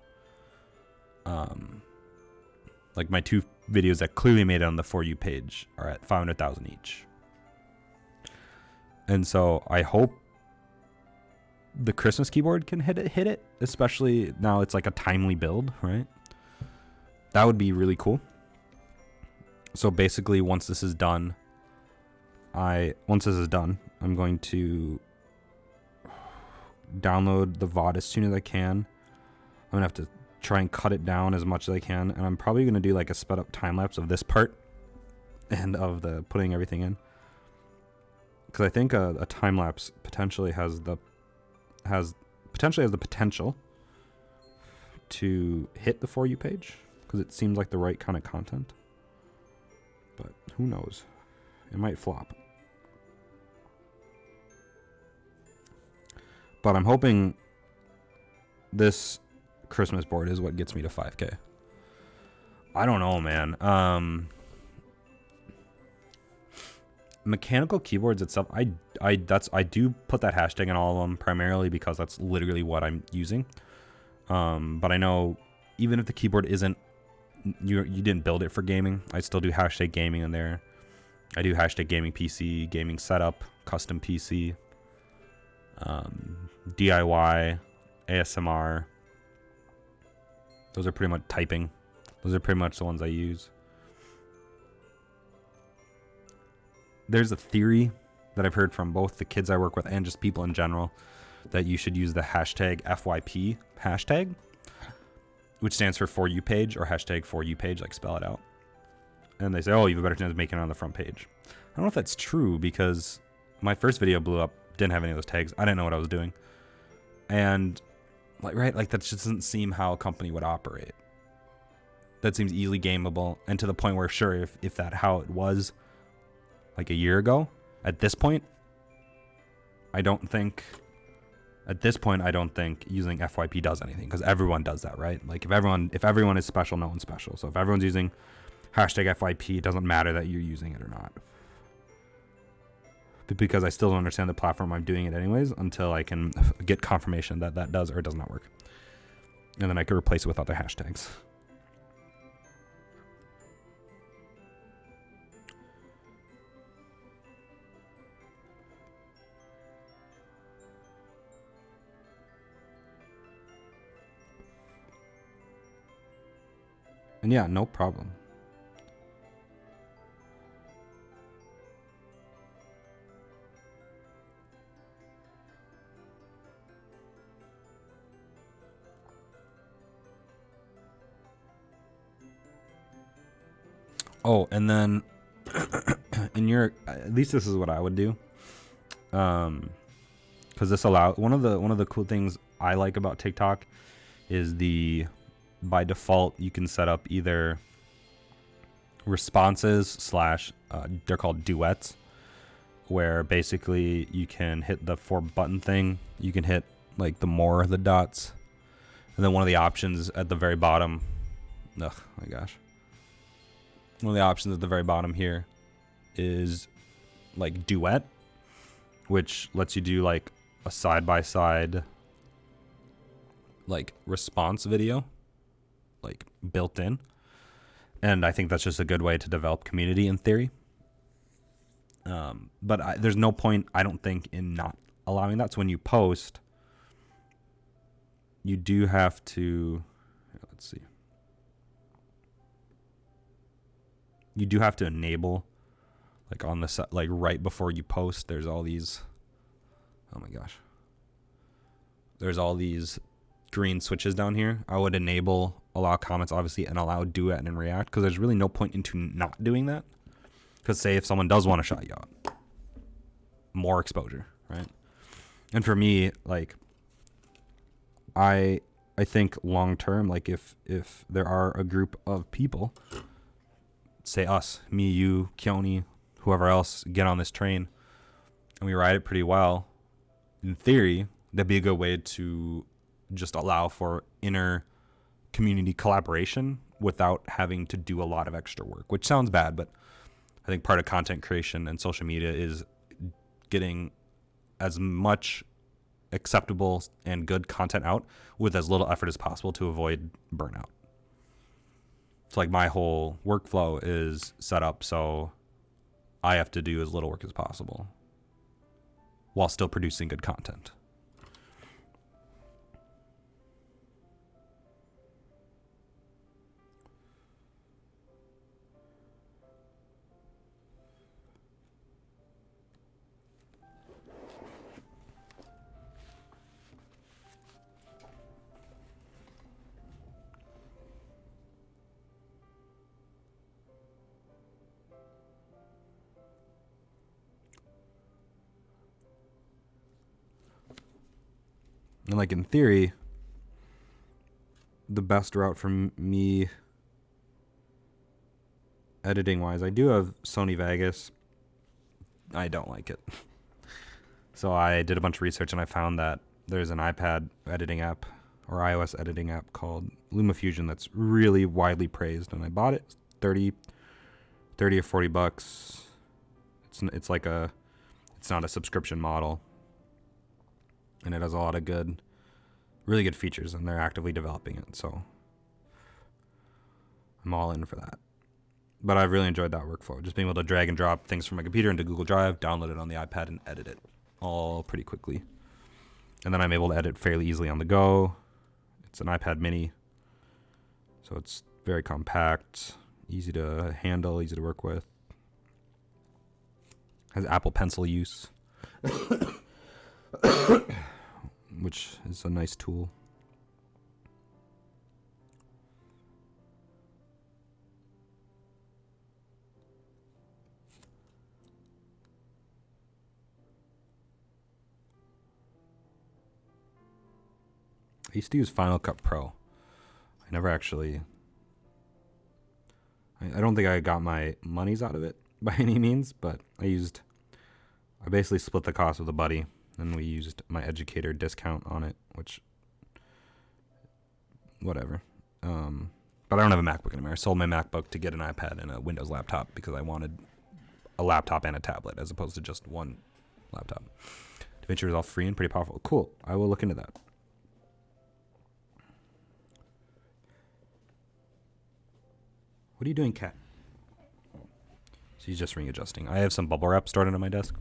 Like my 2 videos that clearly made it on the For You page are at 500,000 each. And so I hope the Christmas keyboard can hit it, especially now it's like a timely build, right? That would be really cool. So basically once this is done, I'm going to download the VOD as soon as I can. I'm gonna have to try and cut it down as much as I can, and I'm probably gonna do like a sped up time lapse of this part and of the putting everything in, because I think a time lapse potentially has the potential to hit the For You page because it seems like the right kind of content, but who knows, it might flop. But I'm hoping this Christmas board is what gets me to 5K. I don't know, man. Mechanical keyboards itself, I do put that hashtag in all of them primarily because that's literally what I'm using. But I know even if the keyboard isn't, you didn't build it for gaming, I still do hashtag gaming in there. I do hashtag gaming PC, gaming setup, custom PC, DIY, ASMR. Those are pretty much typing. Those are pretty much the ones I use. There's a theory that I've heard from both the kids I work with and just people in general that you should use the hashtag FYP hashtag, which stands for For You page, or hashtag For You page, like spell it out. And they say, oh, you have a better chance of making it on the front page. I don't know if that's true because my first video blew up, didn't have any of those tags. I didn't know what I was doing. And like that just doesn't seem how a company would operate. That seems easily gameable, and to the point where sure, if that how it was like a year ago, at this point I don't think using FYP does anything, because everyone does that, right? Like if everyone is special, no one's special. So if everyone's using hashtag FYP, it doesn't matter that you're using it or not. Because I still don't understand the platform I'm doing it anyways until I can get confirmation that that does or does not work. And then I can replace it with other hashtags. And yeah, no problem. Oh, and then in your, at least this is what I would do. Because this one of the cool things I like about TikTok is by default you can set up either responses / they're called duets, where basically you can hit the 4-button thing. You can hit like the dots, and then one of the options at the very bottom. Oh my gosh. One of the options at the very bottom here is like duet, which lets you do like a side-by-side like response video, like built in. And I think that's just a good way to develop community in theory. But there's no point, I don't think, in not allowing that. So when you post, you do have to, let's see. You do have to enable, like on the, like right before you post, there's all these, oh my gosh. There's all these green switches down here. I would enable allow comments, obviously, and allow duet and react, because there's really no point into not doing that. Because say if someone does want to shout you out, more exposure, right? And for me, like, I think long term, like if there are a group of people, say us, me, you, Keone, whoever else, get on this train and we ride it pretty well, in theory, that'd be a good way to just allow for inner community collaboration without having to do a lot of extra work, which sounds bad, but I think part of content creation and social media is getting as much acceptable and good content out with as little effort as possible to avoid burnout. So like my whole workflow is set up so I have to do as little work as possible while still producing good content. And like in theory, the best route for me editing wise, I do have Sony Vegas. I don't like it. So I did a bunch of research and I found that there's an iPad editing app or iOS editing app called LumaFusion that's really widely praised, and I bought it. 30 or 40 bucks. It's not a subscription model. And it has a lot of really good features, and they're actively developing it. So I'm all in for that. But I've really enjoyed that workflow. Just being able to drag and drop things from my computer into Google Drive, download it on the iPad, and edit it all pretty quickly. And then I'm able to edit fairly easily on the go. It's an iPad mini, so it's very compact, easy to handle, easy to work with. Has Apple Pencil use. Which is a nice tool. I used to use Final Cut Pro. I never actually... I don't think I got my monies out of it by any means, but I basically split the cost with a buddy, and we used my educator discount on it, which, whatever. But I don't have a MacBook anymore. I sold my MacBook to get an iPad and a Windows laptop because I wanted a laptop and a tablet as opposed to just one laptop. DaVinci Resolve free and pretty powerful. Cool. I will look into that. What are you doing, cat? She's just ring adjusting. I have some bubble wrap stored under my desk.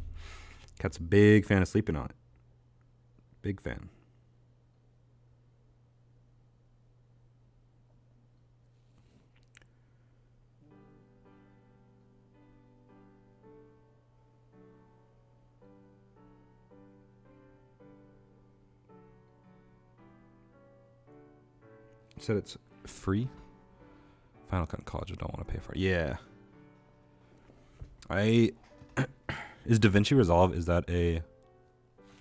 Cat's a big fan of sleeping on it. Big fan. said it's free. Final Cut College, I don't want to pay for it. Yeah. Is DaVinci Resolve, is that a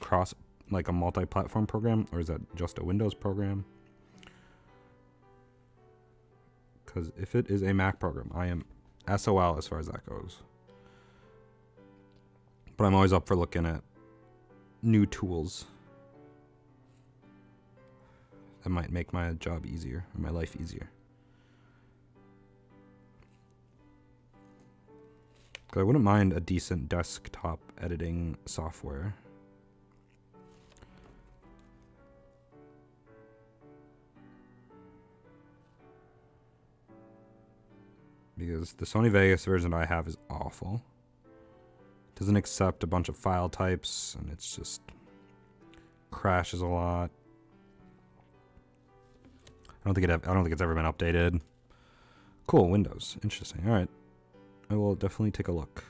cross, like a multi-platform program, or is that just a Windows program? Because if it is a Mac program, I am SOL as far as that goes. But I'm always up for looking at new tools that might make my job easier, or my life easier. Because I wouldn't mind a decent desktop editing software. Because the Sony Vegas version I have is awful. It doesn't accept a bunch of file types, and it's just crashes a lot. I don't think it's ever been updated. Cool, Windows. Interesting. All right. I will definitely take a look.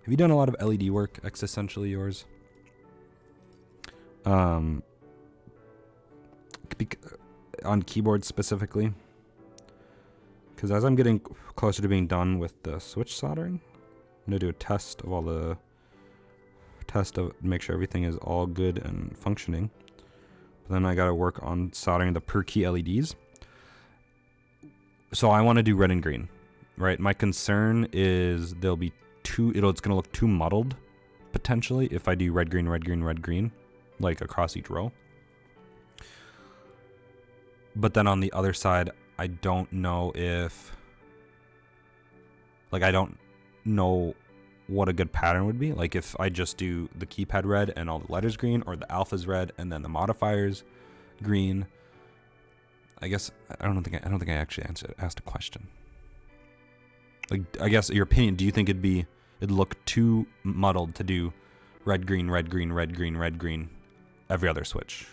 Have you done a lot of LED work, existentially yours? On keyboards specifically? Because as I'm getting closer to being done with the switch soldering, I'm going to do a test of make sure everything is all good and functioning. But then I got to work on soldering the per key LEDs. So I want to do red and green, right? My concern is there'll be it's going to look too muddled potentially if I do red, green, red, green, red, green, like across each row. But then on the other side, I don't know what a good pattern would be. Like if I just do the keypad red and all the letters green, or the alphas red and then the modifiers green. I guess I don't think I actually asked a question. Like, I guess your opinion, do you think it'd look too muddled to do red, green, red, green, red, green, red, green every other switch?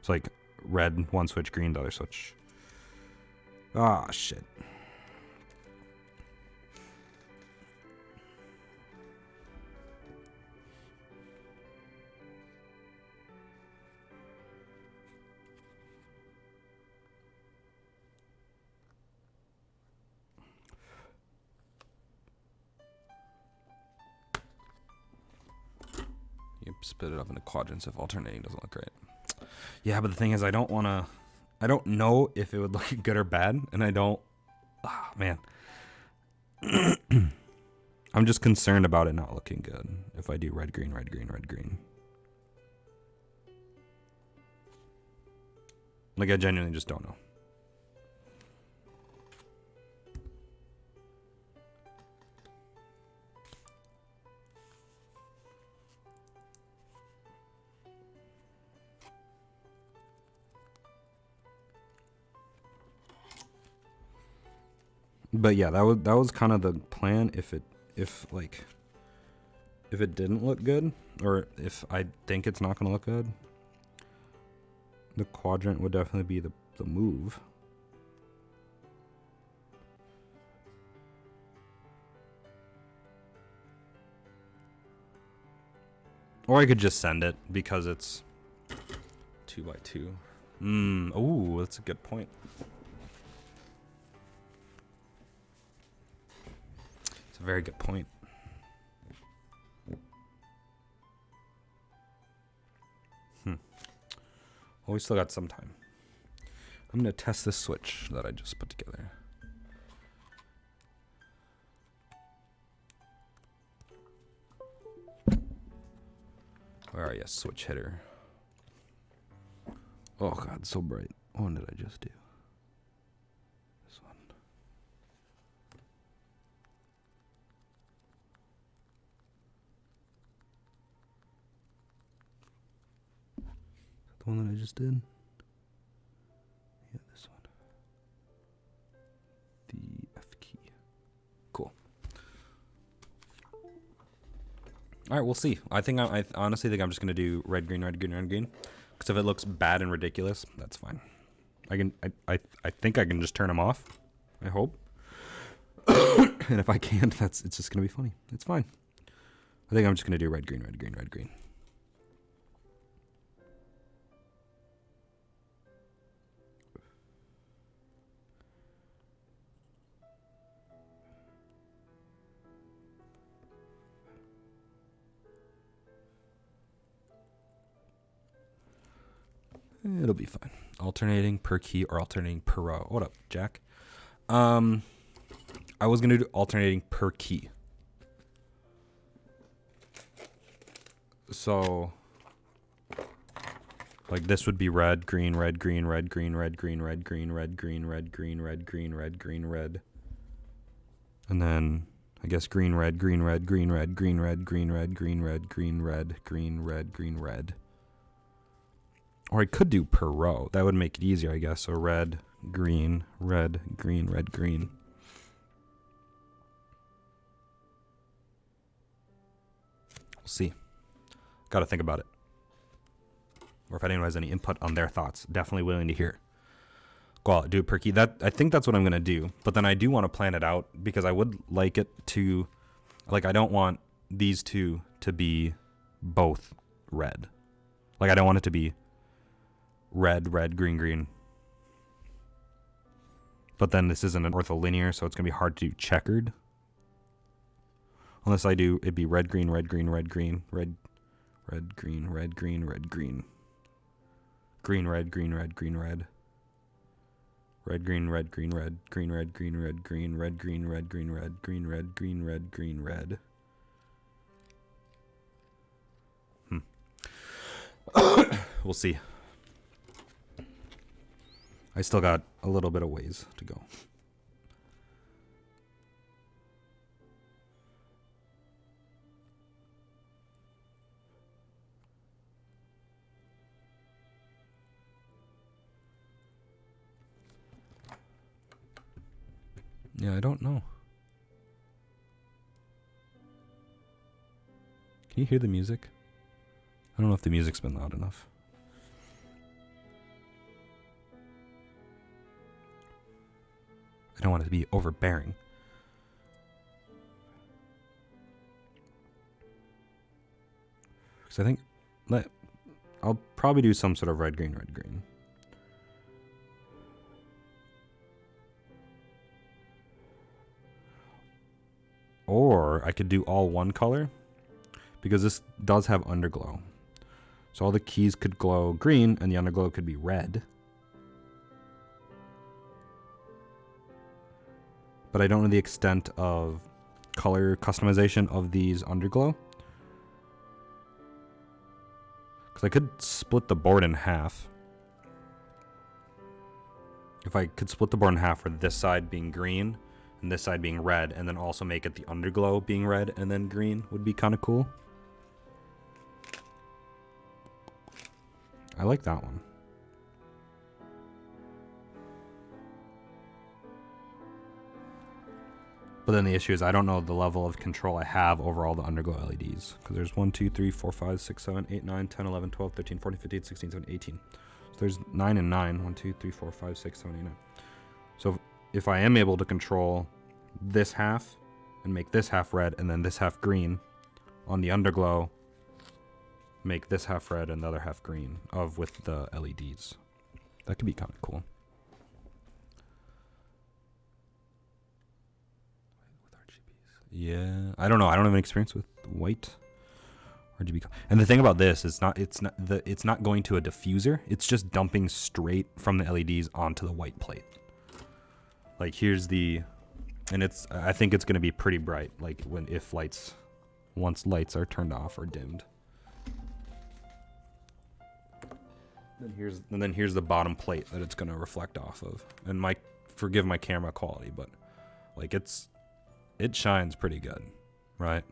So like red one switch, green the other switch. Ah, shit. You split it up into quadrants if alternating doesn't look great. Yeah, but the thing is, I don't know if it would look good or bad, and man. I'm just concerned about it not looking good if I do red, green, red, green, red, green. Like, I genuinely just don't know. But yeah, that was kind of the plan. If it didn't look good, or if I think it's not gonna look good, the quadrant would definitely be the move. Or I could just send it because it's 2x2. Oh, that's a good point. It's a very good point. Well, we still got some time. I'm going to test this switch that I just put together. Where are you, switch hitter? Oh god, so bright. What one did I just do? This one. The one that I just did? Yeah, this one. The F key. Cool. All right, we'll see. I honestly think I'm just going to do red, green, red, green, red, green. Because if it looks bad and ridiculous, that's fine. I think I can just turn them off. I hope. And if I can't, it's just gonna be funny. It's fine. I think I'm just gonna do red, green, red, green, red, green. It'll be fine. Alternating per key or alternating per row. What up, Jack? I was gonna do alternating per key. So, like this would be red, green, red, green, red, green, red, green, red, green, red, green, red, green, red, green, red, green, red. And then I guess green, red, green, red, green, red, green, red, green, red, green, red, green, red, green, red, green, red. Or I could do per row. That would make it easier, I guess. So red, green, red, green, red, green. We'll see. Got to think about it. Or if anyone has any input on their thoughts, definitely willing to hear. Go out, do it per key. I think that's what I'm going to do. But then I do want to plan it out because I would like it to... Like, I don't want these two to be both red. Like, I don't want it to be red, red, green, green. But then this isn't an ortholinear, so it's going to be hard to do checkered. Unless I do, it'd be red, green, red, green, red, green, red, red, green, red, green, red, green. Green, red, green, red, green, red. Red, green, red, green, red, green, red, green, red, green, red, green, red, green, red, green, red, green, red, green, red. We'll see. I still got a little bit of ways to go. Yeah, I don't know. Can you hear the music? I don't know if the music's been loud enough. I don't want it to be overbearing. Because I think I'll probably do some sort of red, green, red, green. Or I could do all one color because this does have underglow. So all the keys could glow green and the underglow could be red. But I don't know the extent of color customization of these underglow. Because I could split the board in half. If I could split the board in half for this side being green and this side being red, and then also make it the underglow being red and then green would be kind of cool. I like that one. But then the issue is I don't know the level of control I have over all the underglow LEDs. Because there's 1, 2, 3, 4, 5, 6, 7, 8, 9, 10, 11, 12, 13, 14, 15, 16, 17, 18. So there's 9 and 9. 1, 2, 3, 4, 5, 6, 7, 8, 9. So if I am able to control this half and make this half red and then this half green on the underglow, make this half red and the other half green with the LEDs. That could be kind of cool. Yeah, I don't know. I don't have any experience with white RGB. And the thing about this is it's not going to a diffuser. It's just dumping straight from the LEDs onto the white plate. Like here's I think it's going to be pretty bright like once lights are turned off or dimmed. And then here's the bottom plate that it's going to reflect off of. And forgive my camera quality, but like it shines pretty good, right?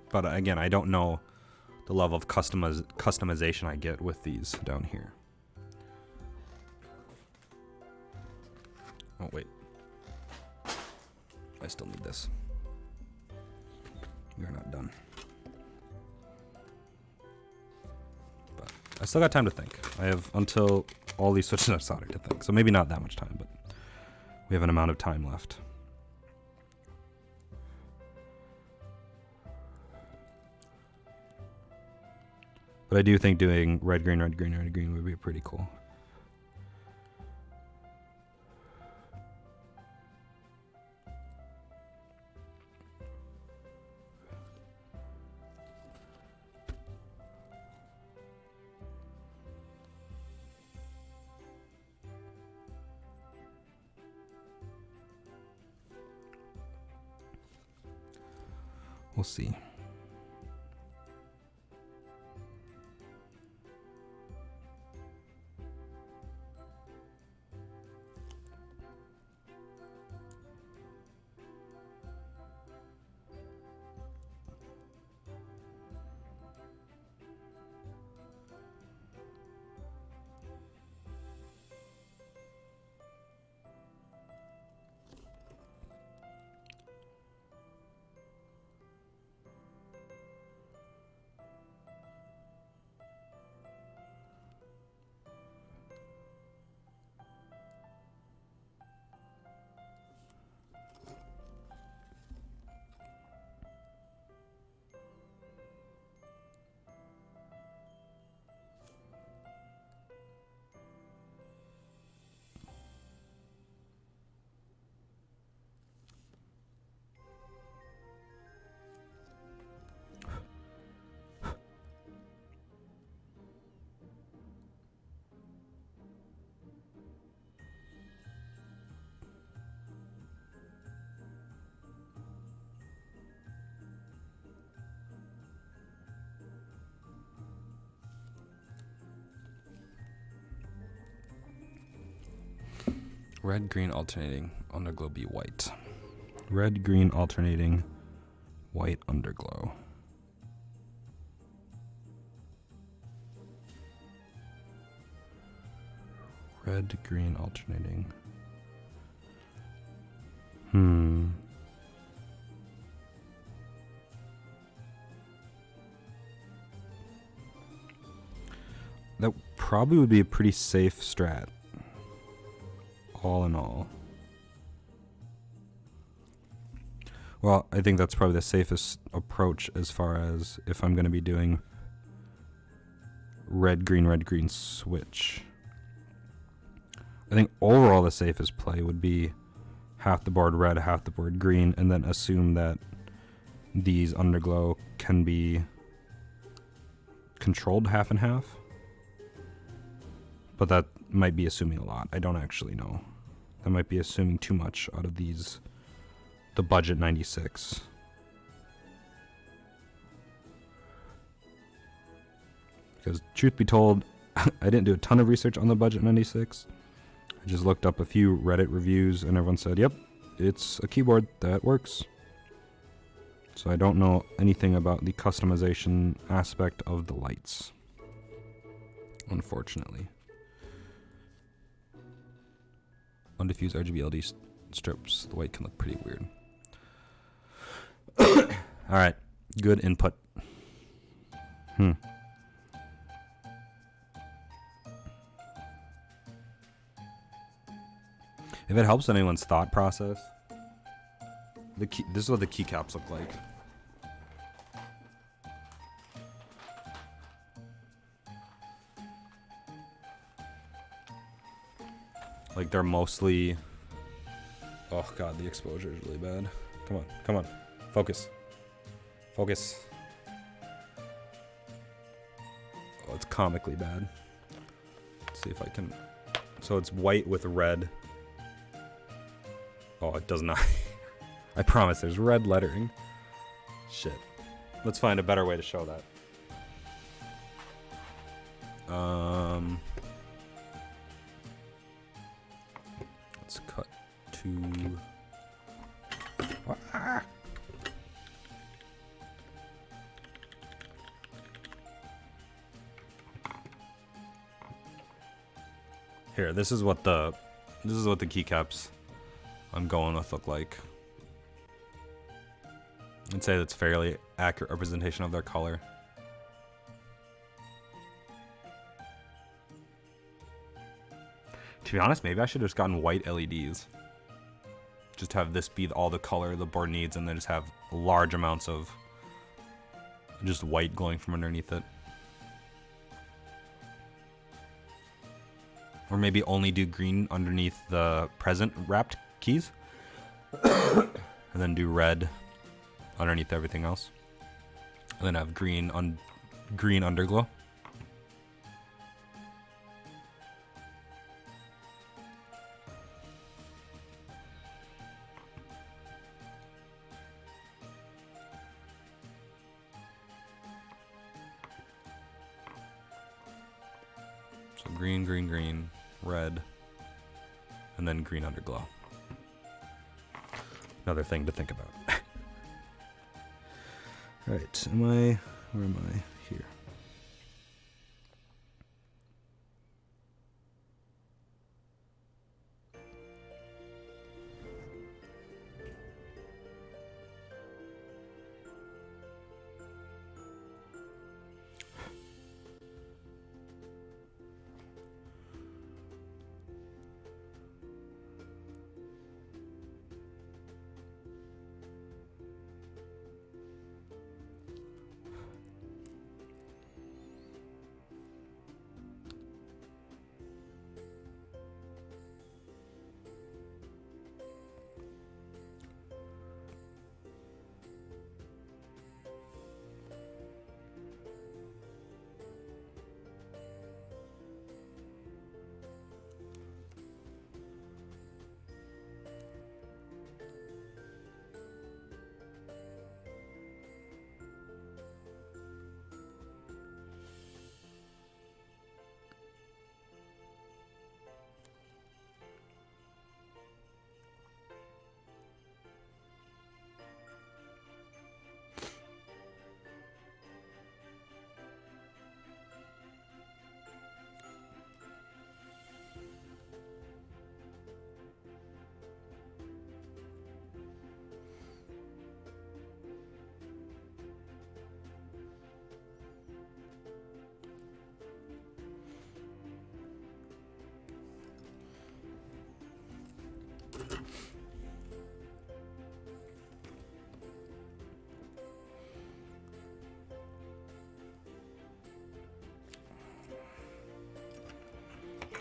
But again, I don't know the level of customization I get with these down here. Oh, wait. still need this. We're not done. But I still got time to think. I have until all these switches are soldered to think. So maybe not that much time, but we have an amount of time left. But I do think doing red, green, red, green, red, green would be pretty cool. We'll see. Red, green, alternating, underglow be white. Red, green, alternating, white, underglow. Red, green, alternating. That probably would be a pretty safe strat. All in all. Well, I think that's probably the safest approach as far as if I'm going to be doing red, green switch. I think overall the safest play would be half the board red, half the board green, and then assume that these underglow can be controlled half and half. But that might be assuming a lot. I don't actually know. That might be assuming too much out of these, the Budget 96. Because truth be told, I didn't do a ton of research on the Budget 96. I just looked up a few Reddit reviews and everyone said, yep, it's a keyboard that works. So I don't know anything about the customization aspect of the lights, unfortunately. Undiffused RGB LD strips, the white can look pretty weird. Alright, good input. If it helps anyone's thought process, this is what the keycaps look like. Like they're mostly, oh god, the exposure is really bad. Come on, focus. Oh, it's comically bad. Let's see if I can, so it's white with red. Oh, it does not. I promise there's red lettering. Shit. Let's find a better way to show that. Let's cut to... Ah! Here, this is what the keycaps I'm going with look like. I'd say that's fairly accurate representation of their color. To be honest, maybe I should have just gotten white LEDs. Just have this be all the color the board needs, and then just have large amounts of just white glowing from underneath it. Or maybe only do green underneath the present wrapped keys. And then do red underneath everything else. And then have green underglow. So green, green, green, red, and then green underglow. Another thing to think about. Right, where am I? Here.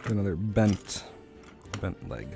Another bent leg.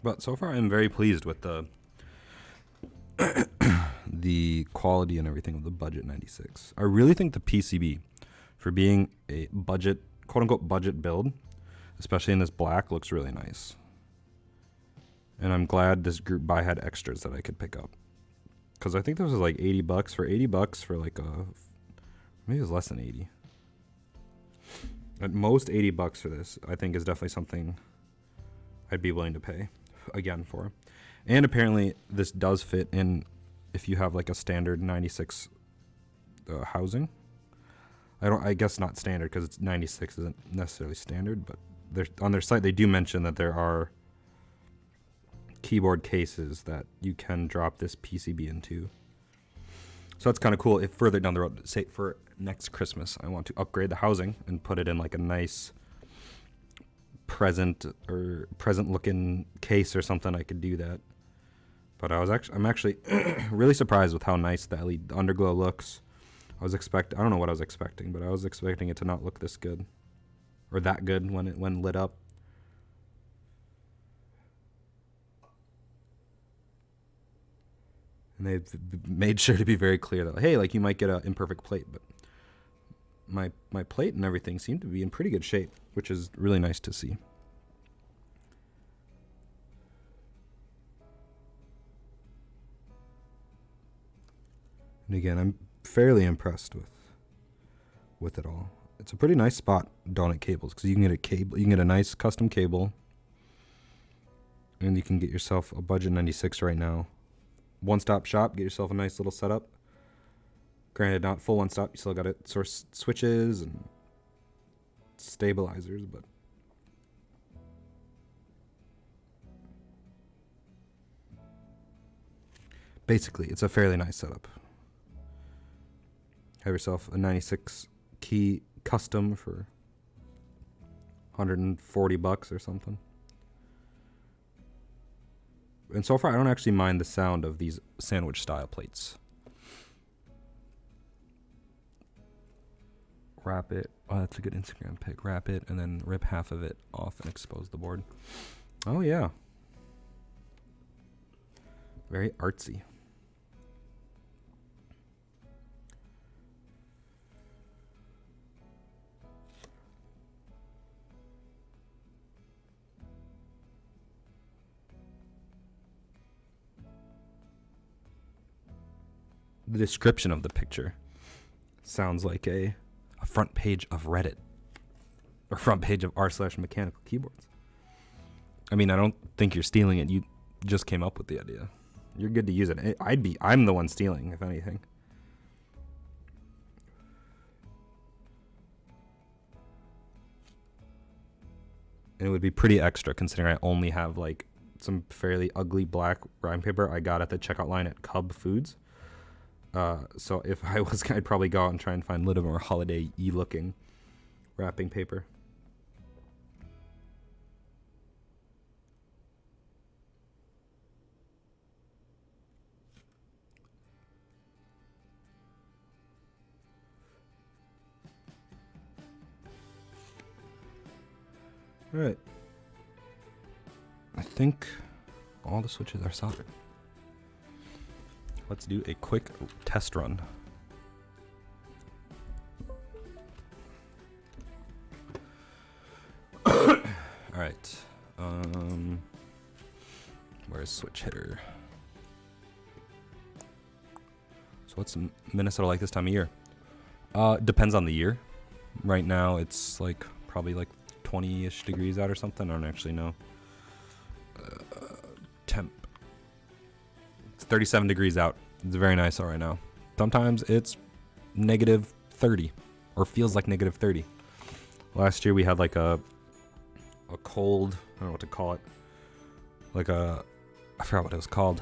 But so far, I'm very pleased with the the quality and everything of the Budget 96. I really think the PCB, for being a budget, quote-unquote budget build, especially in this black, looks really nice. And I'm glad this group buy had extras that I could pick up. Because I think this was like $80 for 80 bucks for like a, maybe it was less than 80. At most 80 bucks for this, I think is definitely something I'd be willing to pay again for. And apparently this does fit in if you have like a standard 96 housing. I guess not standard because it's 96 isn't necessarily standard, but on their site they do mention that there are keyboard cases that you can drop this PCB into. So that's kind of cool. If further down the road, say for next Christmas, I want to upgrade the housing and put it in like a nice present looking case or something, I could do that. But I'm actually really surprised with how nice the LED underglow looks. I don't know what I was expecting, but I was expecting it to not look this good or that good when lit up. And they've made sure to be very clear that, hey, like you might get an imperfect plate, but my plate and everything seem to be in pretty good shape, which is really nice to see. And again, I'm fairly impressed with it all. It's a pretty nice spot, Donut Cables, because you can get a cable, you can get a nice custom cable, and you can get yourself a Budget96 right now. One-stop shop, get yourself a nice little setup. Granted, not full one-stop, you still got it source switches and stabilizers, but basically, it's a fairly nice setup. Have yourself a 96 key custom for $140 or something. And so far, I don't actually mind the sound of these sandwich style plates. Wrap it. Oh, that's a good Instagram pic. Wrap it and then rip half of it off and expose the board. Oh, yeah. Very artsy. The description of the picture sounds like a front page of Reddit or front page of r/mechanical keyboards. I mean, I don't think you're stealing it. You just came up with the idea. You're good to use it. I'm the one stealing, if anything. And it would be pretty extra considering I only have like some fairly ugly black wrapping paper I got at the checkout line at Cub Foods. So if I was, I'd probably go out and try and find a little more holiday-y looking wrapping paper. All right. I think all the switches are soldered. Let's do a quick test run. All right. Where's switch hitter? So what's Minnesota like this time of year? Depends on the year. Right now it's like probably like 20-ish degrees out or something. I don't actually know. Temp. It's 37 degrees out. It's very nice out right now. Sometimes it's negative 30 or feels like negative 30. Last year we had like a cold, I don't know what to call it. I forgot what it was called.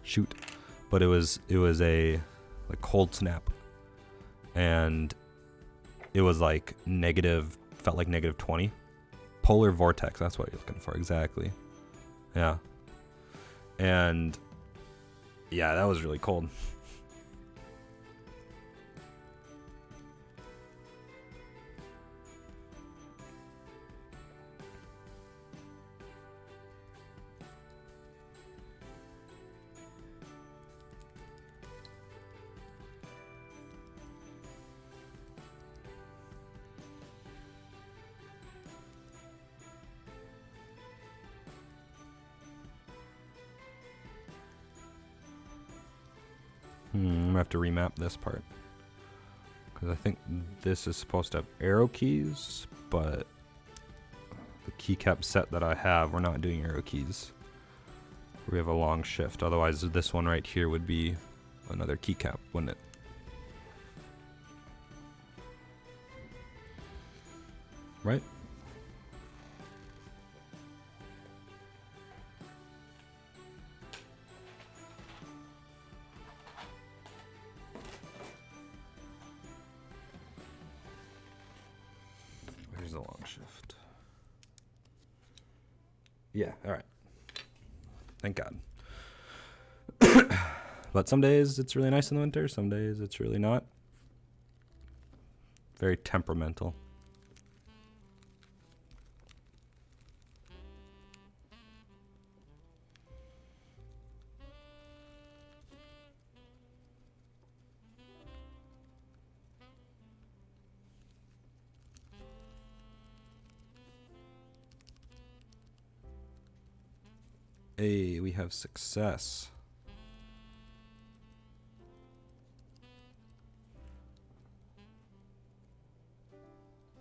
Shoot. But it was a like cold snap. And it was like felt like negative 20. Polar vortex, that's what you're looking for, exactly. Yeah. And yeah, that was really cold. I'm gonna have to remap this part because I think this is supposed to have arrow keys, but the keycap set that I have, we're not doing arrow keys. We have a long shift. Otherwise, this one right here would be another keycap, wouldn't it? Right? long shift. Yeah, all right. Thank God. But some days it's really nice in the winter. Some days it's really not. Very temperamental. Hey, we have success.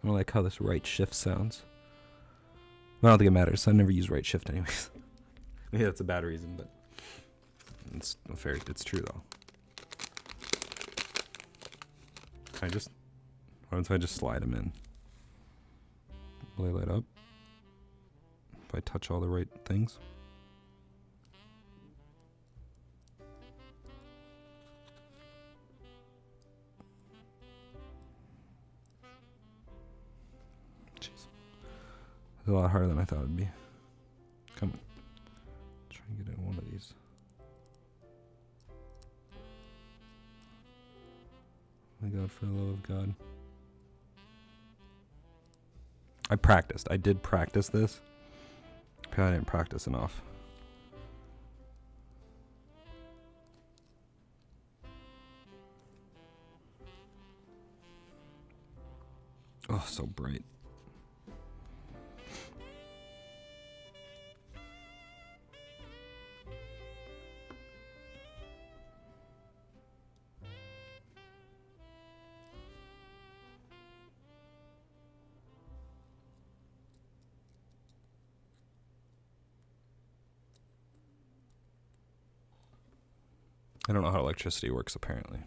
I don't like how this right shift sounds. I don't think it matters. I never use right shift anyways. Maybe that's a bad reason, but it's fair. It's true though. What if I just slide them in? Will they light up? If I touch all the right things? Jeez. It's a lot harder than I thought it'd be. Come on. Try and get in one of these. Oh my God, for the love of God. I practiced. I did practice this. Probably didn't practice enough. Oh, so bright. I don't know how electricity works, apparently.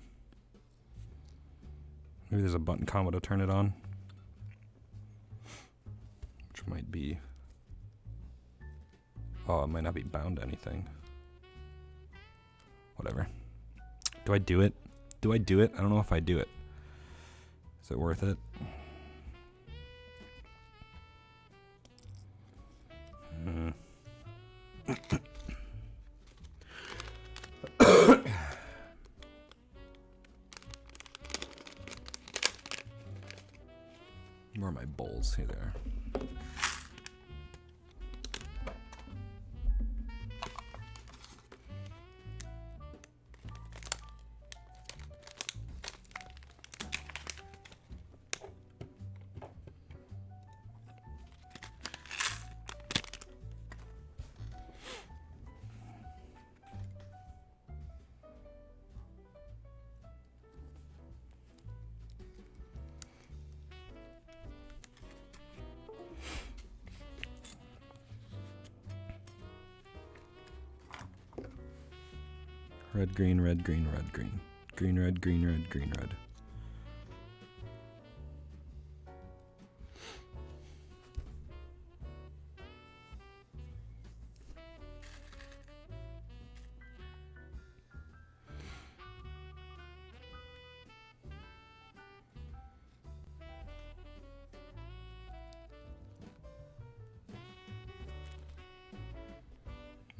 Maybe there's a button combo to turn it on. Which might be... Oh, it might not be bound to anything. Whatever. Do I do it? Do I do it? I don't know if I do it. Is it worth it? Where are my bowls? Here they are. Red, green, red, green, red, green. Green, red, green, red, green, red.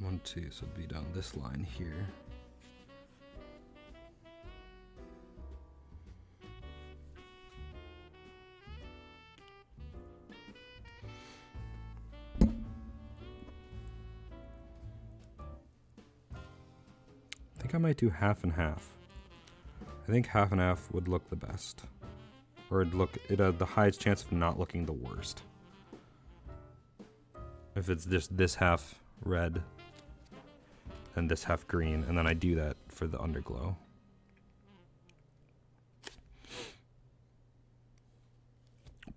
One, two, so it'd be down this line here. I think I might do half and half. I think half and half would look the best. Or it'd look, it had the highest chance of not looking the worst. If it's just this half red and this half green, and then I do that for the underglow.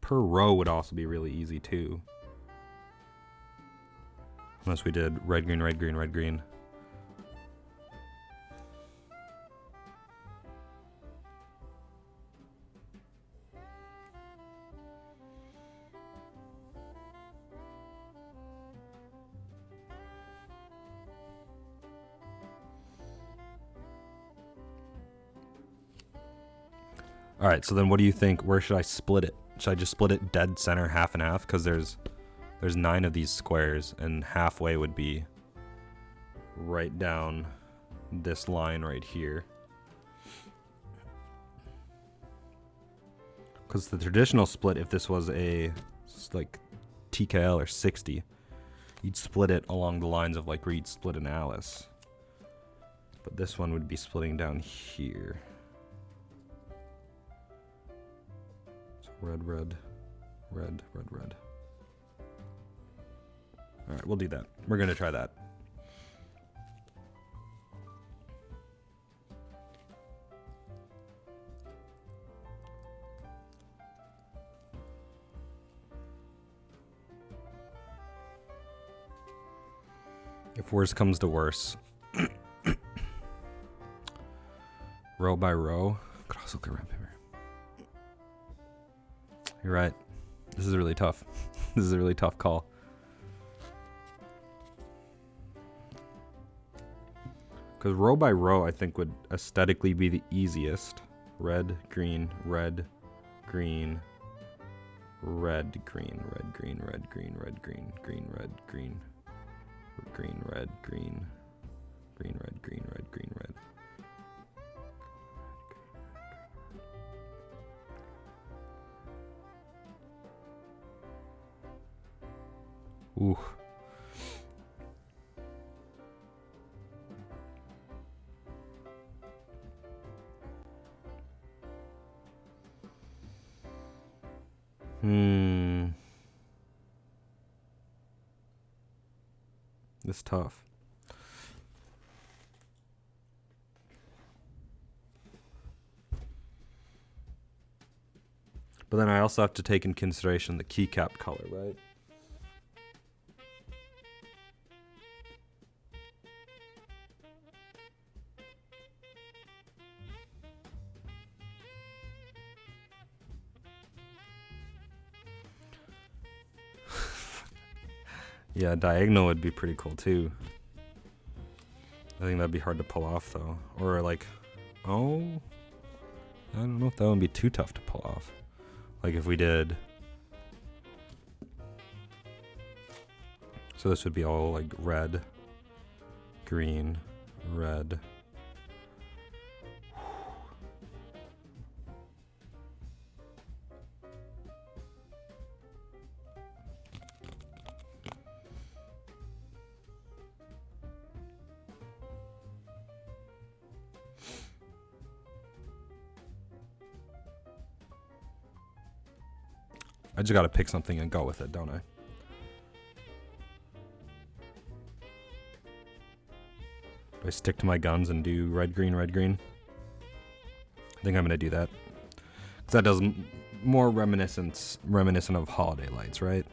Per row would also be really easy too. Unless we did red, green, red, green, red, green. All right, so then what do you think? Where should I split it? Should I just split it dead center, half and half? Because there's 9 of these squares, and halfway would be right down this line right here. Because the traditional split, if this was a like TKL or 60, you'd split it along the lines of like where you'd split an Aliaz. But this one would be splitting down here. So red, red, red, red, red. All right, we'll do that. We're gonna try that. If worse comes to worse, row by row, could also look around paper. You're right. This is really tough. This is a really tough call. Because row by row, I think, would aesthetically be the easiest. Red, green, red, green, red, green, red, green, red, green, red, green, green, red, green, green, red, green, green, red, green, red, green, red. Ooh. This is tough. But then I also have to take in consideration the keycap color, right? Yeah, diagonal would be pretty cool too. I think that'd be hard to pull off though. Or like, oh, I don't know if that would be too tough to pull off. Like if we did, so this would be all like red, green, red. I just gotta pick something and go with it, don't I? Do I stick to my guns and do red, green, red, green? I think I'm gonna do that. Because that does more reminiscent of holiday lights, right?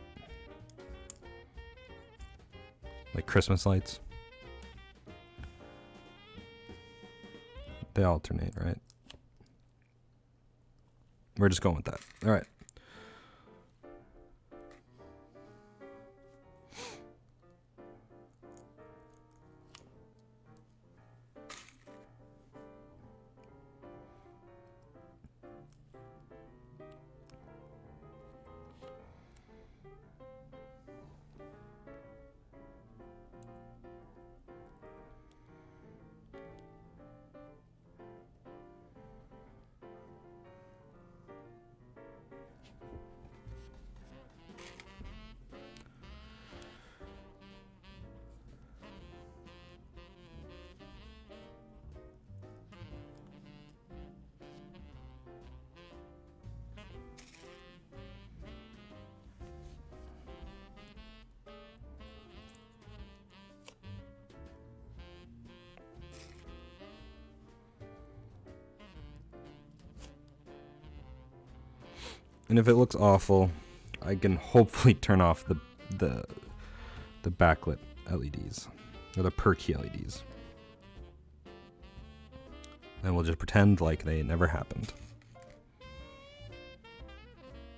Like Christmas lights. They alternate, right? We're just going with that. All right. And if it looks awful, I can hopefully turn off the backlit LEDs or the per key LEDs. And we'll just pretend like they never happened.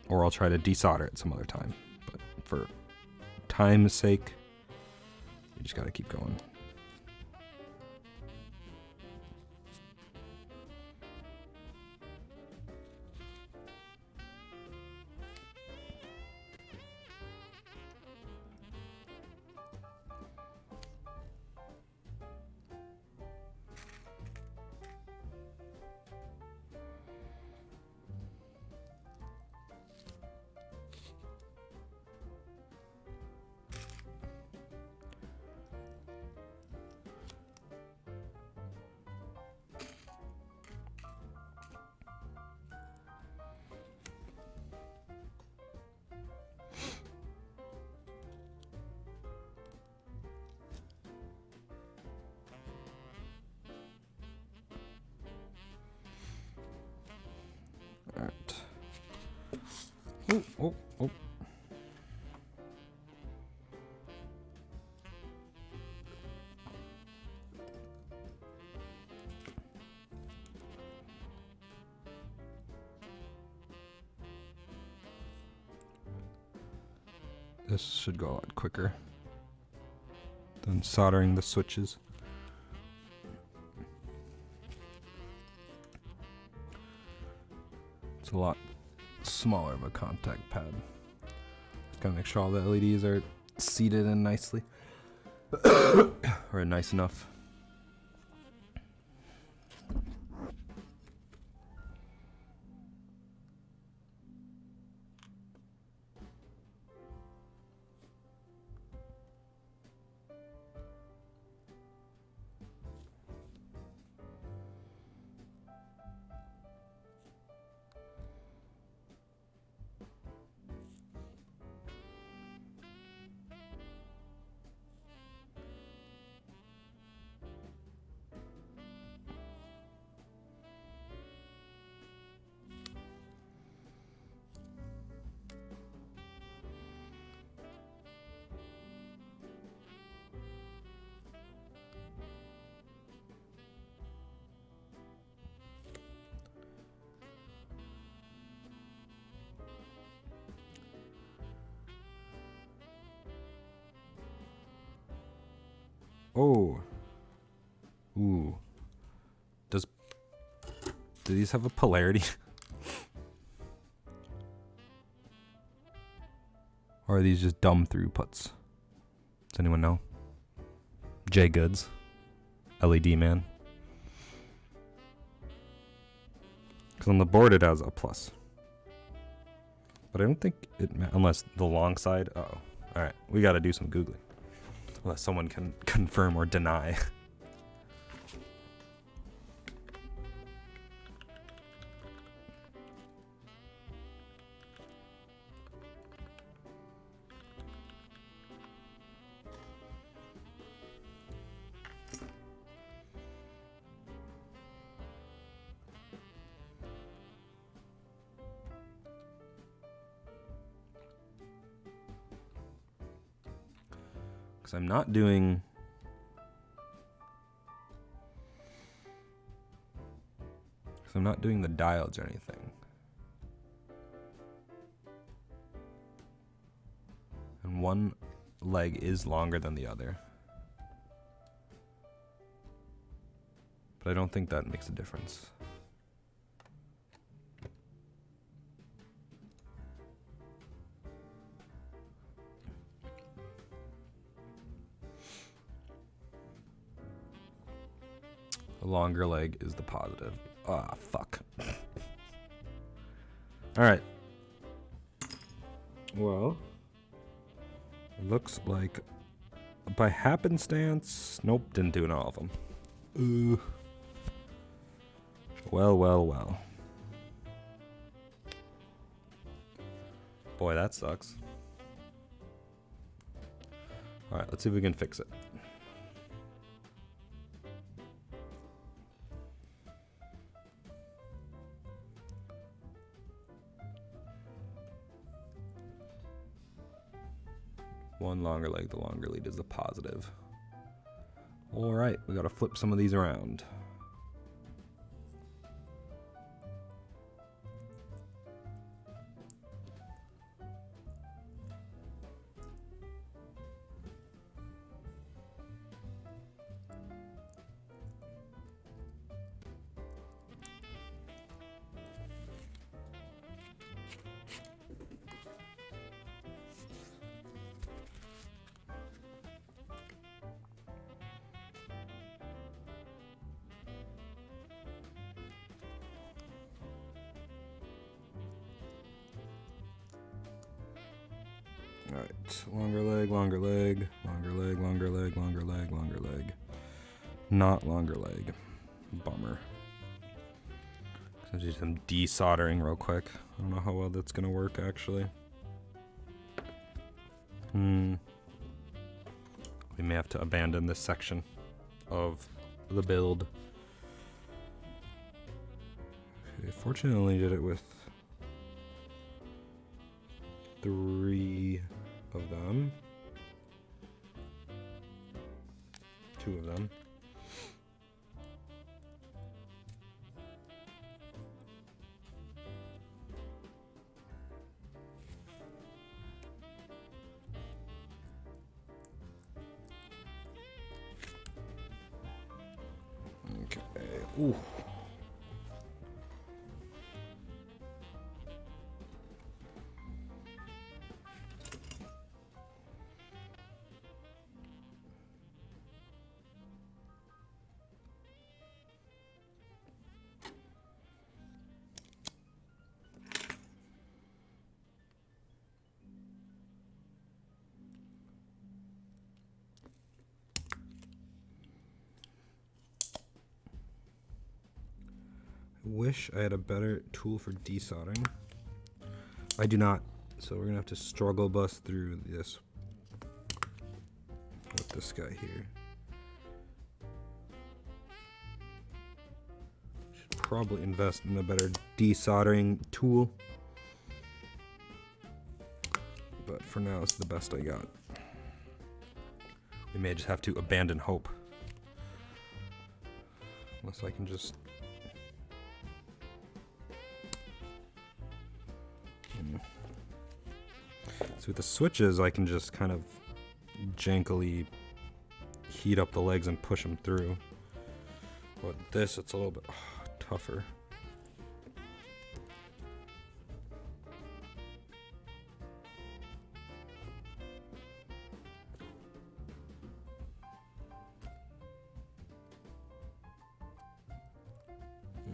Or I'll try to desolder it some other time. But for time's sake, we just gotta keep going. Oh, oh, oh. This should go a lot quicker than soldering the switches. It's a lot smaller of a contact pad. Just gotta make sure all the LEDs are seated in nicely. Or nice enough. Oh. Ooh. Do these have a polarity? Or are these just dumb throughputs? Does anyone know? J Goods. LED man. Because on the board it has a plus. But I don't think it unless the long side. Uh-oh. Alright, we gotta do some Googling. Unless someone can confirm or deny. Because I'm not doing the diodes or anything. And one leg is longer than the other. But I don't think that makes a difference. The longer leg is the positive. Ah, fuck. Alright. Well, it looks like by happenstance. Nope, didn't do it in all of them. Ooh. Well, well, well. Boy, that sucks. Alright, let's see if we can fix it. One longer leg, the longer lead is the positive. Alright, we gotta flip some of these around. Alright, longer leg, longer leg, longer leg, longer leg, longer leg, longer leg. Not longer leg. Bummer. So do some desoldering real quick. I don't know how well that's gonna work actually. We may have to abandon this section of the build. Okay, fortunately did it with 3 of them. 2 of them. Okay. Ooh. Wish I had a better tool for desoldering. I do not, so we're gonna have to struggle bust through this with this guy here. Should probably invest in a better desoldering tool, but for now it's the best I got. We may just have to abandon hope, unless I can just So with the switches, I can just kind of jankily heat up the legs and push them through. But this, it's a little bit tougher.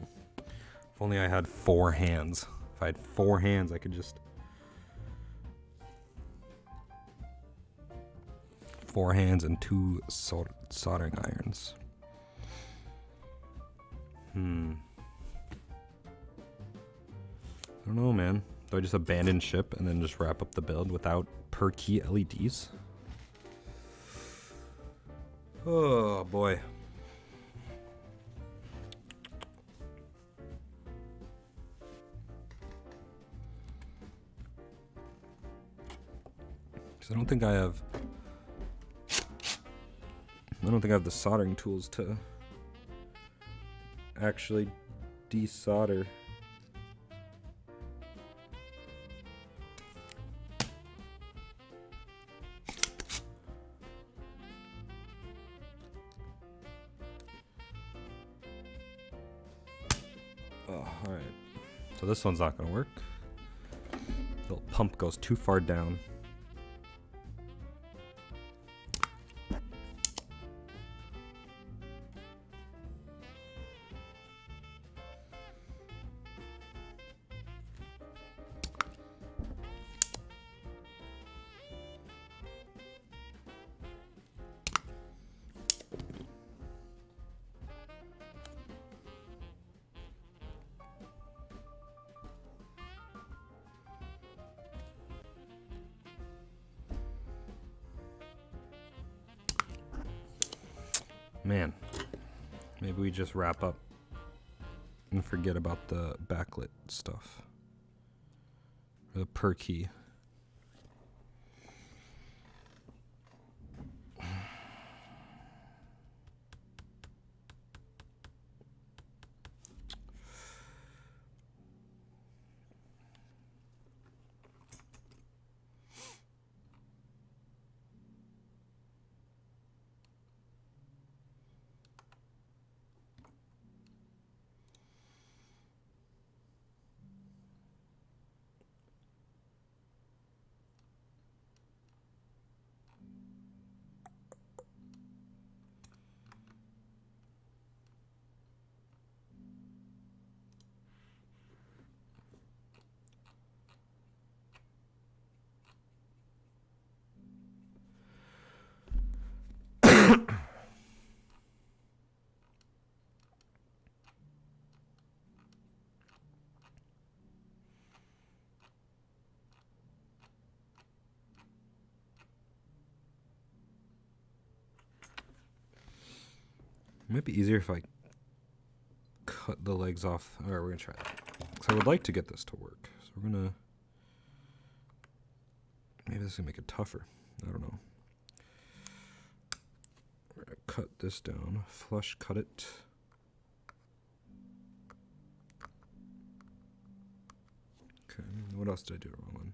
If only I had 4 hands. If I had 4 hands, I could just 4 hands and 2 soldering irons. I don't know, man. Do I just abandon ship and then just wrap up the build without per key LEDs? Oh boy. Because I don't think I have the soldering tools to actually desolder. Oh, alright. So this one's not going to work. The pump goes too far down. Man, maybe we just wrap up and forget about the backlit stuff. Or the per key. It might be easier if I cut the legs off. Alright, we're gonna try that. So I would like to get this to work. So we're gonna Maybe this is gonna make it tougher. I don't know. We're gonna cut this down, flush cut it. Okay, what else did I do wrong on?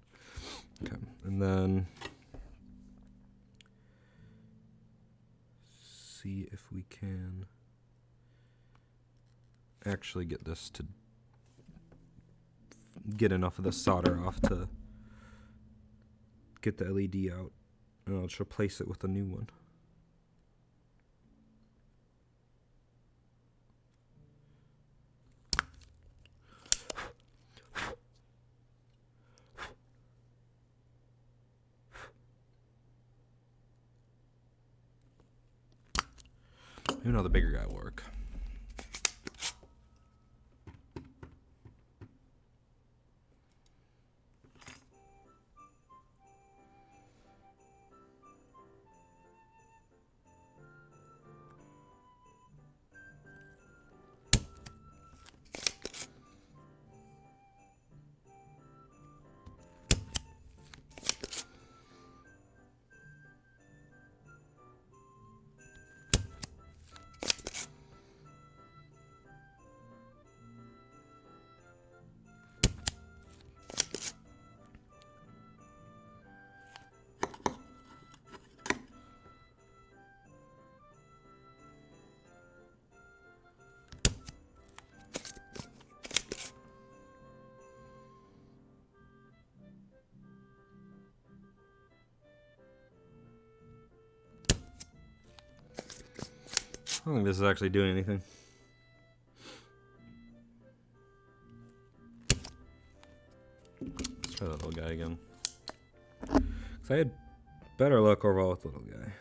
Okay, and then see if we can actually get this to get enough of the solder off to get the LED out, and I'll just replace it with a new one. Even though the bigger guy will work. I don't think this is actually doing anything. Let's try that little guy again. Because I had better luck overall with the little guy.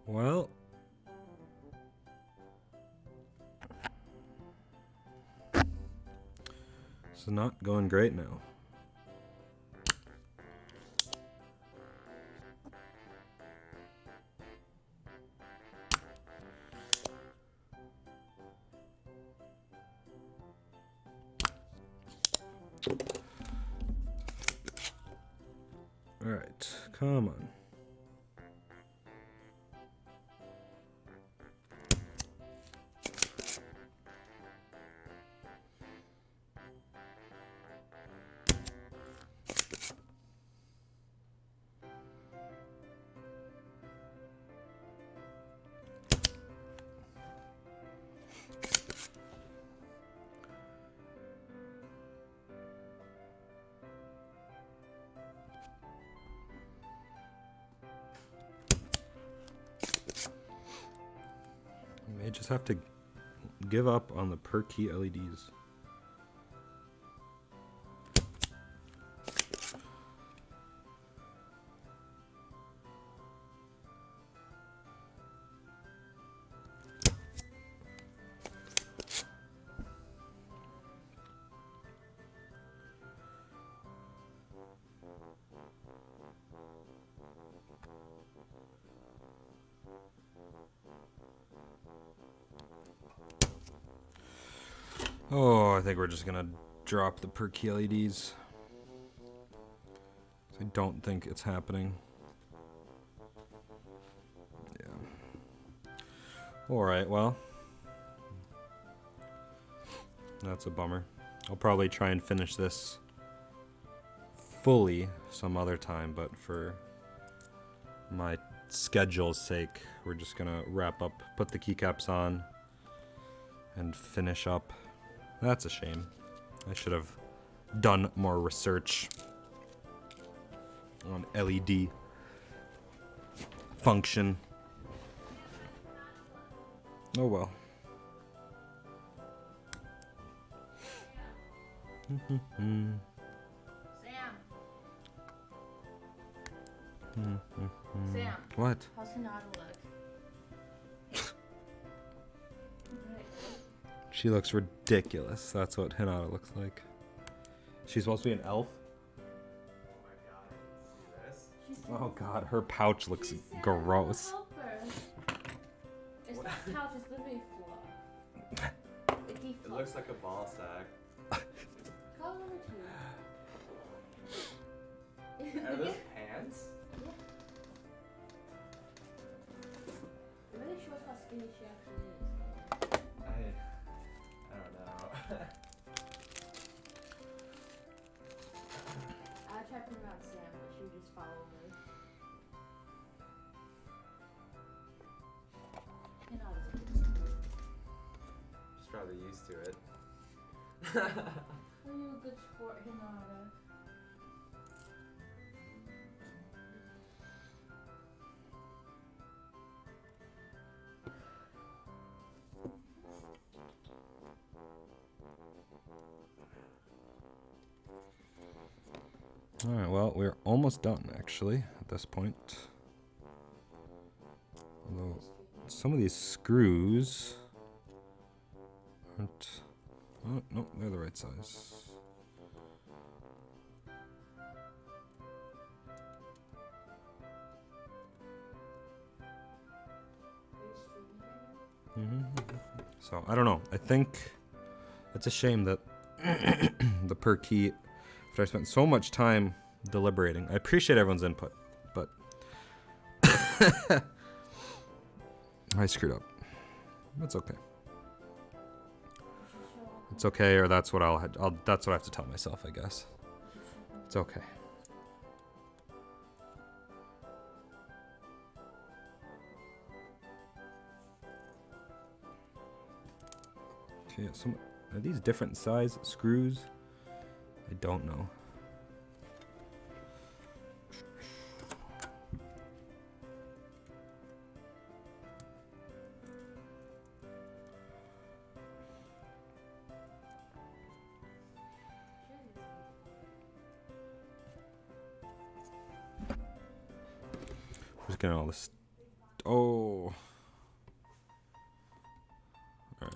Well, this is not going great now. All right, come on. May just have to give up on the per key LEDs. Oh, I think we're just gonna drop the per key LEDs. I don't think it's happening. Yeah. Alright, well. That's a bummer. I'll probably try and finish this fully some other time, but for my schedule's sake, we're just gonna wrap up, put the keycaps on, and finish up. That's a shame. I should have done more research on LED function. Oh well. Sam. Sam. What? How's Hinata look? She looks ridiculous. That's what Hinata looks like. She's supposed to be an elf. Oh my god, see this? Oh god, her pouch looks gross. Help her. It's not couch, it's literally floor. It looks like a ball sack. Call over to you. Are those pants? It really shows how skinny she actually is. I don't know. I tried putting around Sam, but she would just follow me. Hinata's a good sport. She's probably used to it. Are you a good sport, Hinata? Alright, well, we're almost done, actually, at this point. Although, some of these screws aren't... Oh, no, they're the right size. So, I don't know. I think it's a shame that the per key, after I spent so much time deliberating, I appreciate everyone's input, but I screwed up. That's okay. It's okay, or that's what that's what I have to tell myself, I guess. It's okay. Okay, are these different size screws? I don't know. Just getting all this. Oh. Alright.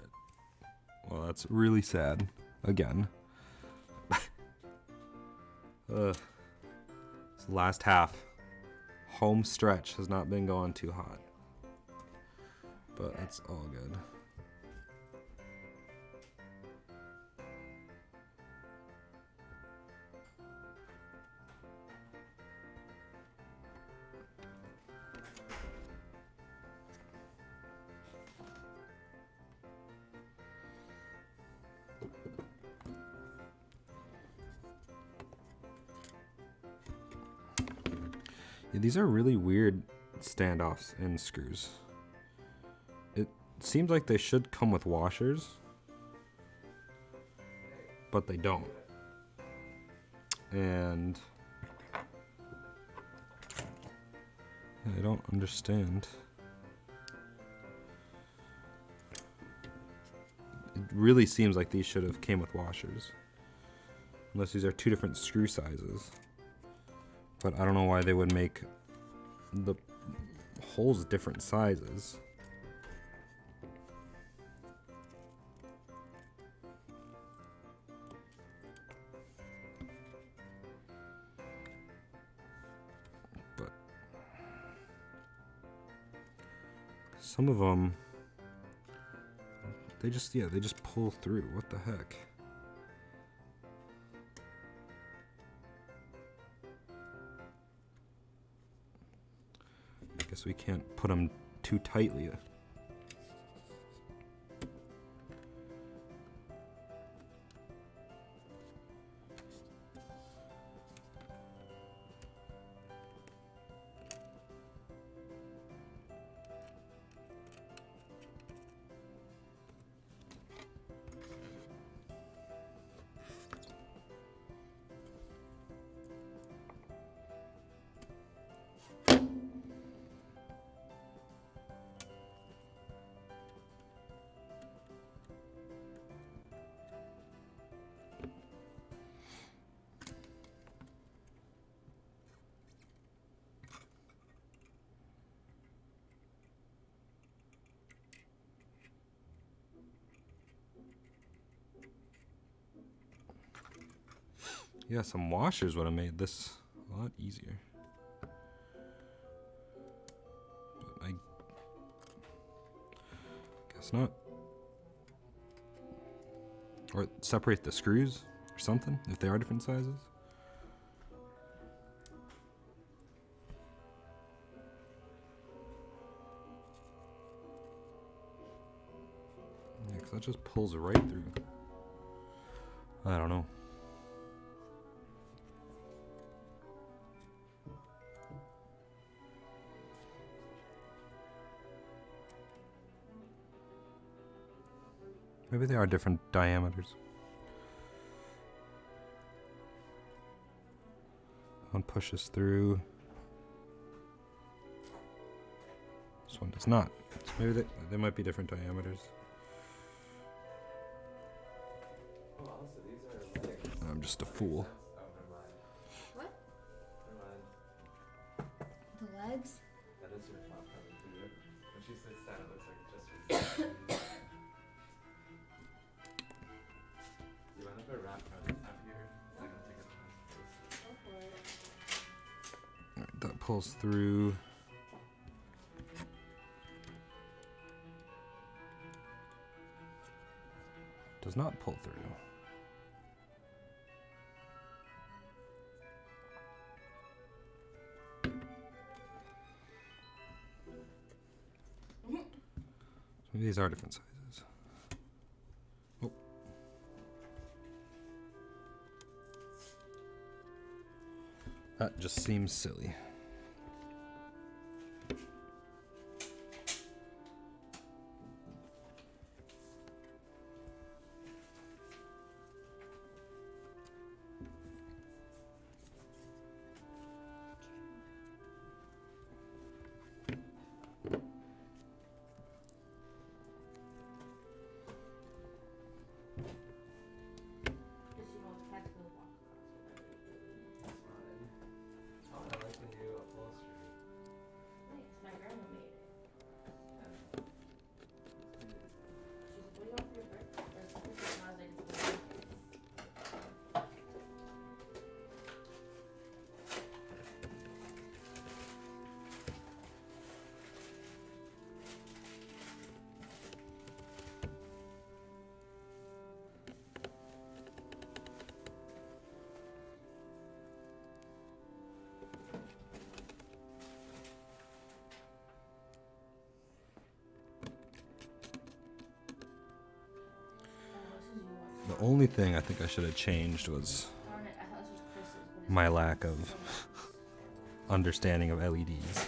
Well, that's really sad. Again. This last half. Home stretch has not been going too hot. But it's all good. Yeah, these are really weird standoffs and screws. It seems like they should come with washers, but they don't. And I don't understand. It really seems like these should have came with washers. Unless these are two different screw sizes. But I don't know why they would make the holes different sizes. But some of them, They just pull through. What the heck? I guess we can't put them too tightly. Yeah, some washers would have made this a lot easier. But I guess not. Or separate the screws or something, if they are different sizes. Yeah, because that just pulls right through. I don't know. Maybe they are different diameters. One pushes through. This one does not. So maybe they might be different diameters. Oh, also these are legs. I'm just a fool. Oh, never mind. What? Never mind. The legs? That is your top coming through it. When she sits down, it looks like just your You want to put a wrap around the top here? I don't think it has Go for it. Alright, that pulls through. Does not pull through. Maybe these are different sizes. Oh. That just seems silly. Just, you know, cats will walk across whatever. That's fine. Oh, I like the new upholstery. Nice. My grandma made it. Yeah. She's like, what do you want for your birthday? Or Christmas? And I was like, it's my birthday. The only thing I think I should have changed was Darn it, I thought this was Chris's, but it's my not. lack of So nice. understanding of LEDs.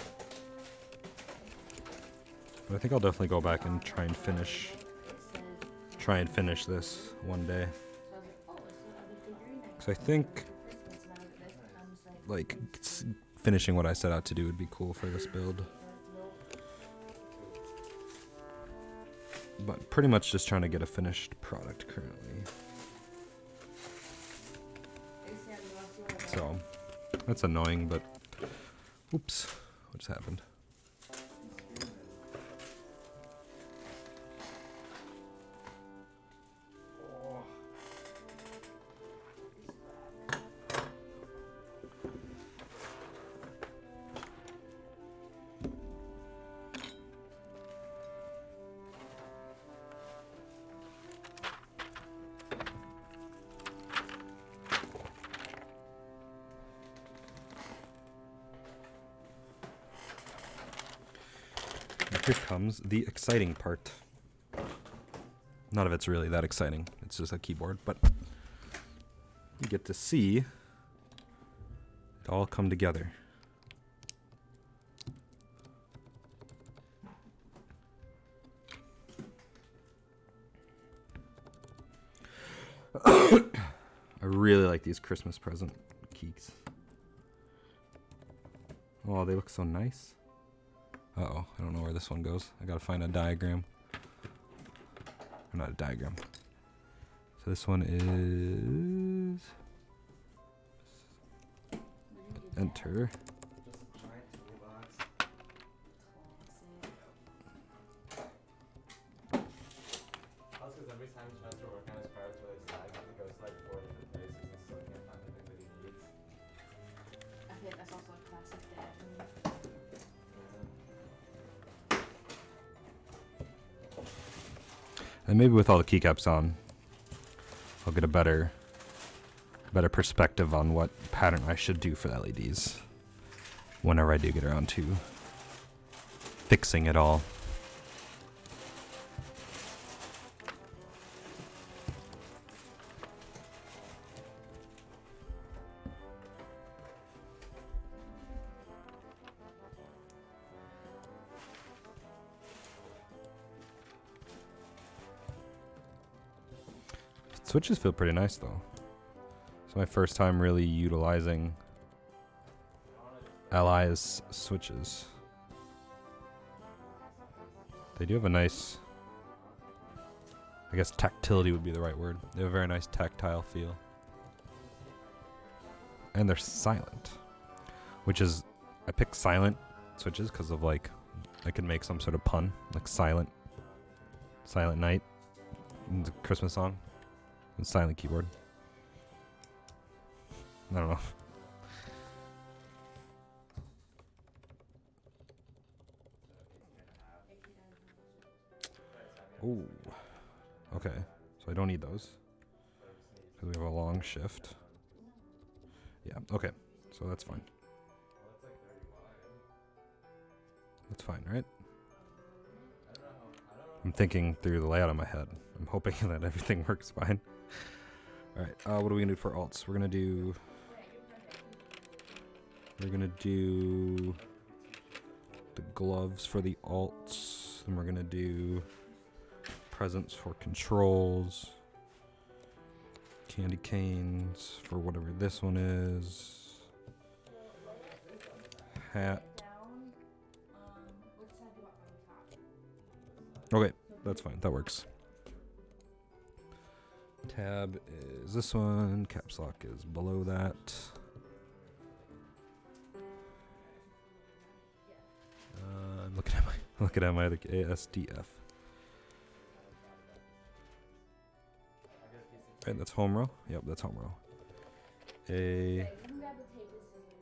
But I think I'll definitely go back and try and finish this one day. So I was like, oh, it's the other figurine. Because I think Christmas, and I was like, I'm just like, finishing what I set out to do would be cool for this build. But pretty much just trying to get a finished product currently. So that's annoying, but oops, what just happened? here comes the exciting part. None of it's really that exciting. It's just a keyboard, but you get to see it all come together. I really like these Christmas present keys. Oh, they look so nice. Uh-oh, I don't know where this one goes. I gotta find a diagram. Or not a diagram. So this one is... Enter. Every time he tries to work on his cards really sad, he goes to like 4 different places and still can't find the thing that he needs. I think that's also a classic dad. And maybe with all the keycaps on, I'll get a better perspective on what pattern I should do for the LEDs whenever I do get around to fixing it all. Switches feel pretty nice though. It's my first time really utilizing Aliaz switches. They do have a nice, I guess tactility would be the right word. They have a very nice tactile feel. And they're silent, which is, I picked silent switches because of like, I could make some sort of pun, like Silent Night, the Christmas song. Silent keyboard. I don't know. Oh, okay. So I don't need those because we have a long shift. Yeah. Okay. So that's fine. That's fine, right? I'm thinking through the layout in my head. I'm hoping that everything works fine. Alright, what are we gonna do for alts? We're gonna do the gloves for the alts, then we're gonna do presents for controls, candy canes for whatever this one is, hat. Okay, that's fine, that works. Tab is this one, caps lock is below that. I'm looking at my other ASDF. Right, that's home row. Yep, that's home row. Okay, let me grab the tape and scissors.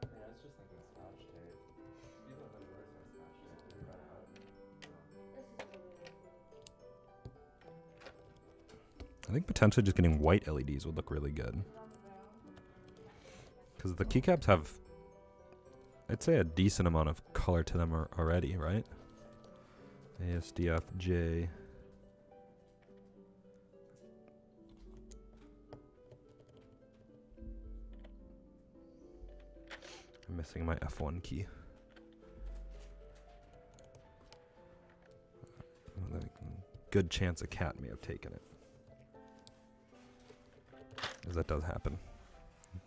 Yeah, it's just like a scotch tape. Even if it works like scotch tape, we got out. This is a little bit. I think potentially just getting white LEDs would look really good. Because the keycaps have, I'd say, a decent amount of color to them already, right? ASDF J. I'm missing my F1 key. Good chance a cat may have taken it. As that does happen.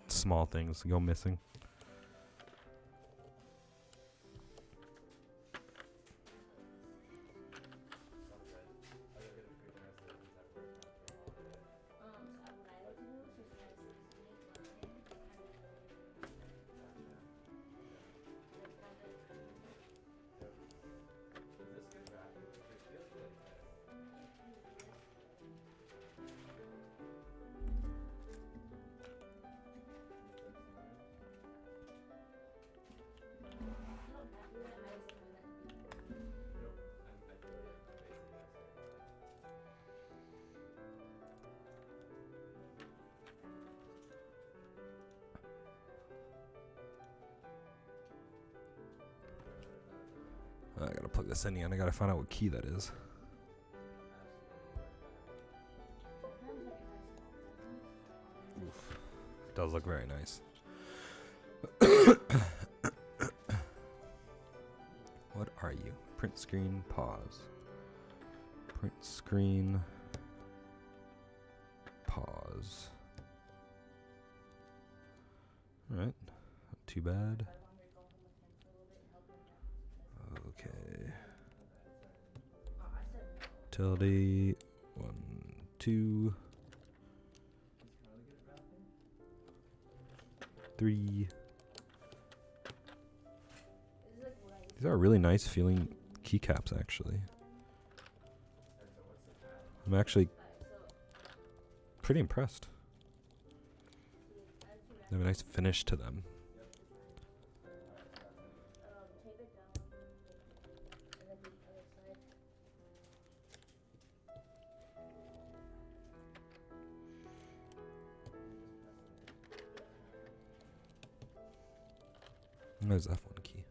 Small things go missing. I gotta plug this in again. I gotta find out what key that is. Oof. It does look very nice. What are you? Print screen, pause. Print screen, pause. Alright, not too bad. Okay. Tilde, 1, 2, 3. These are really nice feeling keycaps, actually. I'm actually pretty impressed. They have a nice finish to them. There's F1 key.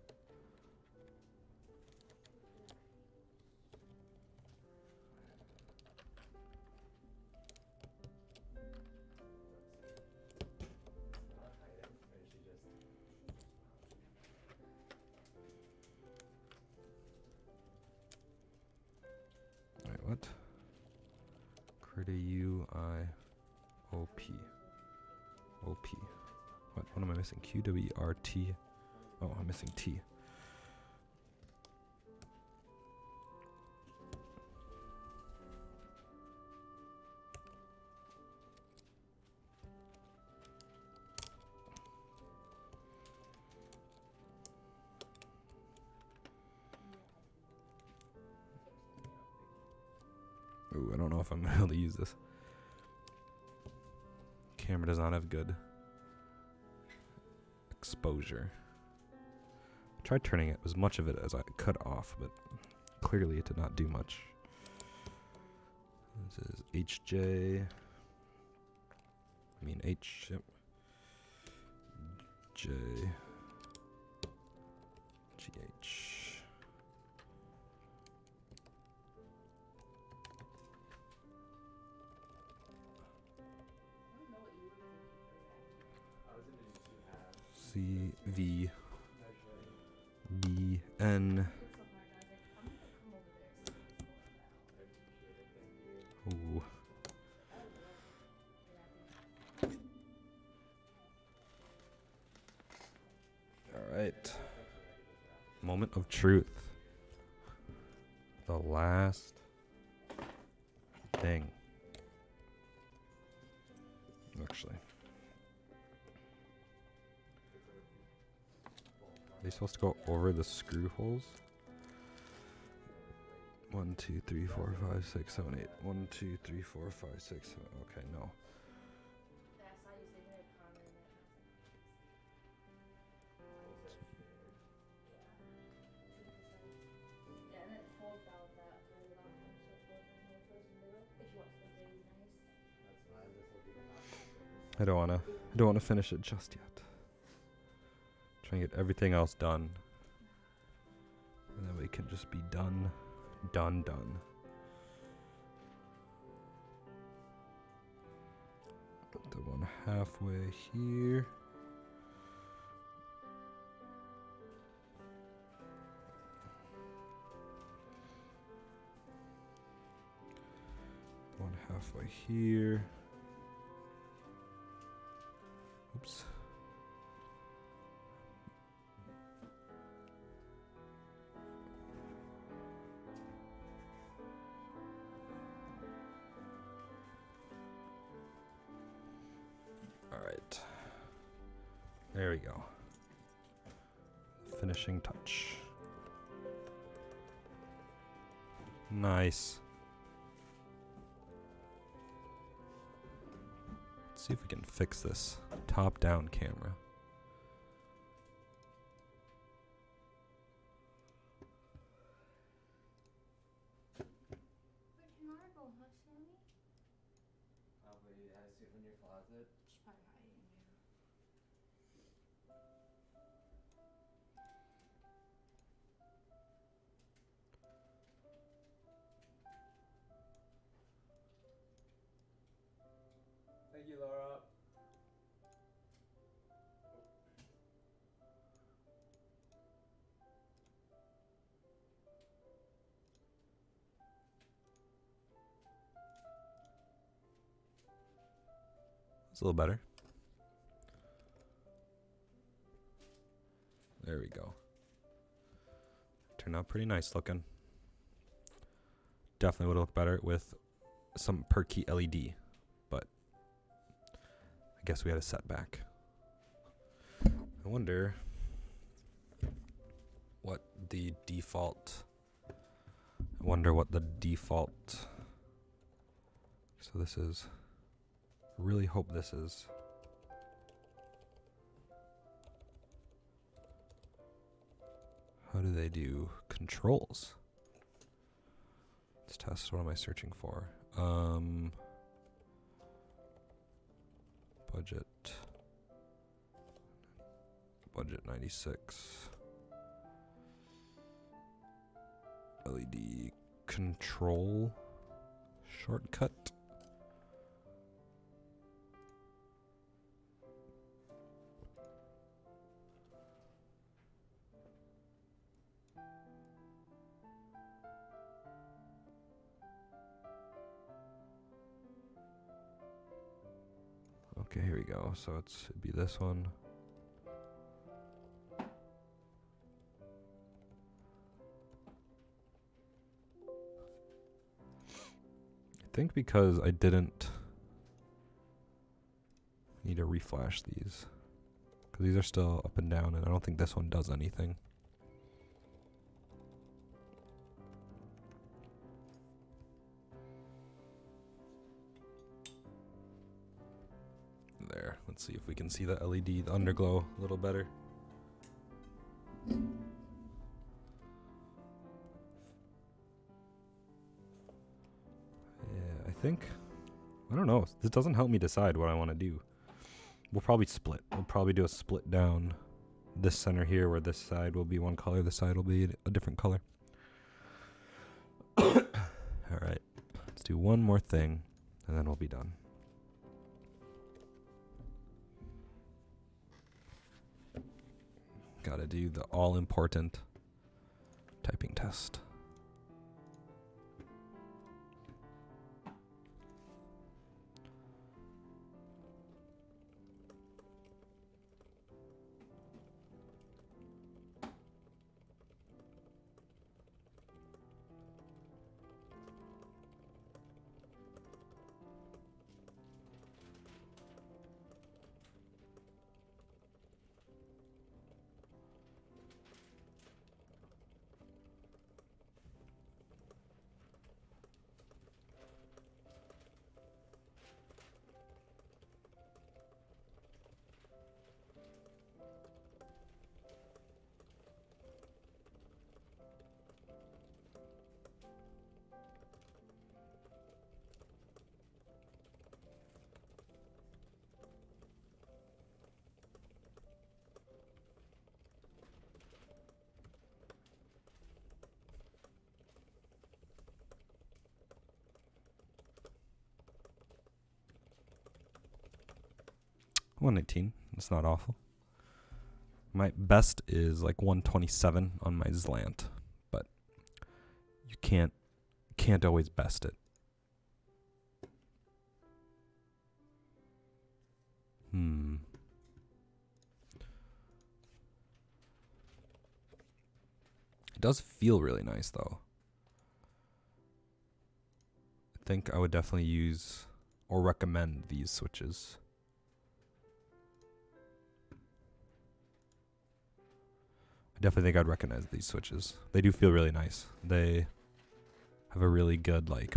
Alright, what? Critter U-I-O-P. O-P. What am I missing? Q-W-E-R-T. Oh, I'm missing T. Ooh, I don't know if I'm able to use this. Camera does not have good exposure. I tried turning it as much of it as I could off, but clearly it did not do much. This is HJ. I mean H. Yep. J. GH. C V B N. Ooh. All right. Moment of truth. The last thing. Actually. Are they supposed to go over the screw holes? 1, 2, 3, 4, 5, 6, 7, 8. 1, 2, 3, 4, 5, 6, 7. Okay, no. I don't wanna finish it just yet. Trying to get everything else done. And then we can just be done. Done. Put the one halfway here. One halfway here. Oops. Alright. There we go. Finishing touch. Nice. Let's see if we can fix this top-down camera. Probably has a suit in your closet. She's probably hiding in there. Thank you, Laura. It's a little better. There we go. Turned out pretty nice looking. Definitely would have looked better with some perky LED, but I guess we had a setback. I wonder what the default. So this is. Really hope this is. How do they do controls? Let's test. What am I searching for? Budget96. LED control shortcut. Okay, here we go. So it'd be this one. I think because I didn't need to reflash these, because these are still up and down, and I don't think this one does anything. There. Let's see if we can see the LED, the underglow a little better. Yeah, I think, I don't know. This doesn't help me decide what I want to do. We'll probably split. We'll probably do a split down this center here, where this side will be one color, this side will be a different color. All right. Let's do one more thing, and then we'll be done. Gotta do the all-important typing test. $119. That's not awful. My best is like 127 on my Zlant, but you can't always best it. It does feel really nice though. I think I would definitely use or recommend these switches. Definitely think I'd recognize these switches. They do feel really nice. They have a really good like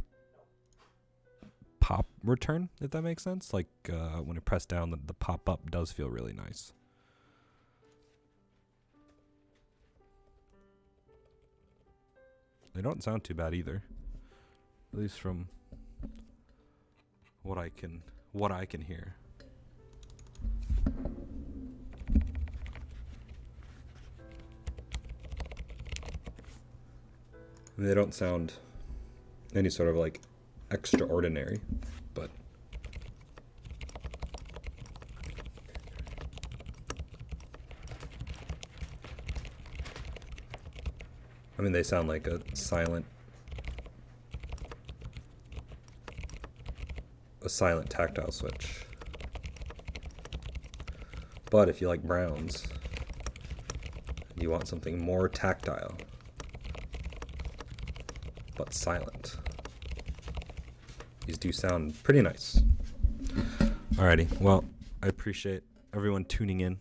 pop return, if that makes sense. Like when it pressed down, the pop up does feel really nice. They don't sound too bad either, at least from what I can hear. They don't sound any sort of like extraordinary, but I mean, they sound like a silent tactile switch. But if you like browns, you want something more tactile, but silent. These do sound pretty nice. Alrighty, well, I appreciate everyone tuning in.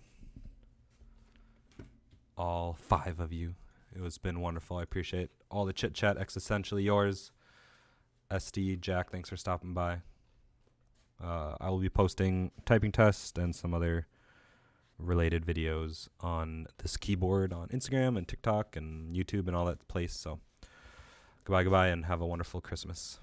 All 5 of you. It has been wonderful. I appreciate all the chit chat. Existentially yours. SD, Jack, thanks for stopping by. I will be posting typing tests and some other related videos on this keyboard on Instagram and TikTok and YouTube and all that place. So goodbye, and have a wonderful Christmas.